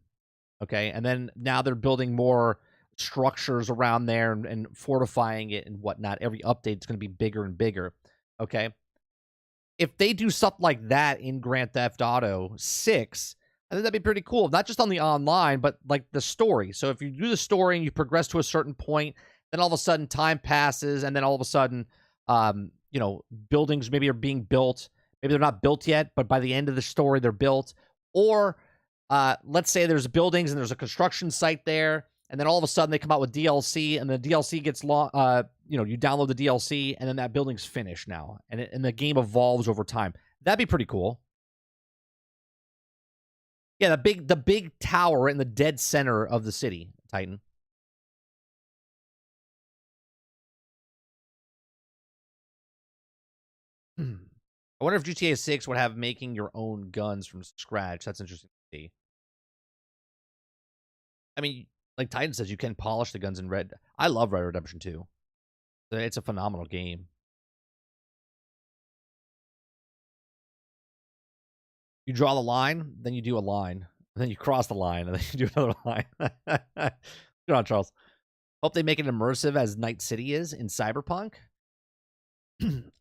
okay? And then now they're building more structures around there and fortifying it and whatnot. Every update is going to be bigger and bigger, okay? If they do something like that in Grand Theft Auto 6, I think that'd be pretty cool. Not just on the online, but like the story. So if you do the story and you progress to a certain point, then all of a sudden time passes, and then all of a sudden, buildings maybe are being built. Maybe they're not built yet, but by the end of the story, they're built. Or let's say there's buildings and there's a construction site there, and then all of a sudden they come out with DLC, and the DLC gets you download the DLC, and then that building's finished now, and the game evolves over time. That'd be pretty cool. Yeah, the big tower in the dead center of the city, Titan. I wonder if GTA 6 would have making your own guns from scratch. That's interesting to see. I mean, like Titan says, you can polish the guns in Red. I love Red Dead Redemption 2. It's a phenomenal game. You draw the line, then you do a line. And then you cross the line, and then you do another line. Good on, Charles. Hope they make it immersive as Night City is in Cyberpunk.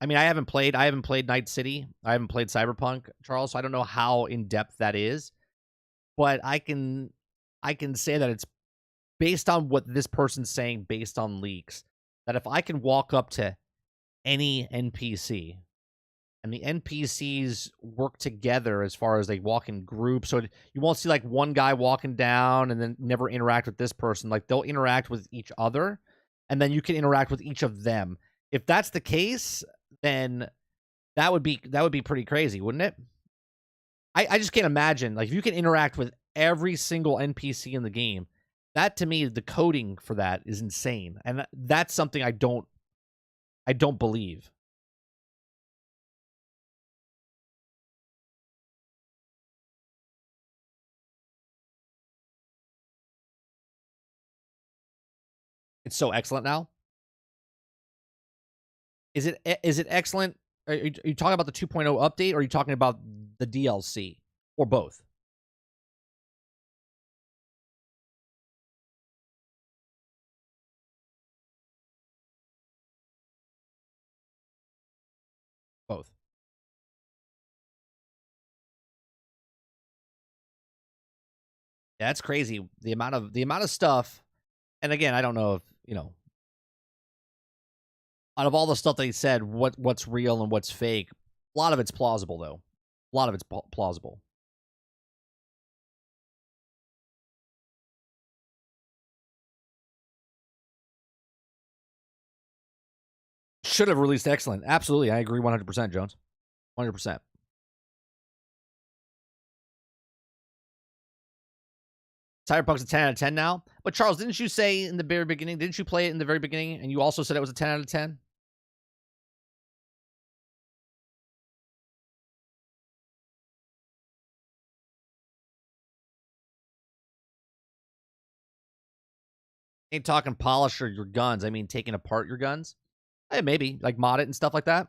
I mean, I haven't played Night City. I haven't played Cyberpunk, Charles, so I don't know how in depth that is. But I can say that it's based on what this person's saying, based on leaks, that if I can walk up to any NPC and the NPCs work together as far as they walk in groups, so you won't see like one guy walking down and then never interact with this person. Like they'll interact with each other, and then you can interact with each of them. If that's the case, then that would be pretty crazy, wouldn't it? I just can't imagine, like, if you can interact with every single NPC in the game, that to me, the coding for that is insane, and that's something I don't believe. It's so excellent now. Is it excellent? Are you talking about the 2.0 update, or are you talking about the DLC, or both? Both. Yeah, that's crazy. The amount of stuff, and again, I don't know if, out of all the stuff that he said, what's real and what's fake. A lot of it's plausible, though. A lot of it's plausible. Should have released excellent. Absolutely, I agree 100%, Jones. 100%. Cyberpunk's a 10 out of 10 now. But Charles, didn't you say in the very beginning, didn't you play it in the very beginning, and you also said it was a 10 out of 10? Ain't talking polish or your guns. I mean, taking apart your guns. Hey, maybe, like mod it and stuff like that.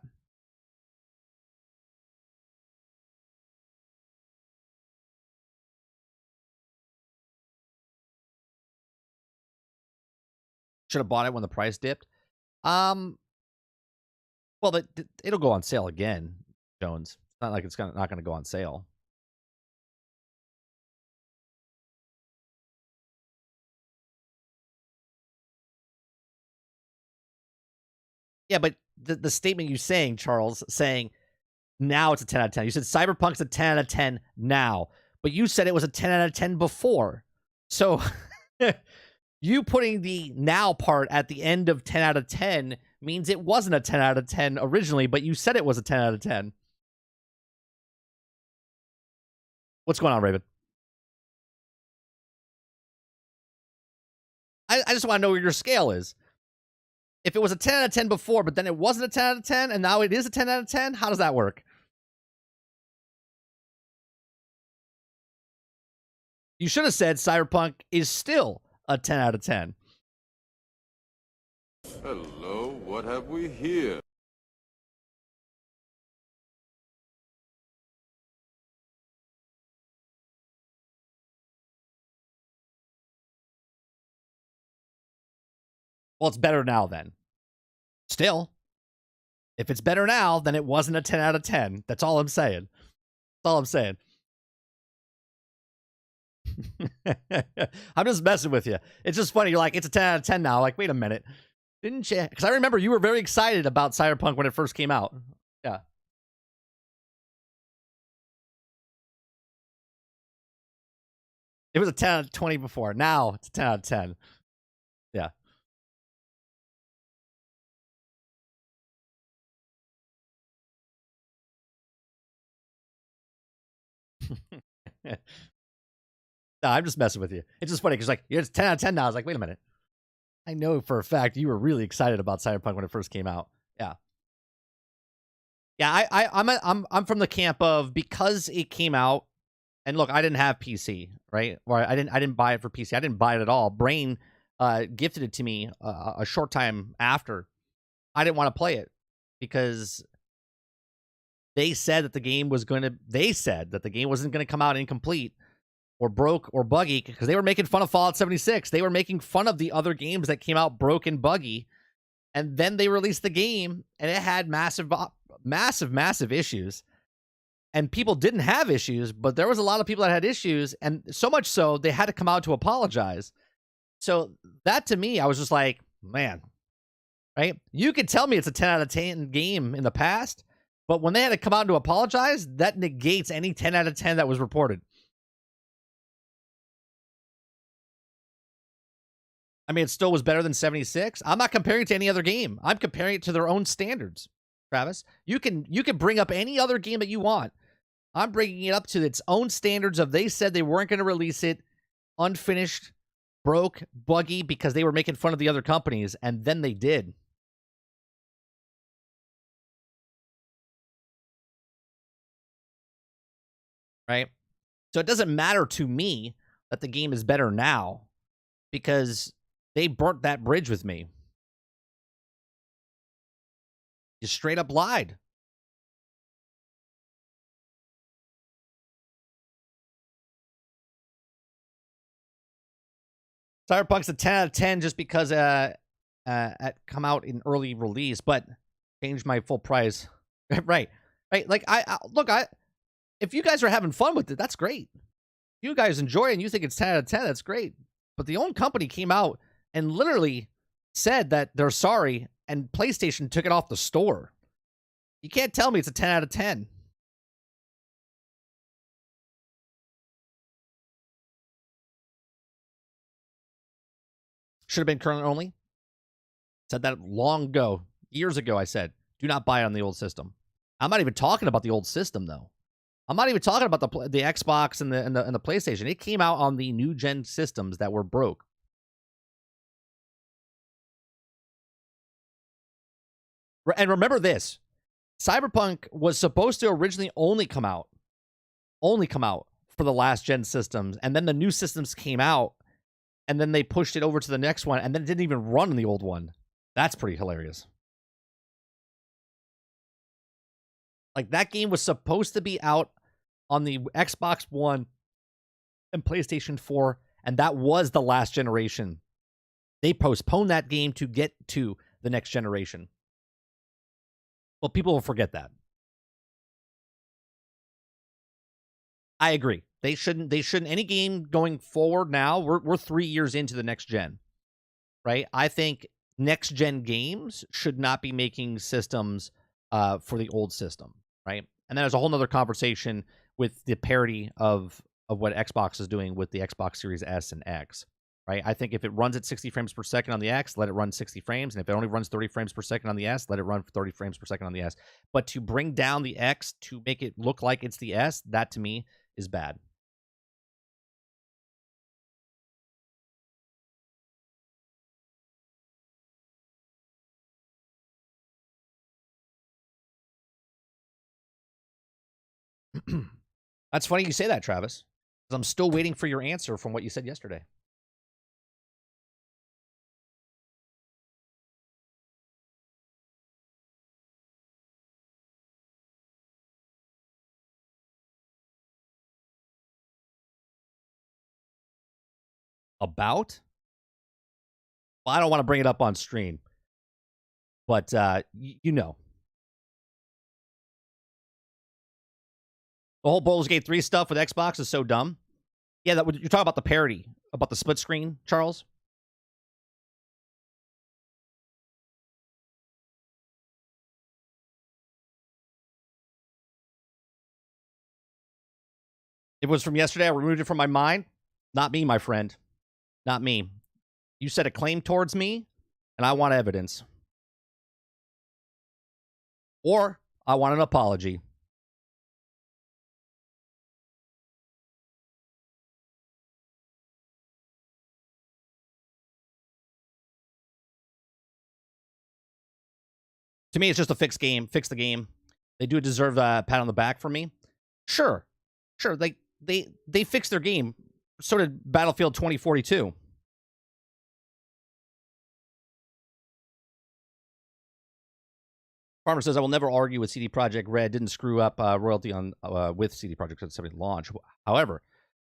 Should have bought it when the price dipped. Well, it'll go on sale again, Jones. It's not like it's not going to go on sale. Yeah, but the statement you're saying, Charles, saying now it's a 10 out of 10. You said Cyberpunk's a 10 out of 10 now, but you said it was a 10 out of 10 before. So you putting the now part at the end of 10 out of 10 means it wasn't a 10 out of 10 originally, but you said it was a 10 out of 10. What's going on, Raven? I just want to know where your scale is. If it was a 10 out of 10 before, but then it wasn't a 10 out of 10, and now it is a 10 out of 10, how does that work? You should have said Cyberpunk is still a 10 out of 10. Hello, what have we here? Well, it's better now then. Still, if it's better now, then it wasn't a 10 out of 10. That's all I'm saying. That's all I'm saying. I'm just messing with you. It's just funny. You're like, it's a 10 out of 10 now. Like, wait a minute. Didn't you? Because I remember you were very excited about Cyberpunk when it first came out. Yeah. It was a 10 out of 20 before. Now it's a 10 out of 10. Yeah. No, I'm just messing with you. It's just funny because like it's 10 out of 10 now. I was like, wait a minute. I know for a fact you were really excited about Cyberpunk when it first came out. Yeah. Yeah, I'm from the camp of, because it came out, and look, I didn't have PC, right? Or I didn't buy it for PC. I didn't buy it at all. Brain gifted it to me a short time after. I didn't want to play it because they said that the game wasn't going to come out incomplete or broke or buggy, because they were making fun of Fallout 76. They were making fun of the other games that came out broke and buggy. And then they released the game, and it had massive issues. And people didn't have issues, but there was a lot of people that had issues, and so much so they had to come out to apologize. So that, to me, I was just like, man, right? You could tell me it's a 10 out of 10 game in the past, but when they had to come out to apologize, that negates any 10 out of 10 that was reported. I mean, it still was better than 76. I'm not comparing it to any other game. I'm comparing it to their own standards, Travis. You can bring up any other game that you want. I'm bringing it up to its own standards of they said they weren't going to release it unfinished, broke, buggy, because they were making fun of the other companies, and then they did. Right? So it doesn't matter to me that the game is better now because they burnt that bridge with me. You straight up lied. Cyberpunk's a 10 out of 10 just because it come out in early release, but changed my full price. Right. Like if you guys are having fun with it, that's great. If you guys enjoy it and you think it's 10 out of 10, that's great. But the own company came out and literally said that they're sorry, and PlayStation took it off the store. You can't tell me it's a 10 out of 10. Should have been current only. Said that long ago. Years ago, I said, do not buy it on the old system. I'm not even talking about the old system, though. I'm not even talking about the Xbox and the PlayStation. It came out on the new gen systems that were broke. And remember this. Cyberpunk was supposed to originally only come out for the last gen systems, and then the new systems came out, and then they pushed it over to the next one, and then it didn't even run in the old one. That's pretty hilarious. Like, that game was supposed to be out on the Xbox One and PlayStation 4, and that was the last generation. They postponed that game to get to the next generation. Well, people will forget that. I agree. They shouldn't. Any game going forward now, we're 3 years into the next gen, right? I think next gen games should not be making systems for the old system, right? And then there's a whole nother conversation with the parity of what Xbox is doing with the Xbox Series S and X, right? I think if it runs at 60 frames per second on the X, let it run 60 frames. And if it only runs 30 frames per second on the S, let it run 30 frames per second on the S. But to bring down the X to make it look like it's the S, that to me is bad. That's funny you say that, Travis, because I'm still waiting for your answer from what you said yesterday. About? Well, I don't want to bring it up on stream, but you know. The whole Baldur's Gate 3 stuff with Xbox is so dumb. Yeah, you're talking about the parity, about the split screen, Charles? It was from yesterday. I removed it from my mind. Not me, my friend. Not me. You said a claim towards me, and I want evidence. Or I want an apology. To me, it's just a fix the game. They do deserve a pat on the back from me. Sure. Like they fixed their game. So did Battlefield 2042. Farmer says, I will never argue with CD Projekt Red. Didn't screw up royalty on with CD Projekt Red launch. However,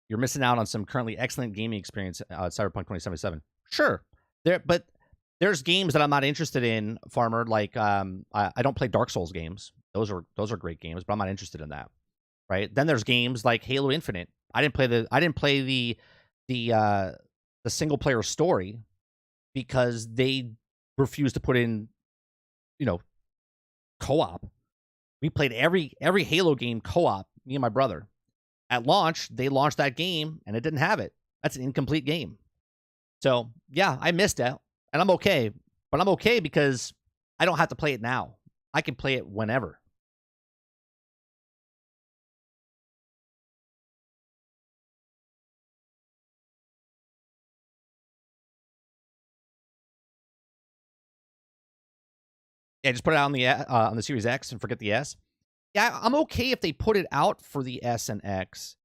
you're missing out on some currently excellent gaming experience Cyberpunk 2077. Sure. But There's games that I'm not interested in, Farmer. Like I don't play Dark Souls games. Those are great games, but I'm not interested in that. Right? Then there's games like Halo Infinite. I didn't play the single player story because they refused to put in, you know, co-op. We played every Halo game co-op, me and my brother. At launch, they launched that game and it didn't have it. That's an incomplete game. So, yeah, I missed it, and I'm okay. But I'm okay because I don't have to play it now. I can play it whenever. Yeah, just put it out on the Series X and forget the S. Yeah, I'm okay if they put it out for the S and X,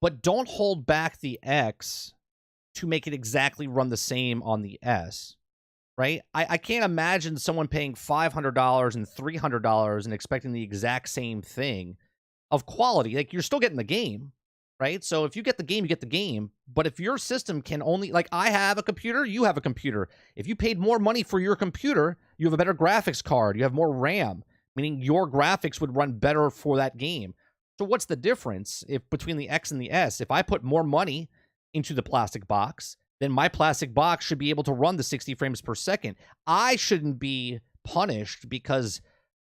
but don't hold back the X to make it exactly run the same on the S, right? I can't imagine someone paying $500 and $300 and expecting the exact same thing of quality. Like, you're still getting the game, right? So if you get the game, you get the game. But if your system can only, like, I have a computer, you have a computer. If you paid more money for your computer, you have a better graphics card, you have more RAM, meaning your graphics would run better for that game. So what's the difference if between the X and the S? If I put more money into the plastic box, then my plastic box should be able to run the 60 frames per second. I shouldn't be punished because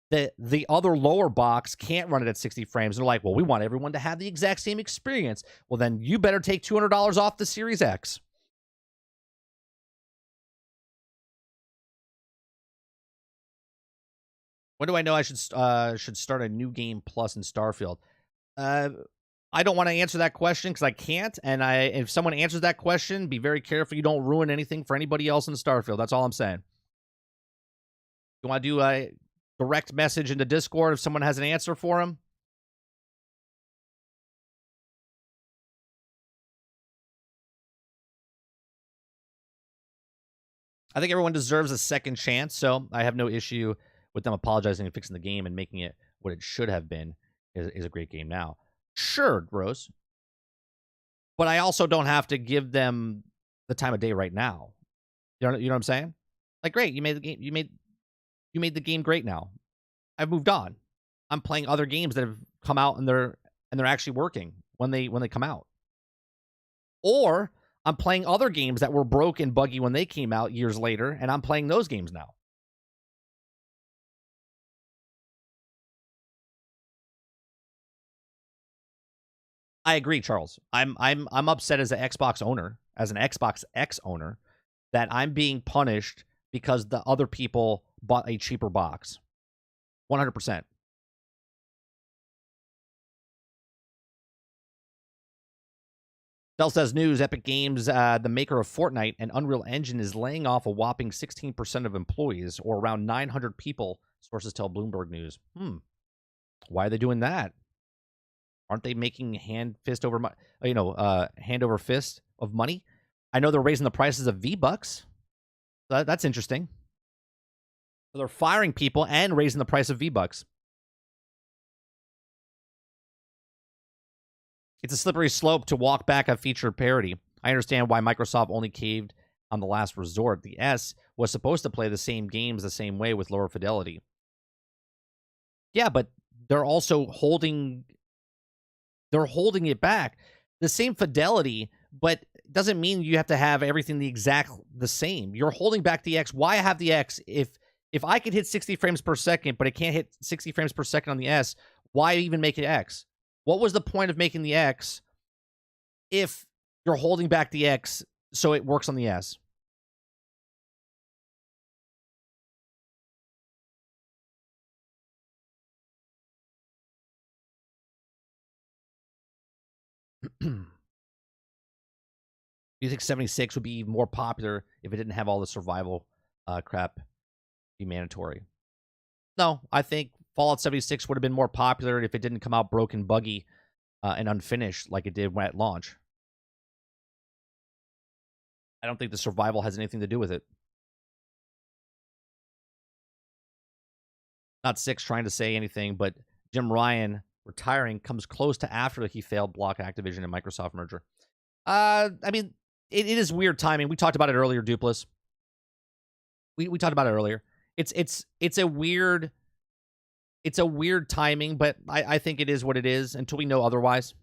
the other lower box can't run it at 60 frames. They're like, well, we want everyone to have the exact same experience. Well, then you better take $200 off the Series X. When do I know I should start a new game plus in Starfield? I don't want to answer that question because I can't. And if someone answers that question, be very careful you don't ruin anything for anybody else in Starfield. That's all I'm saying. You want to do a direct message into Discord if someone has an answer for him? I think everyone deserves a second chance, so I have no issue with them apologizing and fixing the game and making it what it should have been is a great game now. Sure, Rose. But I also don't have to give them the time of day right now. You know what I'm saying? Like, great, you made the game. You made the game great now. I've moved on. I'm playing other games that have come out and they're actually working when they come out. Or I'm playing other games that were broke and buggy when they came out years later, and I'm playing those games now. I agree, Charles. I'm upset as an Xbox owner, as an Xbox X owner, that I'm being punished because the other people bought a cheaper box. 100%. Dell says news, Epic Games, the maker of Fortnite and Unreal Engine, is laying off a whopping 16% of employees, or around 900 people, sources tell Bloomberg News. Why are they doing that? Aren't they making hand over fist of money? I know they're raising the prices of V-Bucks. That's interesting. So they're firing people and raising the price of V-Bucks. It's a slippery slope to walk back a feature parity. I understand why Microsoft only caved on the last resort. The S was supposed to play the same games the same way with lower fidelity. Yeah, but they're also holding it back. The same fidelity, but doesn't mean you have to have everything the same. You're holding back the X. Why have the X if I could hit 60 frames per second, but it can't hit 60 frames per second on the S? Why even make it X? What was the point of making the X if you're holding back the X so it works on the S? Do you think 76 would be more popular if it didn't have all the survival crap be mandatory? No, I think Fallout 76 would have been more popular if it didn't come out broken, buggy, and unfinished like it did at launch. I don't think the survival has anything to do with it. Not Six trying to say anything, but Jim Ryan retiring comes close to after he failed block Activision and Microsoft merger. I mean, it is weird timing. We talked about it earlier, Dupless. We talked about it earlier. It's a weird timing, but I think it is what it is until we know otherwise.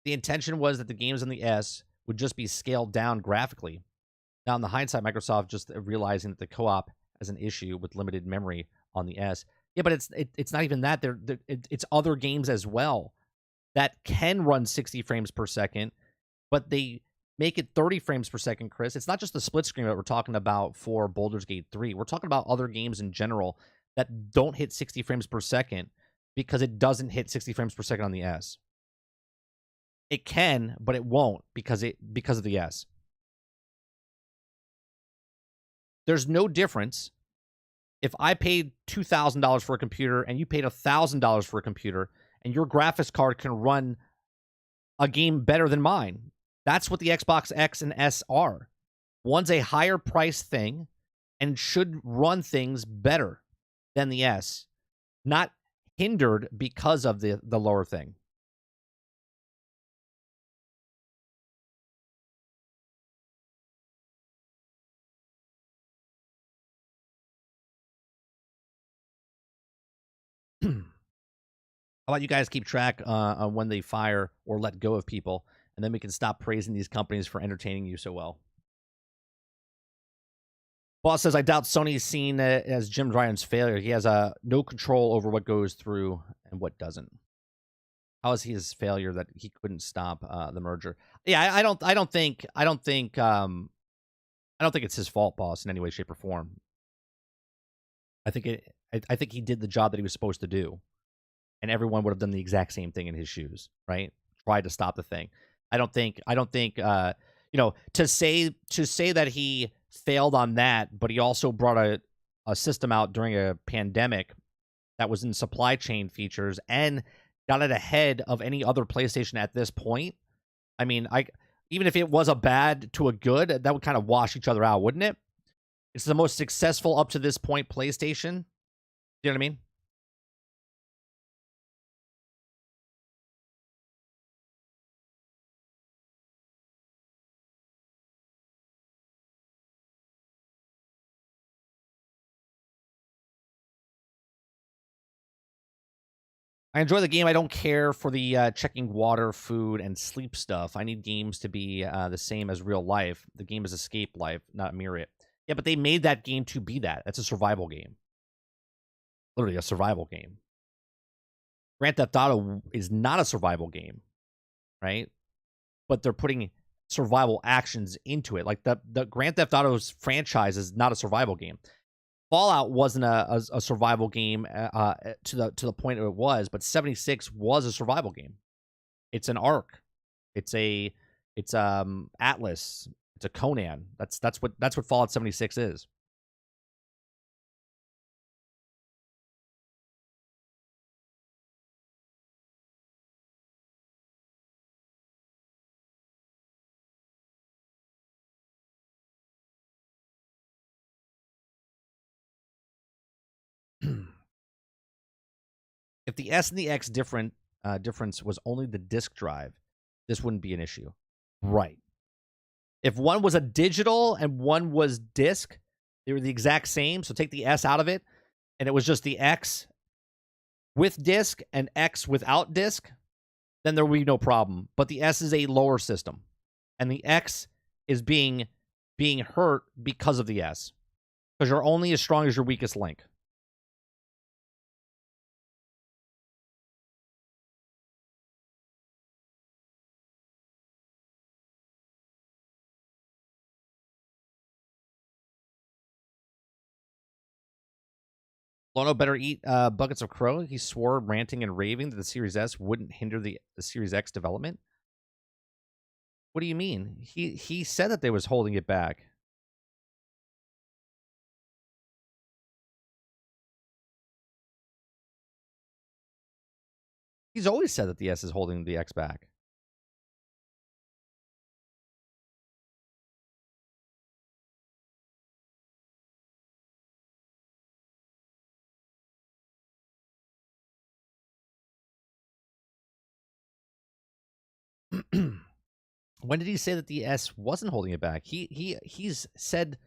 The intention was that the games on the S would just be scaled down graphically. Now, in the hindsight, Microsoft just realizing that the co-op has an issue with limited memory on the S. Yeah, but it's not even that. It's other games as well that can run 60 frames per second, but they make it 30 frames per second, Chris. It's not just the split screen that we're talking about for Baldur's Gate 3. We're talking about other games in general that don't hit 60 frames per second because it doesn't hit 60 frames per second on the S. It can, but it won't because of the S. There's no difference if I paid $2,000 for a computer and you paid $1,000 for a computer and your graphics card can run a game better than mine. That's what the Xbox X and S are. One's a higher price thing and should run things better than the S, not hindered because of the lower thing. How about you guys keep track on when they fire or let go of people, and then we can stop praising these companies for entertaining you so well. Boss says, I doubt Sony's seen it as Jim Ryan's failure. He has no control over what goes through and what doesn't. How is he his failure that he couldn't stop the merger? Yeah, I don't think it's his fault, boss, in any way, shape, or form. I think he did the job that he was supposed to do, and everyone would have done the exact same thing in his shoes, right? Tried to stop the thing. I don't think to say that he failed on that, but he also brought a system out during a pandemic that was in supply chain features and got it ahead of any other PlayStation at this point. I mean, even if it was a bad to a good, that would kind of wash each other out, wouldn't it? It's the most successful up to this point PlayStation. You know what I mean? I enjoy the game. I don't care for the checking water, food, and sleep stuff. I need games to be the same as real life. The game is escape life, not mirror it. Yeah, but they made that game to be that. That's a survival game. Literally a survival game. Grand Theft Auto is not a survival game, right? But they're putting survival actions into it. Like the Grand Theft Auto's franchise is not a survival game. Fallout wasn't a survival game to the point it was, but 76 was a survival game. It's an Ark. It's Atlas. It's a Conan. That's what Fallout 76 is. If the S and the X difference was only the disk drive, this wouldn't be an issue. Right. If one was a digital and one was disk, they were the exact same. So take the S out of it, and it was just the X with disk and X without disk, then there would be no problem. But the S is a lower system, and the X is being hurt because of the S. Because you're only as strong as your weakest link. Lono better eat buckets of crow. He swore, ranting and raving, that the Series S wouldn't hinder the Series X development. What do you mean? He said that they was holding it back. He's always said that the S is holding the X back. When did he say that the S wasn't holding it back? He's said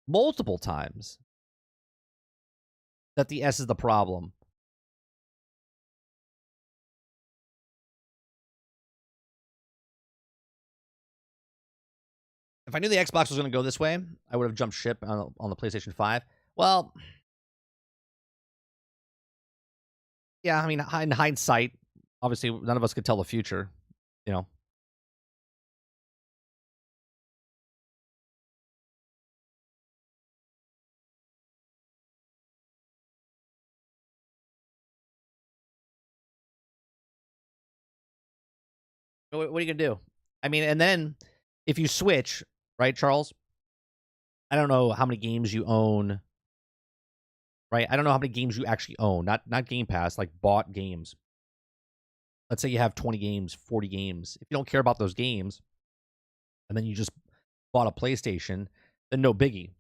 multiple times that the S is the problem. If I knew the Xbox was going to go this way, I would have jumped ship on the PlayStation 5. Well, yeah, I mean, in hindsight, obviously, none of us could tell the future, you know. What are you going to do? I mean, and then if you switch, right, Charles? I don't know how many games you own, right? I don't know how many games you actually own, not Game Pass, like bought games. Let's say you have 20 games, 40 games. If you don't care about those games, and then you just bought a PlayStation, then no biggie,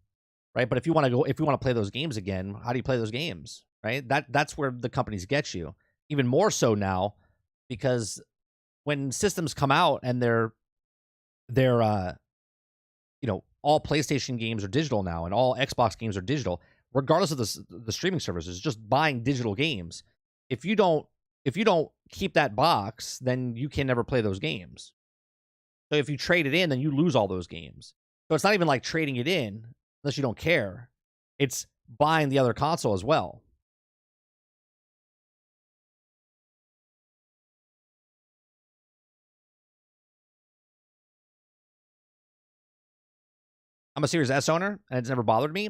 right? But if you want to play those games again, how do you play those games, right? That's where the companies get you. Even more so now, because when systems come out and they're all PlayStation games are digital now, and all Xbox games are digital, regardless of the streaming services, just buying digital games. If you don't keep that box, then you can never play those games. So if you trade it in, then you lose all those games. So it's not even like trading it in, unless you don't care. It's buying the other console as well. I'm a Series S owner, and it's never bothered me.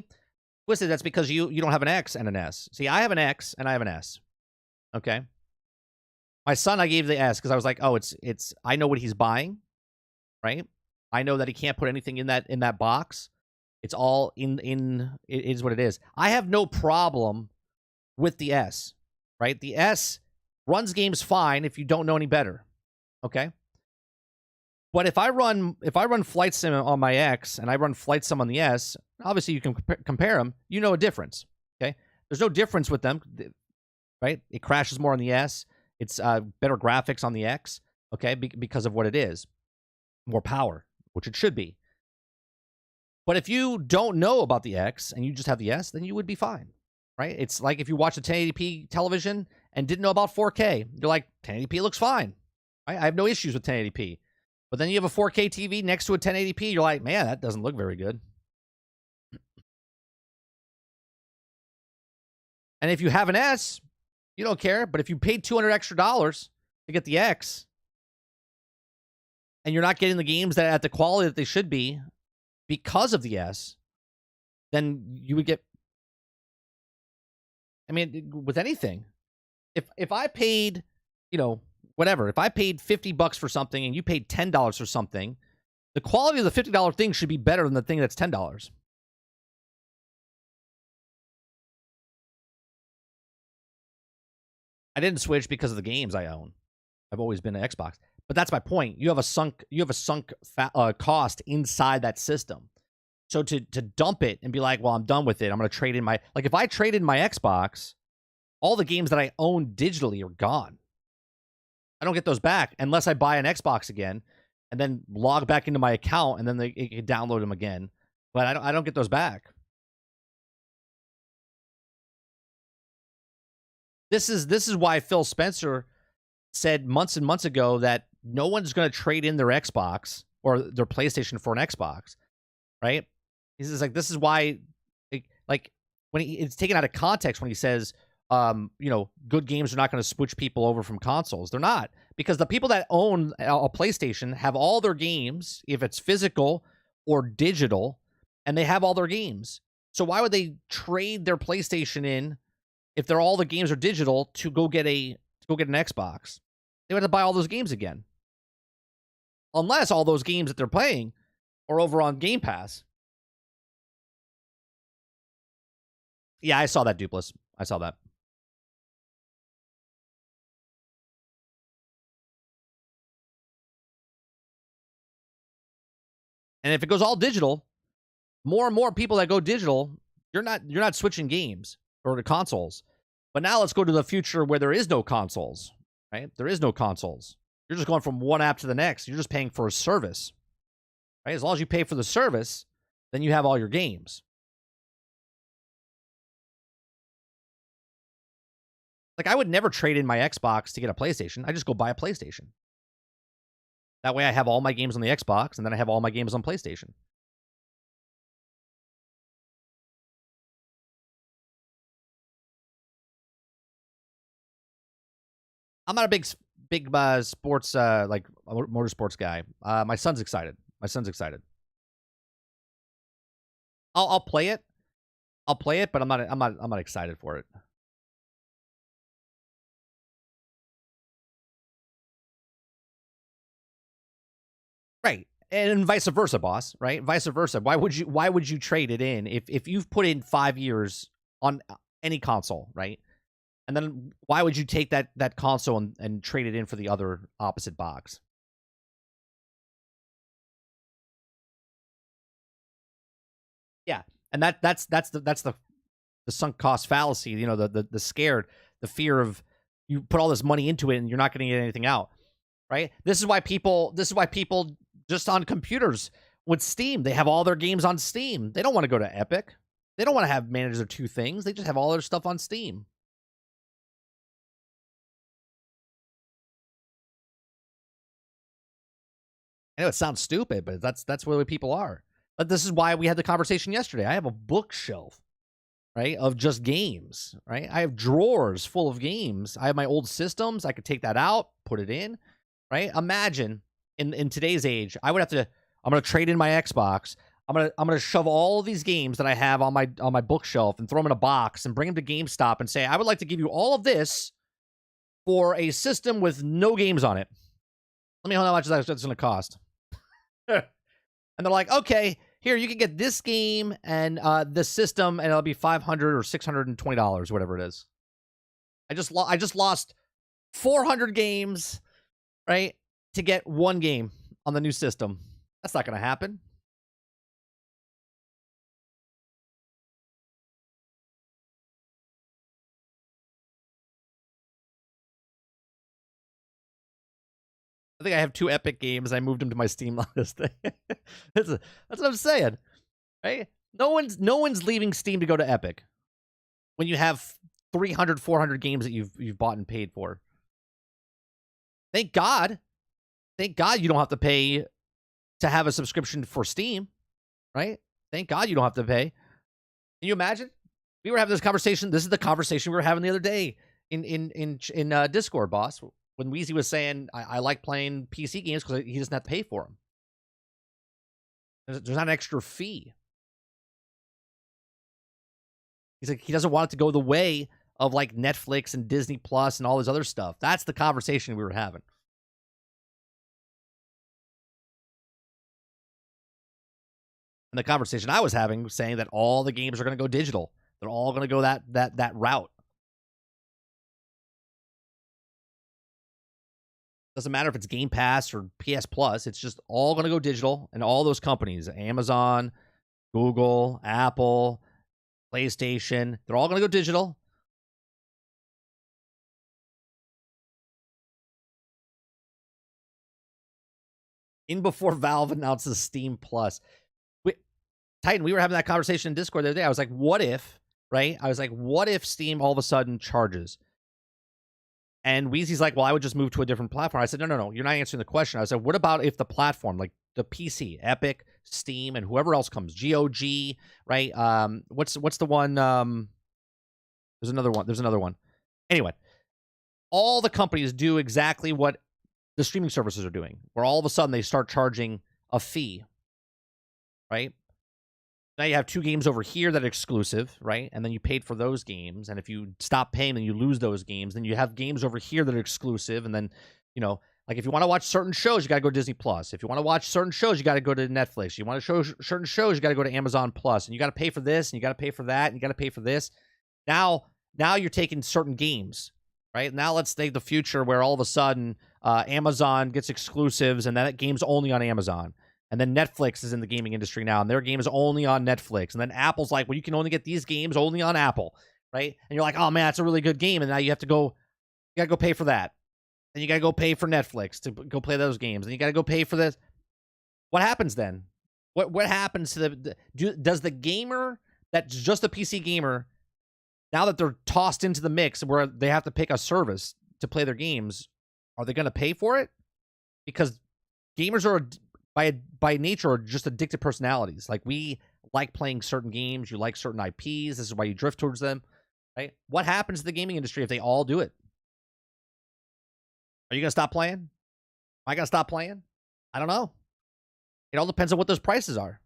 Twisted, that's because you don't have an X and an S. See, I have an X and I have an S. Okay. My son, I gave the S because I was like, oh, it's. I know what he's buying, right? I know that he can't put anything in that box. It's all in. It is what it is. I have no problem with the S, right? The S runs games fine if you don't know any better. Okay. But if I run Flight Sim on my X and I run Flight Sim on the S, obviously you can compare them. You know a difference. Okay, there's no difference with them, right? It crashes more on the S. It's better graphics on the X. Okay, because of what it is, more power, which it should be. But if you don't know about the X and you just have the S, then you would be fine, right? It's like if you watch a 1080p television and didn't know about 4K, you're like, 1080p looks fine. Right? I have no issues with 1080p. But then you have a 4K TV next to a 1080p. You're like, man, that doesn't look very good. And if you have an S, you don't care. But if you paid $200 extra to get the X, and you're not getting the games that at the quality that they should be because of the S, then you would get. I mean, with anything, if I paid, whatever, if I paid $50 for something and you paid $10 for something, the quality of the $50 thing should be better than the thing that's $10. I didn't switch because of the games I own. I've always been an Xbox. But that's my point. You have a sunk cost inside that system. So to dump it and be like, well, I'm done with it. I'm going to trade in my, like if I trade in my Xbox, all the games that I own digitally are gone. I don't get those back unless I buy an Xbox again and then log back into my account and then it can download them again. But I don't get those back. This is why Phil Spencer said months and months ago that no one's going to trade in their Xbox or their PlayStation for an Xbox, right? He's like, this is why, like, when it's taken out of context when he says, good games are not going to switch people over from consoles. They're not, because the people that own a PlayStation have all their games, if it's physical or digital, and they have all their games. So why would they trade their PlayStation in if they're all the games are digital to go get an Xbox? They would have to buy all those games again, unless all those games that they're playing are over on Game Pass. Yeah, I saw that, Dupless. I saw that. And if it goes all digital, more and more people that go digital, you're not switching games or to consoles. But now let's go to the future where there is no consoles, right? There is no consoles. You're just going from one app to the next. You're just paying for a service, right? As long as you pay for the service, then you have all your games. Like, I would never trade in my Xbox to get a PlayStation. I just go buy a PlayStation. That way I have all my games on the Xbox, and then I have all my games on PlayStation. I'm not a big sports, like motorsports guy. My son's excited. I'll play it. But I'm not excited for it. Right. And vice versa, boss, right? Vice versa. Why would you trade it in if you've put in 5 years on any console, right? And then why would you take that console and trade it in for the other opposite box? Yeah. And that's the sunk cost fallacy, you know, the scared, the fear of you put all this money into it and you're not going to get anything out, right? This is why people just on computers with Steam, they have all their games on Steam. They don't want to go to Epic. They don't want to have manage their two things. They just have all their stuff on Steam. I know it sounds stupid, but that's where people are. But this is why we had the conversation yesterday. I have a bookshelf, right, of just games, right? I have drawers full of games. I have my old systems. I could take that out, put it in, right? Imagine in today's age, I'm going to trade in my Xbox. I'm going to shove all of these games that I have on my bookshelf and throw them in a box and bring them to GameStop and say, I would like to give you all of this for a system with no games on it. Let me know how much that's going to cost. And they're like, okay, here, you can get this game and the system, and it'll be $500 or $620, whatever it is. I just lost 400 games, right, to get one game on the new system. That's not going to happen. I think I have 2 Epic games. I moved them to my Steam list. That's what I'm saying, right? No one's leaving Steam to go to Epic when you have 300, 400 games that you've bought and paid for. Thank God you don't have to pay to have a subscription for Steam, right? Thank God you don't have to pay. Can you imagine? We were having this conversation. This is the conversation we were having the other day in Discord, boss. When Weezy was saying, I like playing PC games because he doesn't have to pay for them. There's not an extra fee. He's like, he doesn't want it to go the way of like Netflix and Disney Plus and all this other stuff. That's the conversation we were having. And the conversation I was having was saying that all the games are going to go digital. They're all going to go that route. Doesn't matter if it's Game Pass or PS Plus. It's just all going to go digital. And all those companies, Amazon, Google, Apple, PlayStation, they're all going to go digital. In before Valve announces Steam Plus. Titan, we were having that conversation in Discord the other day. I was like, what if, right? I was like, what if Steam all of a sudden charges? And Weezy's like, well, I would just move to a different platform. I said, no, you're not answering the question. I said, what about if the platform, like the PC, Epic, Steam, and whoever else comes, GOG, right? What's the one? There's another one. Anyway, all the companies do exactly what the streaming services are doing, where all of a sudden they start charging a fee, right? Now you have 2 games over here that are exclusive, right? And then you paid for those games. And if you stop paying, then you lose those games. Then you have games over here that are exclusive. And then, you know, like if you want to watch certain shows, you got to go to Disney Plus. If you want to watch certain shows, you got to go to Netflix. You want to show certain shows, you got to go to Amazon Plus. And you got to pay for this, and you got to pay for that, and you got to pay for this. Now you're taking certain games, right? Now let's take the future where all of a sudden Amazon gets exclusives, and that game's only on Amazon. And then Netflix is in the gaming industry now, and their game is only on Netflix. And then Apple's like, well, you can only get these games only on Apple, right? And you're like, oh man, that's a really good game, and now you got to go pay for that. Then you got to go pay for Netflix to go play those games. And you got to go pay for this. What happens then? What happens to does the gamer that's just a PC gamer, now that they're tossed into the mix where they have to pick a service to play their games, are they going to pay for it? Because gamers are by nature are just addicted personalities. Like, we like playing certain games, you like certain IPs, this is why you drift towards them, right? What happens to the gaming industry if they all do it? Are you going to stop playing? Am I going to stop playing? I don't know. It all depends on what those prices are.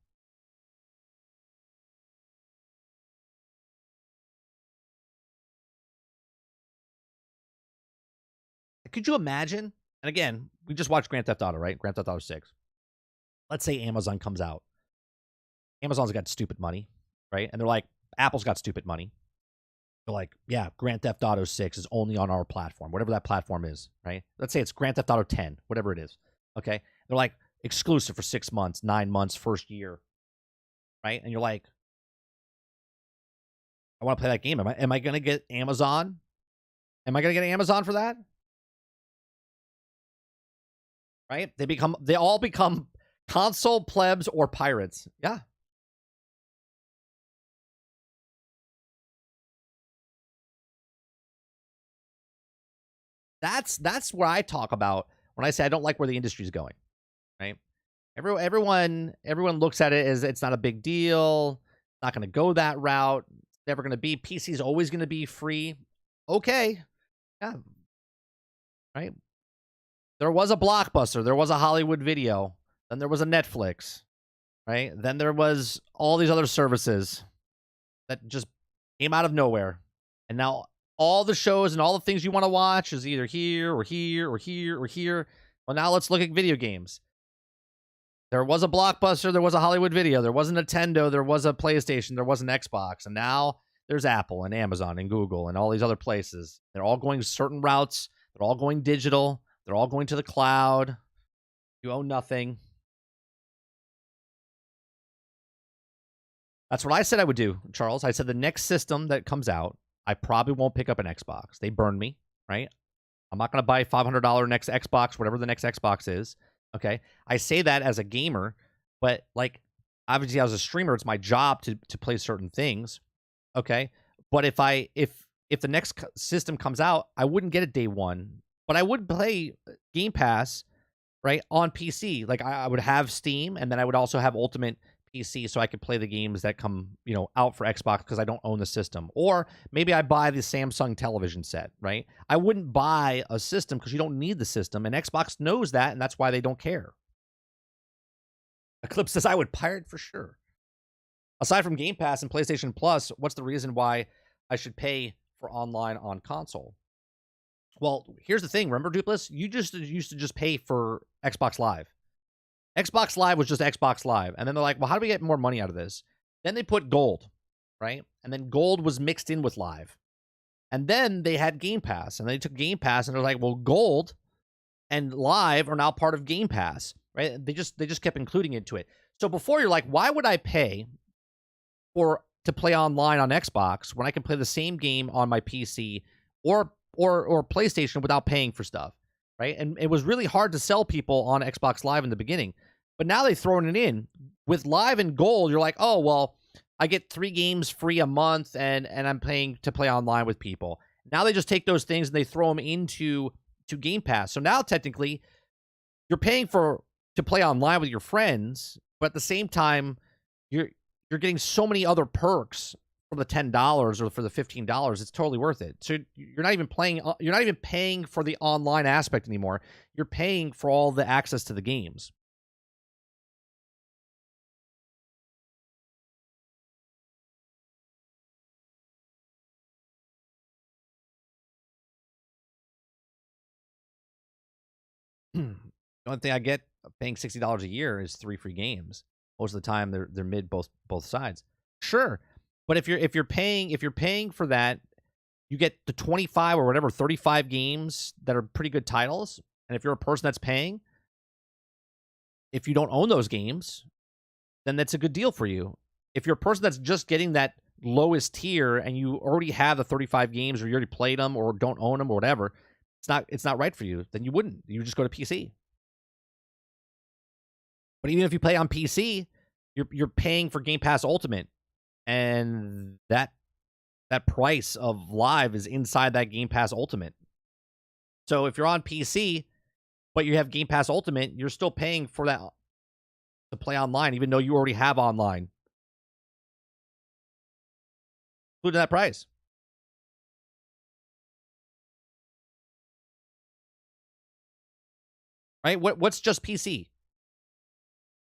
Could you imagine? And again, we just watched Grand Theft Auto, right? Grand Theft Auto 6. Let's say Amazon comes out. Amazon's got stupid money, right? And they're like, Apple's got stupid money. They're like, yeah, Grand Theft Auto 6 is only on our platform, whatever that platform is, right? Let's say it's Grand Theft Auto 10, whatever it is, okay? They're like, exclusive for 6 months, 9 months, first year, right? And you're like, I want to play that game. Am I going to get Amazon? Am I going to get Amazon for that? Right? They all become console plebs or pirates. Yeah. That's where I talk about when I say I don't like where the industry's going. Right? Everyone looks at it as it's not a big deal. It's not going to go that route. It's never going to be. PC is always going to be free. Okay. Yeah. Right? There was a Blockbuster. There was a Hollywood Video. Then there was a Netflix. Right? Then there was all these other services that just came out of nowhere. And now all the shows and all the things you want to watch is either here or here or here or here. Well, now let's look at video games. There was a Blockbuster, there was a Hollywood Video, there was a Nintendo, there was a PlayStation, there was an Xbox, and now there's Apple and Amazon and Google and all these other places. They're all going certain routes. They're all going digital. They're all going to the cloud. You own nothing. That's what I said I would do, Charles. I said the next system that comes out, I probably won't pick up an Xbox. They burn me, right? I'm not going to buy $500 next Xbox, whatever the next Xbox is. Okay, I say that as a gamer, but like obviously as a streamer, it's my job to play certain things. Okay, but if the next system comes out, I wouldn't get it day one, but I would play Game Pass, right, on PC. Like I would have Steam, and then I would also have Ultimate PC, so I could play the games that come out for Xbox because I don't own the system. Or maybe I buy the Samsung television set, right? I wouldn't buy a system because you don't need the system, and Xbox knows that, and that's why they don't care. Eclipse says I would pirate for sure. Aside from Game Pass and PlayStation Plus, what's the reason why I should pay for online on console? Well, here's the thing. Remember, Dupless? You just used to just pay for Xbox Live. Xbox Live was just Xbox Live. And then they're like, well, how do we get more money out of this? Then they put Gold, right? And then Gold was mixed in with Live. And then they had Game Pass. And they took Game Pass and they're like, well, Gold and Live are now part of Game Pass, right? They just kept including it to it. So before you're like, why would I pay to play online on Xbox when I can play the same game on my PC or PlayStation without paying for stuff? Right? And it was really hard to sell people on Xbox Live in the beginning. But now they've thrown it in. With Live and Gold, you're like, oh, well, I get 3 games free a month, and I'm paying to play online with people. Now they just take those things and they throw them into Game Pass. So now technically, you're paying to play online with your friends, but at the same time, you're getting so many other perks for the $10 or for the $15. It's totally worth it. So you're not even paying for the online aspect anymore. You're paying for all the access to the games. The only thing I get paying $60 a year is 3 free games. Most of the time they're mid both sides. Sure. But if you're paying for that, you get the 25 or whatever 35 games that are pretty good titles. And if you're a person that's paying, if you don't own those games, then that's a good deal for you. If you're a person that's just getting that lowest tier and you already have the 35 games or you already played them or don't own them or whatever, it's not right for you, then you wouldn't. You would just go to PC. But even if you play on PC, you're paying for Game Pass Ultimate, and that price of live is inside that Game Pass Ultimate. So if you're on PC, but you have Game Pass Ultimate, you're still paying for that to play online, even though you already have online, including that price. Right? What's just PC?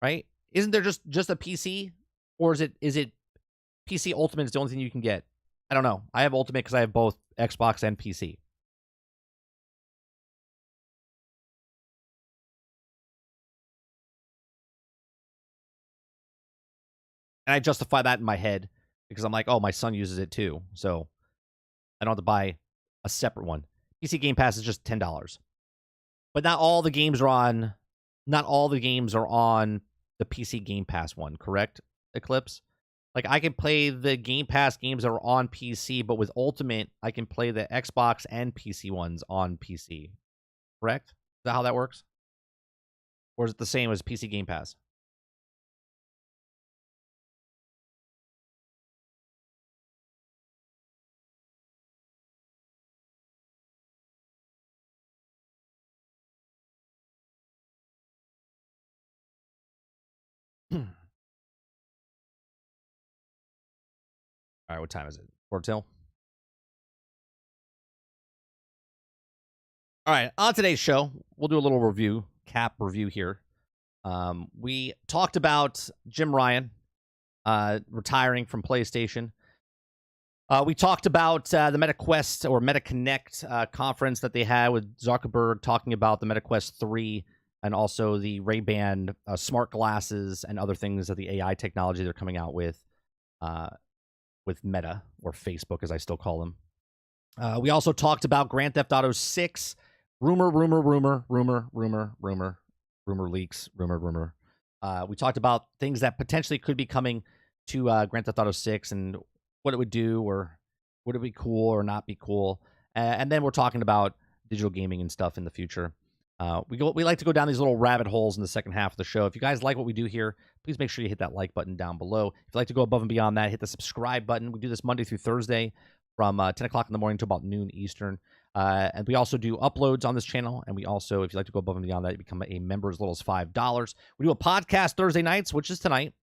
Right? Isn't there just a PC, or is it PC Ultimate is the only thing you can get? I don't know. I have Ultimate because I have both Xbox and PC. And I justify that in my head because I'm like, oh, my son uses it too, so I don't have to buy a separate one. PC Game Pass is just $10. But not all the games are on the PC Game Pass one, correct, Eclipse? Like, I can play the Game Pass games that are on PC, but with Ultimate, I can play the Xbox and PC ones on PC. Correct? Is that how that works? Or is it the same as PC Game Pass? All right, what time is it? 4 till? All right, on today's show, we'll do a little cap review here. We talked about Jim Ryan retiring from PlayStation. We talked about the MetaQuest or MetaConnect conference that they had with Zuckerberg, talking about the MetaQuest 3 and also the Ray-Ban smart glasses and other things that the AI technology they're coming out with Meta, or Facebook as I still call them. We also talked about Grand Theft Auto 6, rumor leaks, rumor. We talked about things that potentially could be coming to Grand Theft Auto 6 and what it would do, or would it be cool or not be cool. And then we're talking about digital gaming and stuff in the future. We like to go down these little rabbit holes in the second half of the show. If you guys like what we do here, please make sure you hit that like button down below. If you'd like to go above and beyond that, hit the subscribe button. We do this Monday through Thursday from 10 o'clock in the morning to about noon Eastern. And we also do uploads on this channel. And we also, if you'd like to go above and beyond that, you become a member as little as $5. We do a podcast Thursday nights, which is tonight.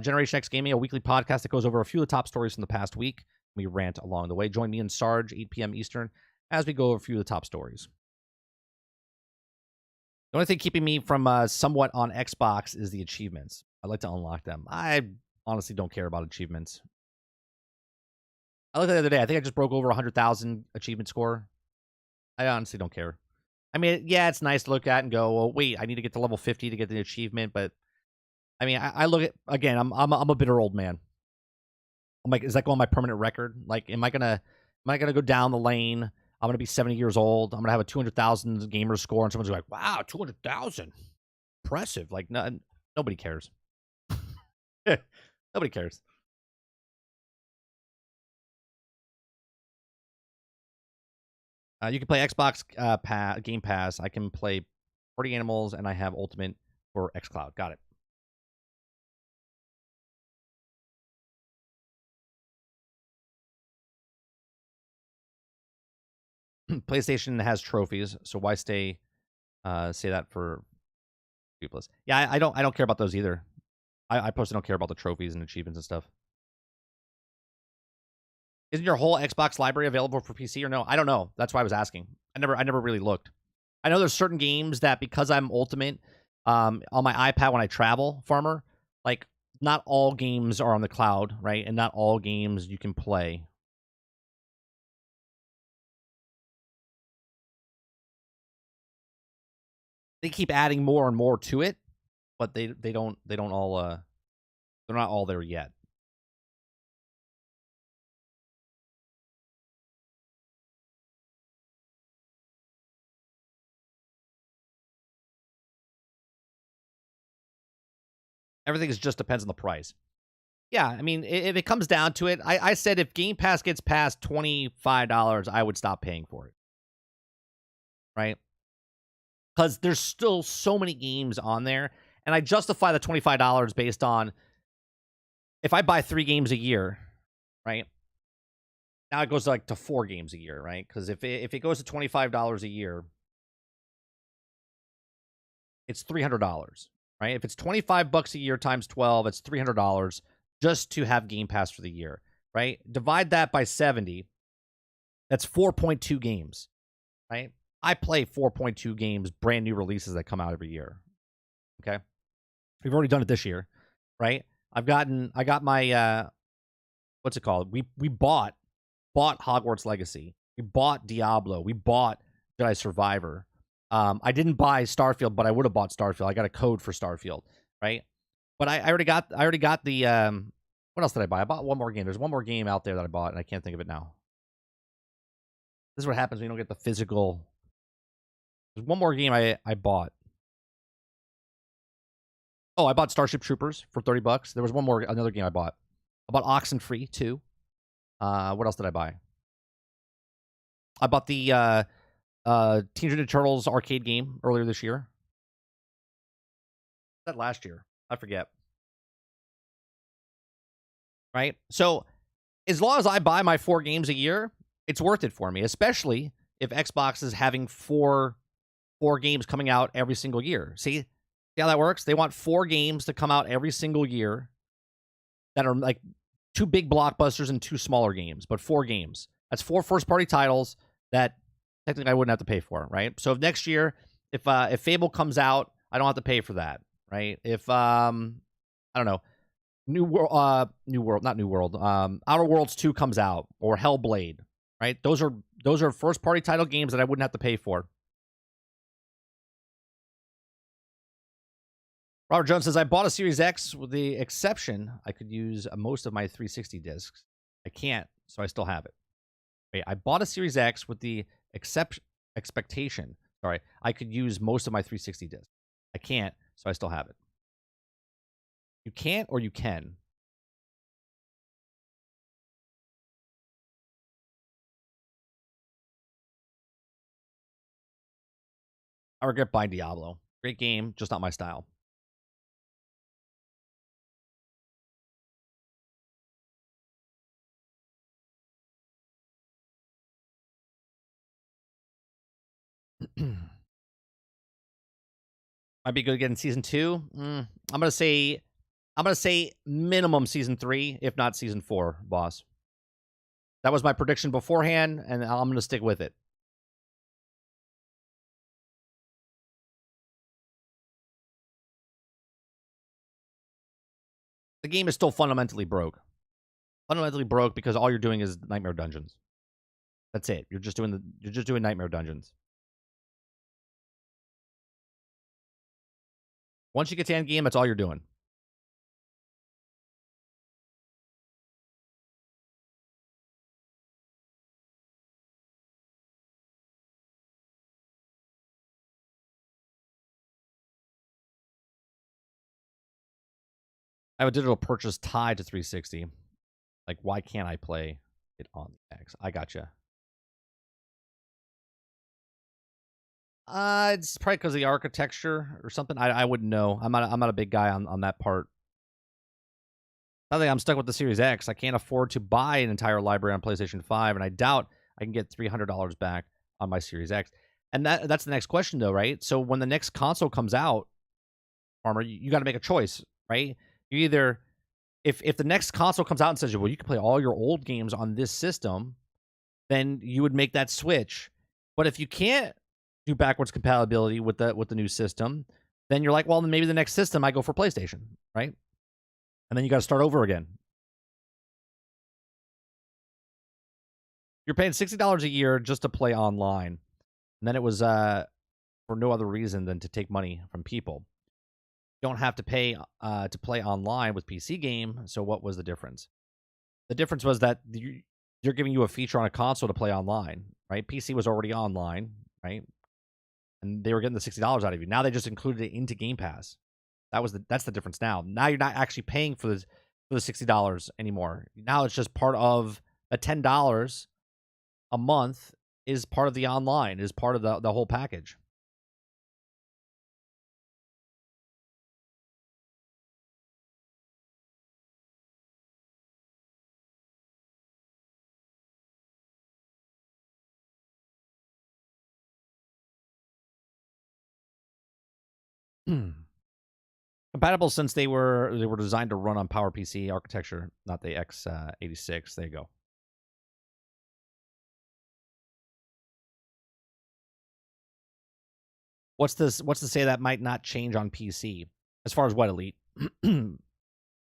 Generation X Gaming, a weekly podcast that goes over a few of the top stories from the past week. We rant along the way. Join me and Sarge, 8 p.m. Eastern, as we go over a few of the top stories. The only thing keeping me from somewhat on Xbox is the achievements. I'd like to unlock them. I honestly don't care about achievements. I looked at it the other day. I think I just broke over 100,000 achievement score. I honestly don't care. I mean, yeah, it's nice to look at and go, well, wait, I need to get to level 50 to get the achievement. But I mean, I look at, again, I'm a bitter old man. I'm like, is that going on my permanent record? Like, am I gonna go down the lane? I'm gonna be 70 years old. I'm gonna have a 200,000 gamer score, and someone's like, "Wow, 200,000, impressive!" Like, no, nobody cares. Nobody cares. You can play Xbox Game Pass. I can play Party Animals, and I have Ultimate for xCloud. Got it. PlayStation has trophies, so why say that for people? Yeah, I don't care about those either. I personally don't care about the trophies and achievements and stuff. Isn't your whole Xbox library available for PC or no? I don't know. That's why I was asking. I never really looked. I know there's certain games that because I'm Ultimate on my iPad when I travel, Farmer, like not all games are on the cloud, right? And not all games you can play. They keep adding more and more to it, but they don't all they're not all there yet. Everything just depends on the price. Yeah, I mean, if it comes down to it, I said if Game Pass gets past $25, I would stop paying for it. right? Because there's still so many games on there, and I justify the $25 based on if I buy 3 games a year, right? Now it goes to 4 games a year, right? Because if it goes to $25 a year, it's $300, right? If it's $25 a year times 12, it's $300 just to have Game Pass for the year, right? Divide that by 70, that's 4.2 games, right? I play 4.2 games, brand new releases that come out every year. Okay, we've already done it this year, right? I got my what's it called? We bought Hogwarts Legacy. We bought Diablo. We bought Jedi Survivor. I didn't buy Starfield, but I would have bought Starfield. I got a code for Starfield, right? But I already got the what else did I buy? I bought one more game. There's one more game out there that I bought, and I can't think of it now. This is what happens when you don't get the physical. There's one more game I bought. Oh, I bought Starship Troopers for $30. There was another game I bought. I bought Oxenfree too. What else did I buy? I bought the Teenage Mutant Ninja Turtles arcade game earlier this year. That last year, I forget. Right? So, as long as I buy my 4 games a year, it's worth it for me, especially if Xbox is having four games coming out every single year. See how that works? They want 4 games to come out every single year that are like 2 big blockbusters and 2 smaller games, but 4 games. That's 4 first-party titles that technically I wouldn't have to pay for, right? So if next year, if Fable comes out, I don't have to pay for that, right? If I don't know, Outer Worlds 2 comes out, or Hellblade, right? Those are first-party title games that I wouldn't have to pay for. Robert Jones says, I bought a Series X with the exception I could use most of my 360 discs. I can't, so I still have it. Wait, I bought a Series X with the expectation. Sorry, I could use most of my 360 discs. I can't, so I still have it. You can't or you can? I regret buying Diablo. Great game, just not my style. Might be good again in season 2. I'm gonna say minimum season 3, if not season 4, boss. That was my prediction beforehand, and I'm gonna stick with it. The game is still fundamentally broke. Fundamentally broke because all you're doing is Nightmare Dungeons. That's it. You're just doing Nightmare Dungeons. Once you get to end game, that's all you're doing. I have a digital purchase tied to 360. Like, why can't I play it on the X? I gotcha. It's probably because of the architecture or something. I wouldn't know. I'm not a big guy on that part. I think I'm stuck with the Series X. I can't afford to buy an entire library on PlayStation 5, and I doubt I can get $300 back on my Series X. And that's the next question, though, right? So when the next console comes out, Farmer, you got to make a choice, right? You either, if the next console comes out and says, well, you can play all your old games on this system, then you would make that switch. But if you can't do backwards compatibility with the new system, then you're like, well, then maybe the next system I go for PlayStation, right? And then you got to start over again. You're paying $60 a year just to play online, and then it was for no other reason than to take money from people. You don't have to pay to play online with PC game. So what was the difference? The difference was that you're giving you a feature on a console to play online, right? PC was already online, right? And they were getting the $60 out of you. Now they just included it into Game Pass. That's the difference now. Now you're not actually paying for the $60 anymore. Now it's just part of a $10 a month is part of the online, is part of the whole package. Compatible since they were designed to run on PowerPC architecture, not the x86. There you go. What's this? What's to say that might not change on PC? As far as what, Elite? Saying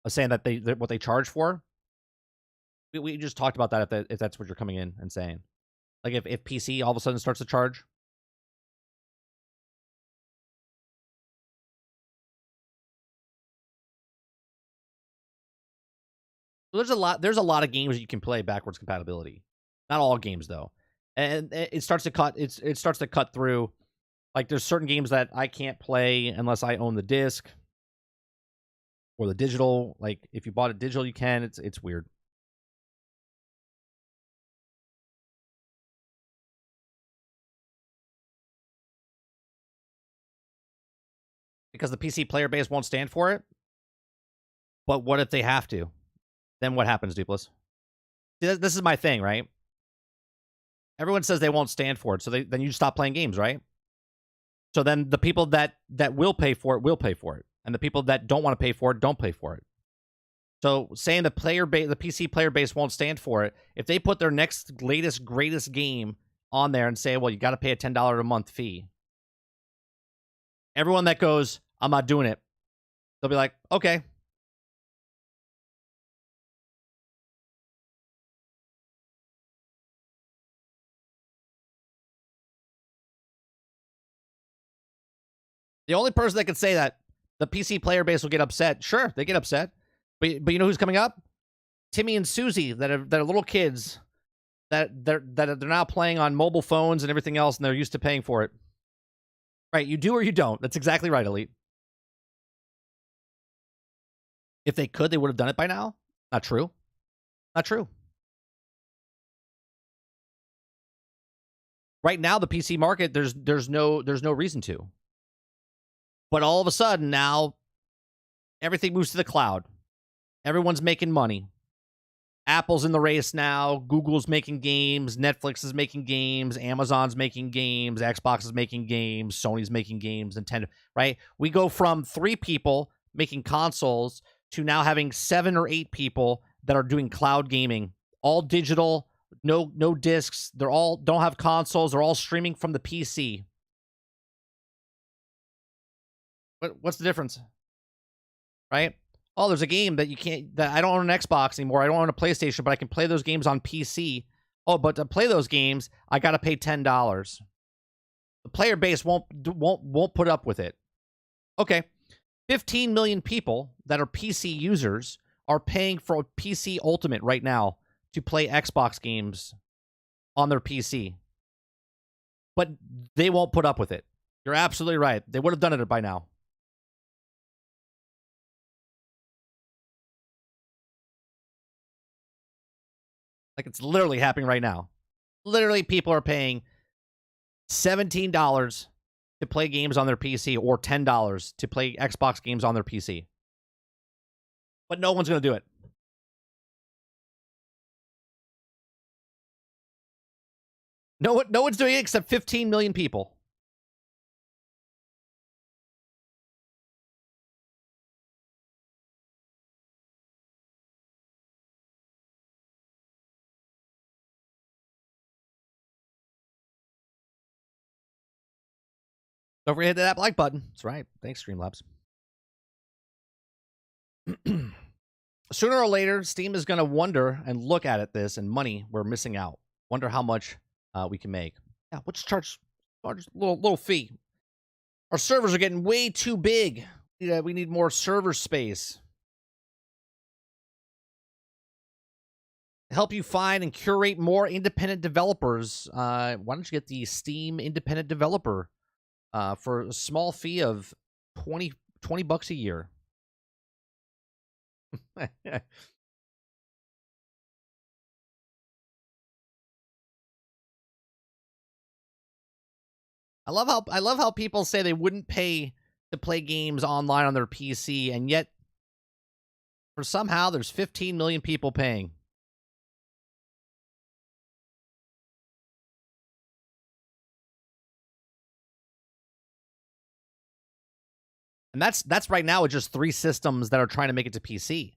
that what they charge for? We just talked about that. If that's what you're coming in and saying, like if PC all of a sudden starts to charge. There's a lot of games you can play backwards compatibility. Not all games though, and it starts to cut. It starts to cut through. Like there's certain games that I can't play unless I own the disc or the digital. Like if you bought a digital, you can. It's weird. Because the PC player base won't stand for it. But what if they have to? Then what happens, Dupless? This is my thing, right? Everyone says they won't stand for it, so then you stop playing games, right? So then the people that will pay for it, and the people that don't want to pay for it don't pay for it. So saying the PC player base won't stand for it, if they put their next latest greatest game on there and say, well, you got to pay a $10 a month fee, everyone that goes, I'm not doing it, they'll be like, okay. The only person that could say that the PC player base will get upset, sure, they get upset. But you know who's coming up? Timmy and Susie that are little kids that they're now playing on mobile phones and everything else, and they're used to paying for it. Right, you do or you don't. That's exactly right, Elite. If they could, they would have done it by now. Not true. Not true. Right now, the PC market, there's no reason to. But all of a sudden now, everything moves to the cloud. Everyone's making money. Apple's in the race now. Google's making games. Netflix is making games. Amazon's making games. Xbox is making games. Sony's making games. Nintendo, right? We go from 3 people making consoles to now having 7 or 8 people that are doing cloud gaming. All digital, no discs. They're all don't have consoles. They're all streaming from the PC. What's the difference? Right? Oh, there's a game that I don't own an Xbox anymore. I don't own a PlayStation, but I can play those games on PC. Oh, but to play those games, I got to pay $10. The player base won't put up with it. Okay. 15 million people that are PC users are paying for PC Ultimate right now to play Xbox games on their PC. But they won't put up with it. You're absolutely right. They would have done it by now. Like, it's literally happening right now. Literally, people are paying $17 to play games on their PC or $10 to play Xbox games on their PC. But no one's going to do it. No one's doing it except 15 million people. Don't forget to hit that like button. That's right. Thanks, Streamlabs. Sooner or later, Steam is going to wonder and look at this and money we're missing out. Wonder how much we can make. Yeah, let's charge a little fee. Our servers are getting way too big. Yeah, we need more server space. Help you find and curate more independent developers. Why don't you get the Steam Independent Developer for a small fee of $20 a year? I love how people say they wouldn't pay to play games online on their PC, and yet for somehow there's 15 million people paying. And that's right now with just 3 systems that are trying to make it to PC.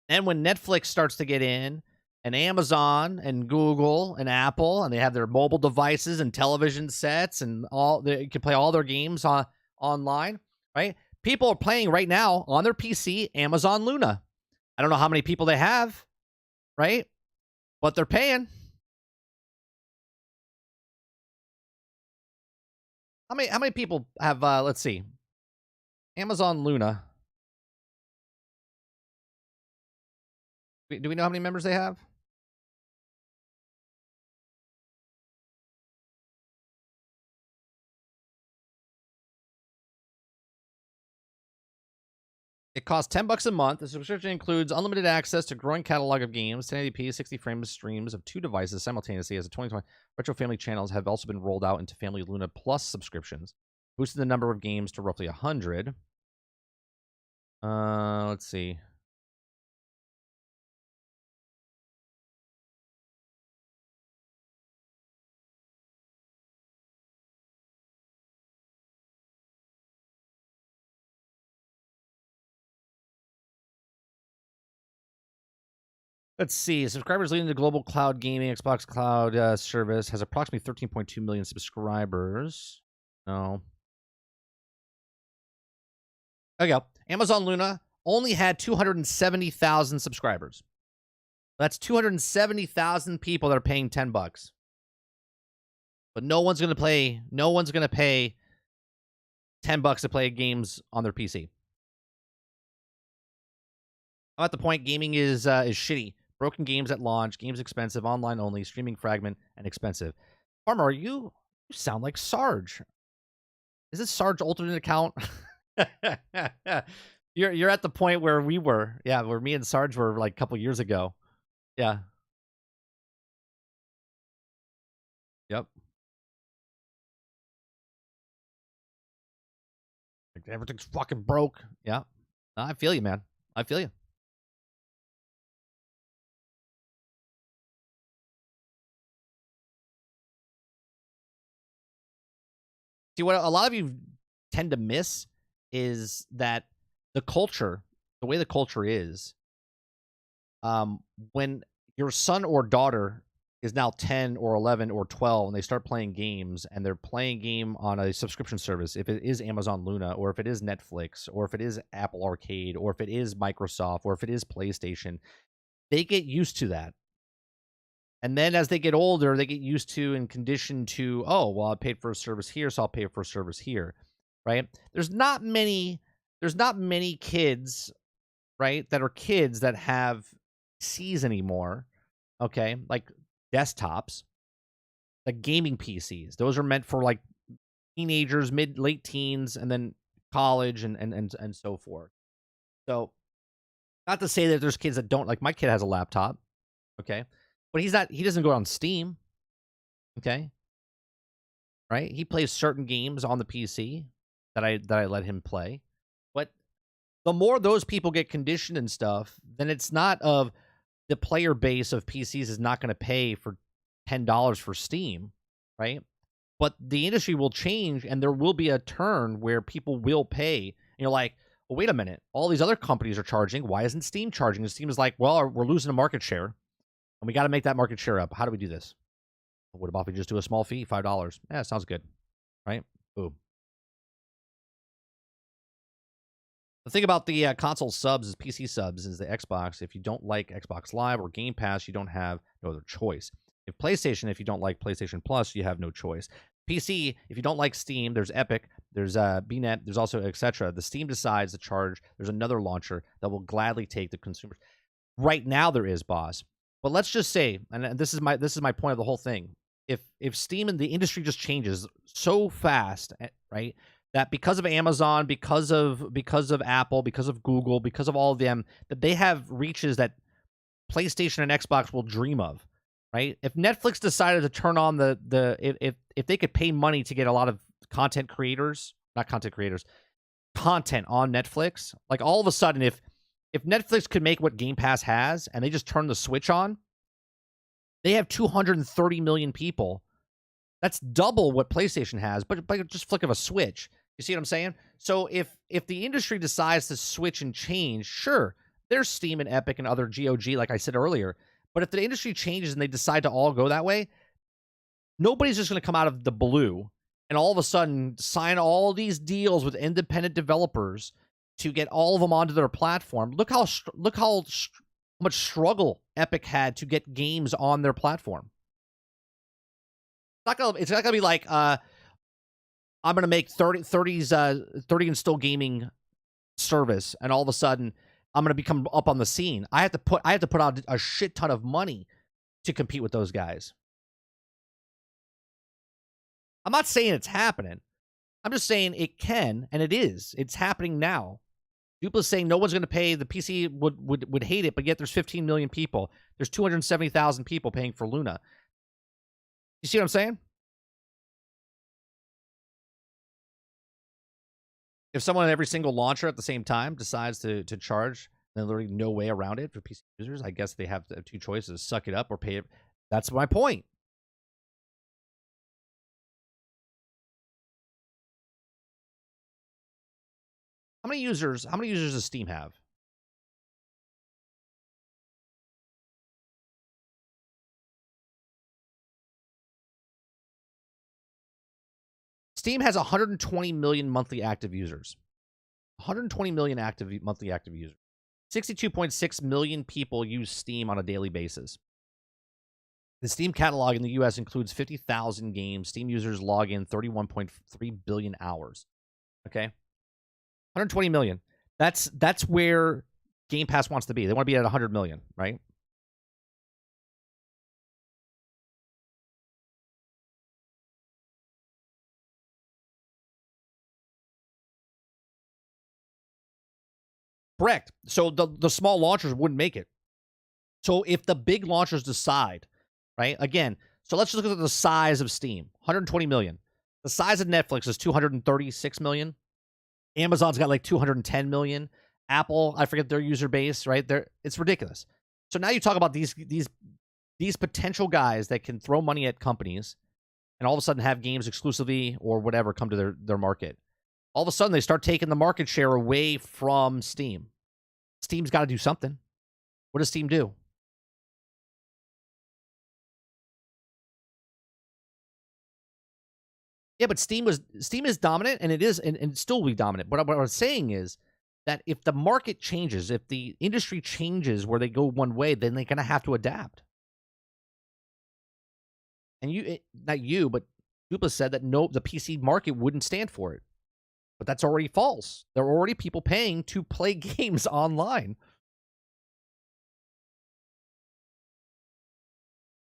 And when Netflix starts to get in, and Amazon and Google and Apple, and they have their mobile devices and television sets, and they can play all their games online, right? People are playing right now on their PC Amazon Luna. I don't know how many people they have, right? But they're paying. How many people have? Let's see, Amazon Luna. Do we know how many members they have? It costs $10 a month. The subscription includes unlimited access to a growing catalog of games, 1080p, 60 frames streams of 2 devices simultaneously. As the 2020 Retro Family channels have also been rolled out into Family Luna Plus subscriptions, boosting the number of games to roughly 100. Let's see. Let's see. Subscribers leading to global cloud gaming. Xbox Cloud service has approximately 13.2 million subscribers. No. There you go. Amazon Luna only had 270,000 subscribers. That's 270,000 people that are paying $10. But no one's going to pay $10 to play games on their PC. I'm at the point gaming is shitty. Broken games at launch, games expensive, online only, streaming fragment, and expensive. Farmer, you sound like Sarge. Is this Sarge alternate account? You're at the point where we were. Yeah, where me and Sarge were like a couple years ago. Yeah. Yep. Like, everything's fucking broke. Yeah. I feel you, man. I feel you. See, what a lot of you tend to miss is that the culture, the way the culture is, when your son or daughter is now 10 or 11 or 12 and they start playing games, and they're playing game on a subscription service, if it is Amazon Luna, or if it is Netflix, or if it is Apple Arcade, or if it is Microsoft, or if it is PlayStation, they get used to that. And then as they get older, they get used to and conditioned to, oh, well, I paid for a service here, so I'll pay for a service here, right? There's not many kids, right, that are kids that have PCs anymore, okay? Like desktops, like gaming PCs. Those are meant for like teenagers, late teens, and then college and so forth. So not to say that there's kids that don't, like my kid has a laptop, okay? But he doesn't go on Steam. Okay. Right? He plays certain games on the PC that I let him play. But the more those people get conditioned and stuff, then it's not of the player base of PCs is not going to pay for $10 for Steam, right? But the industry will change, and there will be a turn where people will pay. And you're like, well, wait a minute. All these other companies are charging. Why isn't Steam charging? And Steam is like, well, we're losing a market share. And we got to make that market share up. How do we do this? What about if we just do a small fee, $5? Yeah, sounds good, right? Boom. The thing about the console subs is PC subs is the Xbox. If you don't like Xbox Live or Game Pass, you don't have no other choice. If you don't like PlayStation Plus, you have no choice. PC, if you don't like Steam, there's Epic, there's BNet, there's also etc. The Steam decides to charge. There's another launcher that will gladly take the consumers. Right now there is, boss. But let's just say, and this is my point of the whole thing. If Steam and the industry just changes so fast, right, that because of Amazon, because of Apple, because of Google, because of all of them, that they have reaches that PlayStation and Xbox will dream of. right? If Netflix decided to turn on if they could pay money to get a lot of content creators, not content creators, content on Netflix, like all of a sudden, if Netflix could make what Game Pass has and they just turn the switch on, they have 230 million people. That's double what PlayStation has, but by just flick of a switch. You see what I'm saying? So if the industry decides to switch and change, sure, there's Steam and Epic and other GOG, like I said earlier. But if the industry changes and they decide to all go that way, nobody's just going to come out of the blue and all of a sudden sign all these deals with independent developers to get all of them onto their platform. Look how much struggle Epic had to get games on their platform. It's not gonna be like I'm gonna make 30 and still gaming service, and all of a sudden I'm gonna become up on the scene. I have to put out a shit ton of money to compete with those guys. I'm not saying it's happening. I'm just saying it can, and it is. It's happening now. People are saying no one's going to pay. The PC would hate it, but yet there's 15 million people. There's 270,000 people paying for Luna. You see what I'm saying? If someone on every single launcher at the same time decides to charge, then there's literally no way around it for PC users. I guess they have two choices: suck it up or pay it. That's my point. How many users does Steam have? Steam has 120 million monthly active users. 120 million monthly active users. 62.6 million people use Steam on a daily basis. The Steam catalog in the US includes 50,000 games. Steam users log in 31.3 billion hours. Okay? 120 million. That's where Game Pass wants to be. They want to be at 100 million, right? Correct. So the small launchers wouldn't make it. So if the big launchers decide, right? Again, so let's just look at the size of Steam. 120 million. The size of Netflix is 236 million. Amazon's got like 210 million. Apple, I forget their user base, right? It's ridiculous. So now you talk about these potential guys that can throw money at companies and all of a sudden have games exclusively or whatever come to their market. All of a sudden they start taking the market share away from Steam. Steam's got to do something. What does Steam do? Yeah, but Steam is dominant, and it is, and still will be dominant. But what I'm saying is that if the market changes, if the industry changes where they go one way, then they're gonna have to adapt. And not you, but people said that no, the PC market wouldn't stand for it. But that's already false. There are already people paying to play games online.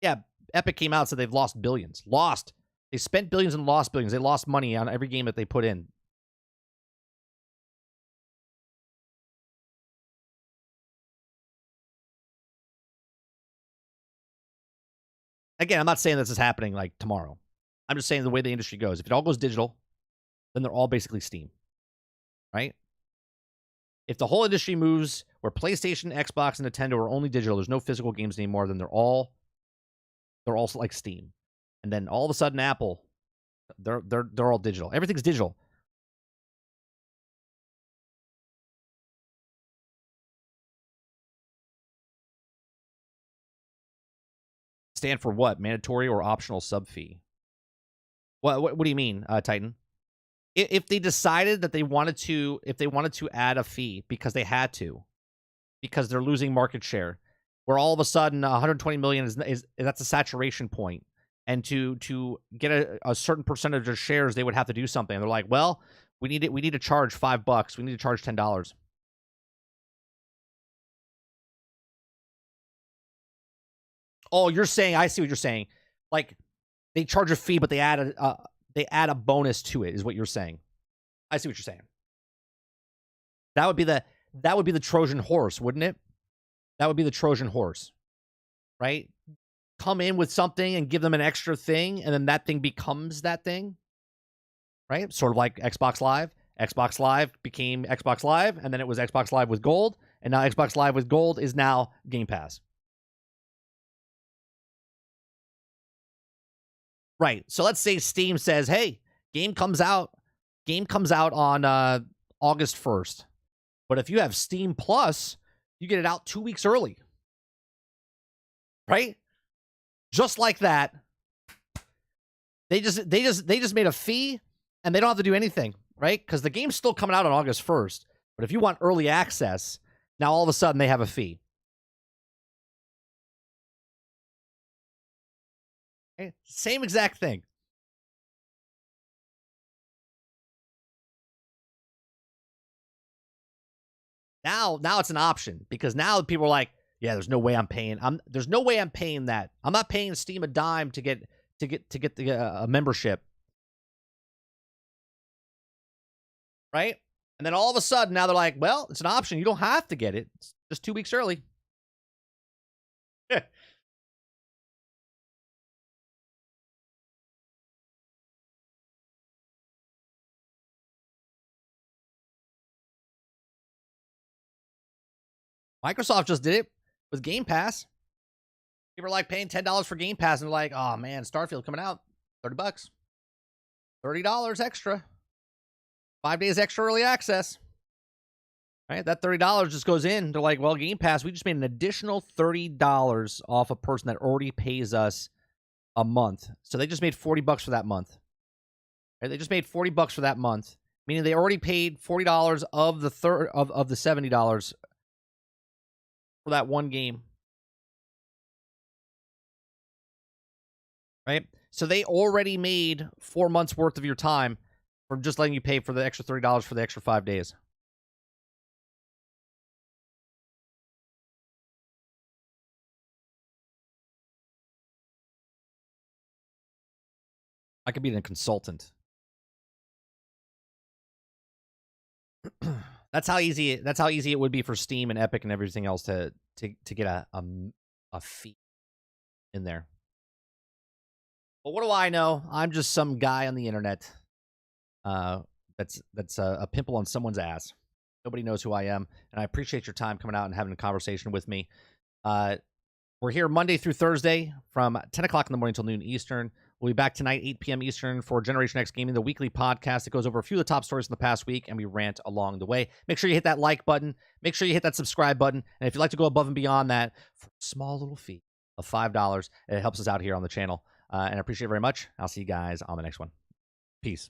Yeah, Epic came out and said they've lost billions. They spent billions and lost billions. They lost money on every game that they put in. Again, I'm not saying this is happening like tomorrow. I'm just saying the way the industry goes. If it all goes digital, then they're all basically Steam. Right? If the whole industry moves where PlayStation, Xbox, and Nintendo are only digital, there's no physical games anymore, then they're all like Steam. And then all of a sudden Apple, they're all digital. Everything's digital. Stand for what? Mandatory or optional sub fee? What do you mean, Titan? If they decided that they wanted to add a fee because they had to, because they're losing market share, where all of a sudden 120 million is that's a saturation point, and to get a certain percentage of shares, they would have to do something. They're like, well, we need to charge $5. We need to charge $10. Oh, you're saying, I see what you're saying. Like they charge a fee, but they add a bonus to it, is what you're saying. I see what you're saying. That would be the Trojan horse, wouldn't it? That would be the Trojan horse, right? come in with something and give them an extra thing, and then that thing becomes that thing, right? Sort of like Xbox Live. Xbox Live became Xbox Live, and then it was Xbox Live with Gold, and now Xbox Live with Gold is now Game Pass. Right. So let's say Steam says, hey, game comes out on August 1st. But if you have Steam Plus, you get it out 2 weeks early. Right? Just like that. They just made a fee, and they don't have to do anything, right? Because the game's still coming out on August 1st. But if you want early access, now all of a sudden they have a fee. Okay? Same exact thing. Now it's an option, because now people are like, yeah, there's no way I'm paying. There's no way I'm paying that. I'm not paying Steam a dime to get a membership. Right? And then all of a sudden now they're like, well, it's an option. You don't have to get it. It's just 2 weeks early. Microsoft just did it with Game Pass. People are like paying $10 for Game Pass, and they're like, oh man, Starfield coming out, $30. $30 extra. 5 days extra early access. Right? That $30 just goes in. They're like, well, Game Pass, we just made an additional $30 off a person that already pays us a month. So they just made $40 for that month. Right? They just made $40 for that month, meaning they already paid $40 of the $70 for that one game. Right? So they already made 4 months worth of your time from just letting you pay for the extra $30 for the extra 5 days. I could be a consultant. That's how easy it would be for Steam and Epic and everything else to get a fee in there. But what do I know? I'm just some guy on the internet that's a pimple on someone's ass. Nobody knows who I am, and I appreciate your time coming out and having a conversation with me. We're here Monday through Thursday from 10 o'clock in the morning until noon Eastern. We'll be back tonight, 8 p.m. Eastern, for Generation X Gaming, the weekly podcast that goes over a few of the top stories in the past week, and we rant along the way. Make sure you hit that like button. Make sure you hit that subscribe button. And if you'd like to go above and beyond that, for a small little fee of $5, it helps us out here on the channel. And I appreciate it very much. I'll see you guys on the next one. Peace.